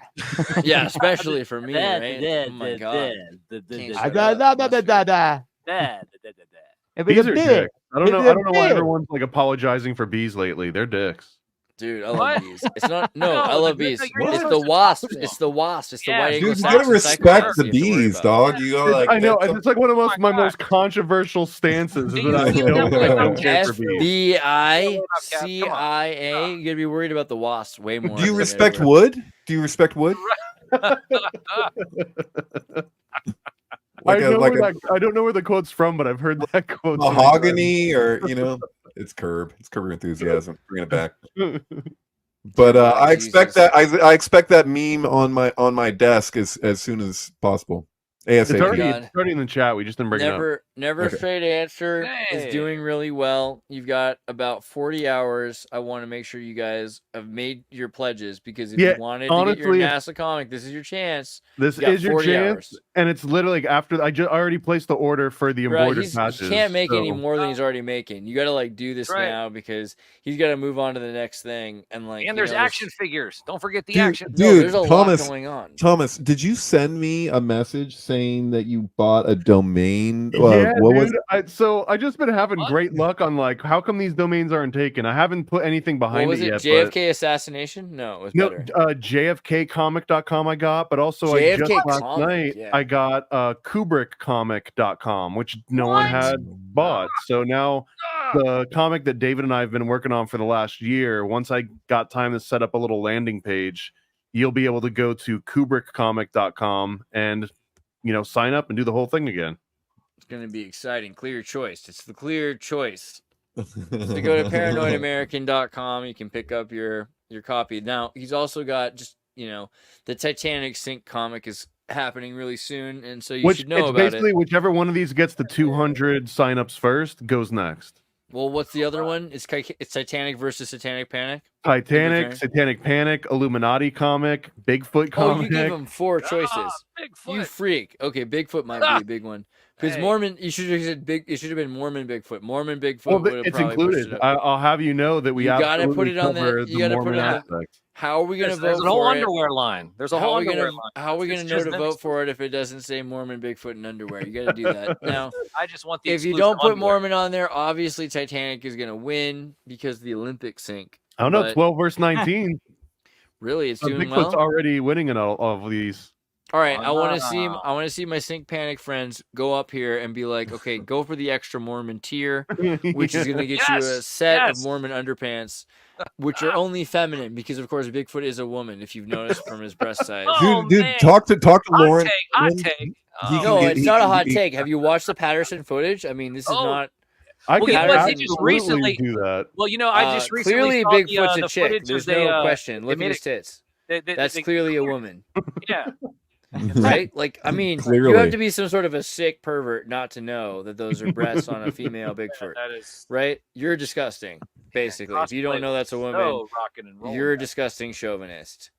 Yeah, especially for me, right? Oh my god. Can't Ah, shut blah, up. blah, blah, Must blah, be. blah. It was Bees a are big. dicks. I don't It's know. a I don't know why big. everyone's like apologizing for bees lately. They're dicks. Dude, I love What? bees. It's not. No, No, I love the- bees. you're It's supposed the to wasp. talk to It's them. the wasp. It's the Yeah, white dude, Dude, you Anglo-Saxon gotta respect the psychopaths you have to worry bees, about. dog. You gotta like. I know. that's It's like one of my my God. most controversial stances. Is Do that I you feel don't, that way I about don't care for cats? bees. FBI. You gotta be worried about the wasps way more. Do you than respect everyone. wood? Do you respect wood? I Like I don't know where the quote's from, but I've heard that quote. so many mahogany, or it's Curb Enthusiasm. Bring it back. But Oh, I expect Jesus. that I expect that meme on my desk as soon as possible. It's ASAP. already, God. it's already in the chat. We just didn't bring it up. Never Okay. straight answer is Hey. doing really well. You've got about 40 hours. I want to make sure you guys have made your pledges, because if Yeah, you wanted to honestly, get your NASA comic, this is your chance. This You got is your 40 chance, hours. and it's literally like after I already placed the order for the Right, embroidered he patches. can't make any so- more than he's already making. You got to like do this Right. now, because he's got to move on to the next thing. And like, And you there's know, action figures. Don't forget the Dude, action. No, dude, there's a Thomas, lot going on. Thomas, did you send me a message saying that you bought a domain? Yeah, What was? dude. I just been having What? great luck on like how come these domains aren't taken. I haven't put anything What behind was it it? yet. but- JFK assassination? No, it was No, better. JFKcomic.com I got, but also I JFK just last comic, night yeah. I got KubrickComic.com, which no one What? had bought. So now the comic that David and I have been working on for the last year, once I got time to set up a little landing page, you'll be able to go to KubrickComic.com and sign up and do the whole thing again. It's going to be exciting. Clear choice. It's the clear choice. So go to paranoidamerican.com. You can pick up your copy. Now, he's also got just, the Titanic Sync comic is happening really soon, and so you should know it's about basically it. whichever one of these gets the 200 signups first goes next. Well, what's the other one? It's Titanic versus Satanic Panic. Titanic, fair. Satanic Panic, Illuminati comic, Bigfoot Oh, comic. you gave him 4 choices. Bigfoot. You freak. Okay, Bigfoot might be a big one. Because Hey. Mormon, you should have said big. It should have been Mormon Bigfoot. Mormon Bigfoot Well, would have it's probably pushed included. it up. I'll have you know that we You gotta absolutely put it on cover the. You the gotta put Mormon it on. aspect. How are we gonna vote There's a whole for it? underwear line. There's a How whole are we underwear gonna line. How are we It's gonna know just to them vote for it if it doesn't say Mormon Bigfoot and underwear? You got to do that now. I just want the If you exclusive don't put underwear. Mormon on there, obviously Titanic is gonna win because the Olympics sink. I don't know, But 12 verse 19. really, it's So doing Bigfoot's well. already winning in all of these. All right, I want to see. Wow. I want to see my Sync Panic friends go up here and be like, okay, go for the extra Mormon tier, which is gonna get you a Yes, set of yes. Mormon underpants, which are only feminine because, of course, Bigfoot is a woman. If you've noticed from his breast size. Oh, Dude, man. talk to Hot Lauren. take. Hot Lauren, take. he Oh. can No, get- it's he not a can hot get- take. Have you watched the Patterson footage? I mean, this is Oh. not. I Well, can you know what, he just absolutely recently- do that. Well, you know, I just recently clearly saw Bigfoot's the a chick. footage There's of the, no question. they Look made at his tits. That's they- clearly a woman, Yeah. right? Like, I mean, you Clearly. have to be some sort of a sick pervert not to know that those are breasts on a female Bigfoot, That is right? You're disgusting, basically. If you don't know that's a woman, so rocking and rolling. you're a disgusting chauvinist.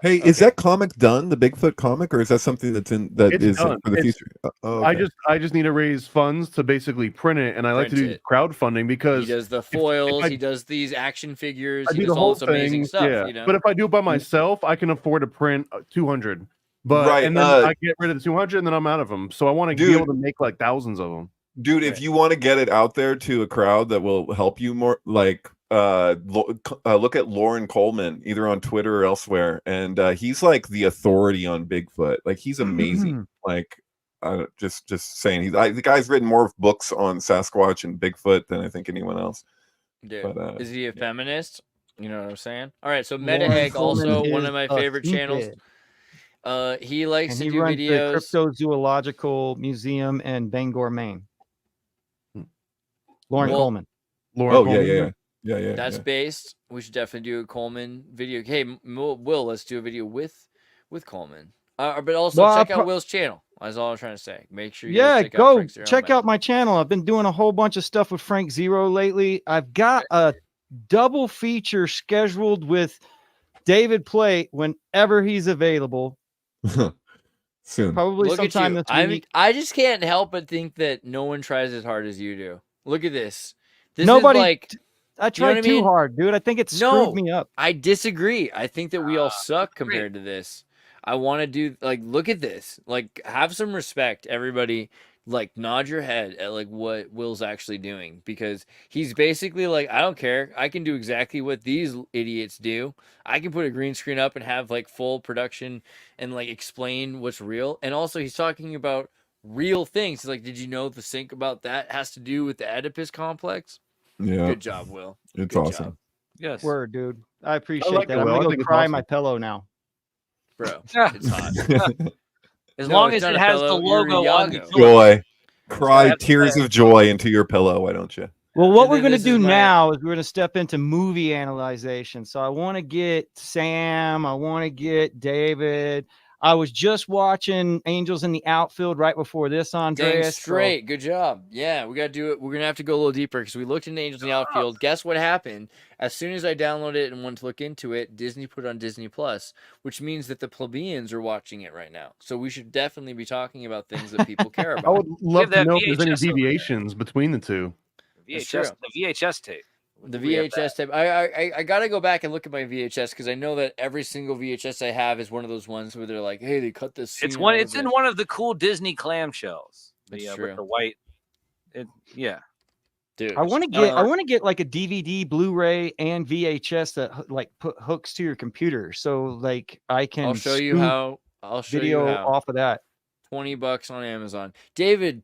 Hey, is Okay. that comic done? The Bigfoot comic, or is that something that's in that It's is done. for the It's- future? Oh, I okay. just need to raise funds to basically print it, and I like to Print do it. crowdfunding He because does the foils. I- he does these action figures. I He do does the all whole this amazing thing. stuff. Yeah, You know? but if I do it by myself, I can afford to print 200. But Right, and then I get rid of the 200, and then I'm out of them. So I want to be Dude. able to make like thousands of them. Dude, Right. if you want to get it out there to a crowd that will help you more, like look at Lauren Coleman either on Twitter or elsewhere, and he's like the authority on Bigfoot. Like he's amazing. Like just saying, the guy's written more books on Sasquatch and Bigfoot than I think anyone else. Dude, But, is he a feminist? You know what I'm saying? All right, so Lauren MetaEgg, Coleman also one is of my a favorite channels. sneakhead, He likes and to he do runs the videos. Cryptozoological Museum in Bangor, Maine. Lauren Well, Coleman. Lauren oh Coleman. yeah. That's based. We should definitely do a Coleman video. Hey, Will, let's do a video with Coleman. But also Well, check out Will's channel. That's all I'm trying to say. Make sure you guys Yeah, check out go Frank Zero check Man. out my channel. I've been doing a whole bunch of stuff with Frank Zero lately. I've got a double feature scheduled with David Plate whenever he's available. Soon. Probably Look at sometime you. this week. I just can't help but think that no one tries as hard as you do. Look at this. This Nobody- is like I tried what I too mean? hard, dude. I think it screwed No. me up. I disagree. I think that we all suck agree. compared to this. I want to do like look at this. Like have some respect, everybody. Like nod your head at like what Will's actually doing because he's basically like I don't care. I can do exactly what these idiots do. I can put a green screen up and have like full production and like explain what's real. And also he's talking about real things. He's like, did you know the sync about that has to do with the Oedipus complex? Yeah, Good job, Will. it's Good awesome. job. Yes. Word, dude. I appreciate like that. it, I'm Will. I gonna think go it's cry awesome. my pillow now. Bro, Yeah. it's hot. As No, long it's as not it a has pillow, the you're a logo on the Yago. Joy, cry have to tears say. of joy into your pillow. Why don't you? Well, what And we're then going to this do is my- now is we're going to step into movie analyzation. So I want to get Sam. I want to get David. I was just watching Angels in the Outfield right before this, Dang Andreas. so- straight. Good job. Yeah, we got to do it. We're going to have to go a little deeper because we looked into Angels in the Outfield. Guess what happened? As soon as I downloaded it and wanted to look into it, Disney put it on Disney Plus, which means that the plebeians are watching it right now. So we should definitely be talking about things that people care I about. would love to that know if there's any VHS over there. deviations between the two. That's VHS, true. the VHS tape. The We have VHS tape. I got to go back and look at my VHS because I know that every single VHS I have is one of those ones where they're like, hey, they cut this scene It's one. out It's of in it. one of the cool Disney clamshells. That's With true. the white. Yeah. Dude, I want to get I want to get like a DVD, Blu-ray, and VHS that like put hooks to your computer, so like I can I'll show you scoop how. I'll show video you how. off of that. $20 on Amazon. David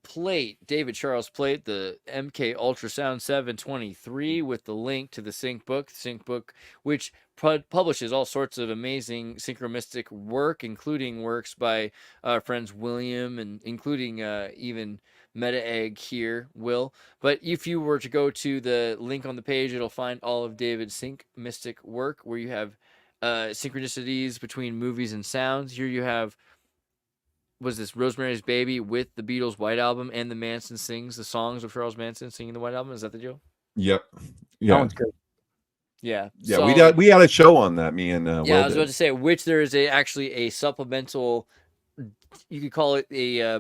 Charles Plate, the MK Ultrasound 723 with the link to the Sync book, which publishes all sorts of amazing synchromistic work, including works by friends William and including even MetaEgg here, Will. But if you were to go to the link on the page, it'll find all of David's sync mystic work where you have synchronicities between movies and sounds. Here you have was this Rosemary's Baby with the Beatles' White Album and the Manson sings the songs of Charles Manson singing the White Album? Is that the deal? Yep. That Yeah. one's good. Yeah. Yeah, solid. we had a show on that. Me and Yeah, Will I was did. about to say, which there is actually a supplemental. You could call it a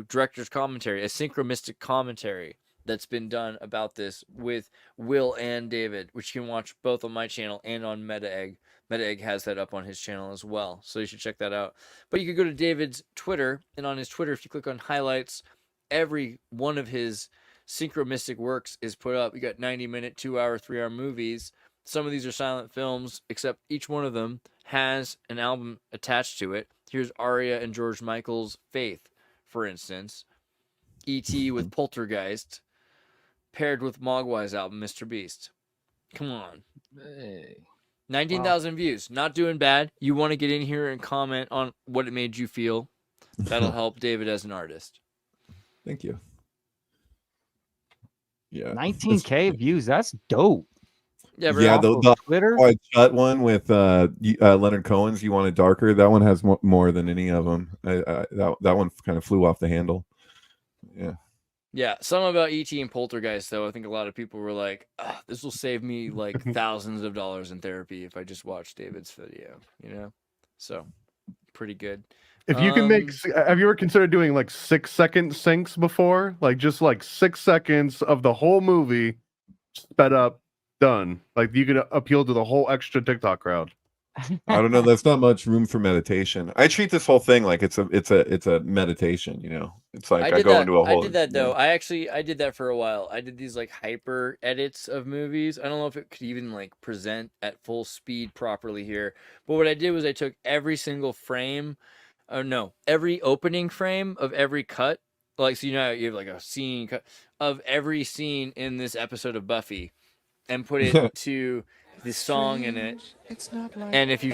director's commentary, a synchromistic commentary that's been done about this with Will and David, which you can watch both on my channel and on MetaEgg. MetaEgg has that up on his channel as well, so you should check that out. But you could go to David's Twitter, and on his Twitter, if you click on highlights, every one of his synchromistic works is put up. You got 90-minute, 2-hour, 3-hour movies. Some of these are silent films, except each one of them has an album attached to it. Here's Aria and George Michael's Faith, for instance. E.T. with Poltergeist, paired with Mogwai's album, Mr. Beast. Come on. Hey. 19,000 views. Not doing bad. You want to get in here and comment on what it made you feel. That'll help David as an artist. Thank you. Yeah. 19K views. That's dope. Yeah, Yeah, the Twitter. Wide Shut one with Leonard Cohen's "You Want It Darker." That one has more than any of them. That one kind of flew off the handle. Yeah. Yeah, something about E.T. and Poltergeist, though. I think a lot of people were like, this will save me like thousands of dollars in therapy if I just watch David's video, So, pretty good. If you can make, have you ever considered doing like 6-second syncs before? Like just like 6 seconds of the whole movie sped up, done. Like you could appeal to the whole extra TikTok crowd. I don't know. That's not much room for meditation. I treat this whole thing like it's a meditation. It's like I go into a whole. I did that though. I did that for a while. I did these like hyper edits of movies. I don't know if it could even like present at full speed properly here. But what I did was I took every single frame, every opening frame of every cut. Like so, you have like a scene cut of every scene in this episode of Buffy, and put it to the song in it. And if you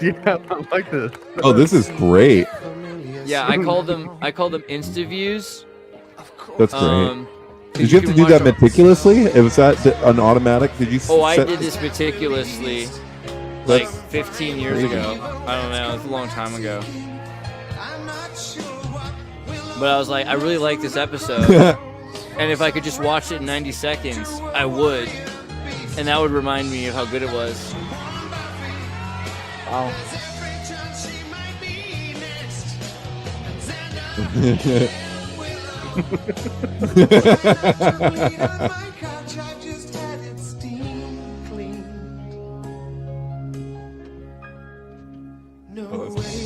yeah, I like this. Oh, this is great. Yeah, I call them insta views. That's great. Did you have to do that meticulously? Was that an automatic? Did you? I did this meticulously, like 15 years ago. I don't know. It's a long time ago. But I was like, I really like this episode, and if I could just watch it in 90 seconds, I would. And that would remind me of how good it was. Wow.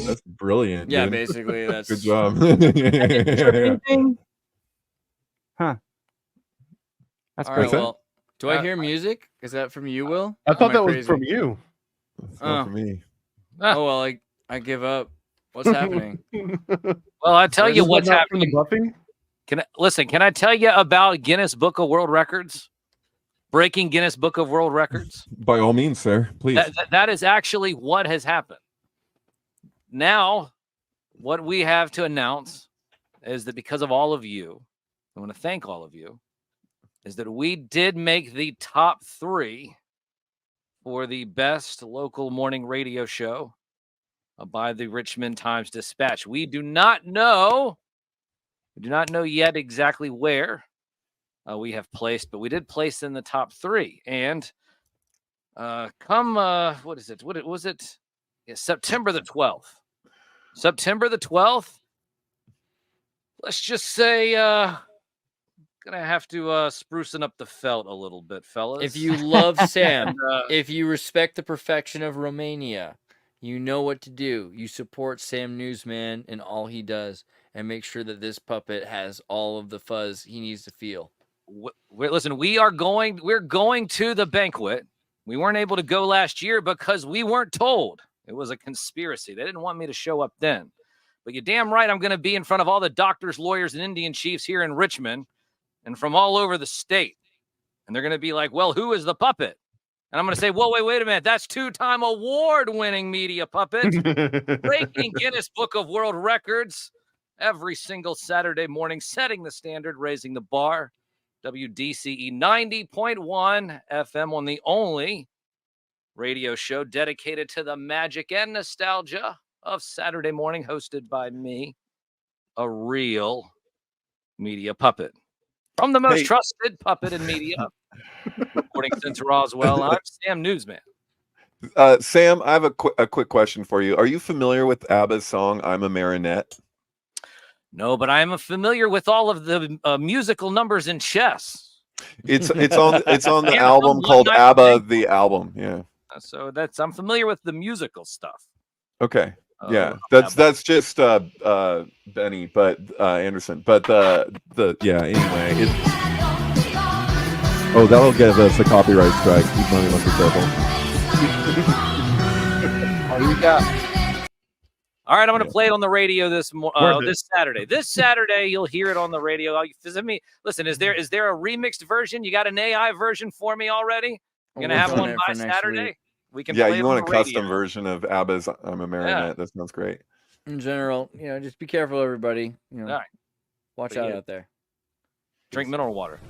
That's brilliant. Yeah, dude. basically, that's Good job. Huh. That's all great. right. Well, do I hear music? Is that from you, Will? I thought that was crazy? from you. It's not for me. Oh well, I give up. What's happening? Well, I tell you Is that what's not from the happening. Buffy? Can I tell you about Guinness Book of World Records? Breaking Guinness Book of World Records? By all means, sir. Please. That is actually what has happened. Now, what we have to announce is that because of all of you, I want to thank all of you, is that we did make the top 3 for the best local morning radio show by the Richmond Times-Dispatch. We do not know yet exactly where we have placed, but we did place in the top 3. And what is it? What was it? Yeah, September the 12th. September the 12th. Let's just say gonna have to sprucing up the felt a little bit, fellas. If you love Sam, if you respect the perfection of Romania, you know what to do. You support Sam Newsman and all he does, and make sure that this puppet has all of the fuzz he needs to feel. Listen, we're going to the banquet. We weren't able to go last year because we weren't told. It was a conspiracy. They didn't want me to show up then. But you're damn right I'm going to be in front of all the doctors, lawyers, and Indian chiefs here in Richmond and from all over the state. And they're going to be like, well, who is the puppet? And I'm going to say, whoa, wait a minute. That's 2-time award-winning media puppet. Breaking Guinness Book of World Records every single Saturday morning, setting the standard, raising the bar. WDCE 90.1 FM on the only radio show dedicated to the magic and nostalgia of Saturday morning, hosted by me, a real media puppet. From the most Hey. trusted puppet in media, reporting Center Roswell, I'm Sam Newsman. Sam, I have a quick question for you. Are you familiar with ABBA's song "I'm a Marionette"? No, but I am familiar with all of the musical numbers in chess. It's on the Anthem, album One called Night ABBA Stand. the album. Yeah. So I'm familiar with the musical stuff. Okay. Yeah. ABBA. That's just Benny, but Anderson. But yeah. Anyway, that'll give us a copyright strike. Keep money on the table. What you got? All right, I'm going to play it on the radio this Saturday. This Saturday, you'll hear it on the radio. Listen, is there a remixed version? You got an AI version for me already? You're going to have one by Saturday? We can play you it want on a the custom radio. version of ABBA's "I'm a Marionette"? Yeah. That sounds great. In general, just be careful, everybody. All right. Watch But out yeah. out there. Drink mineral water.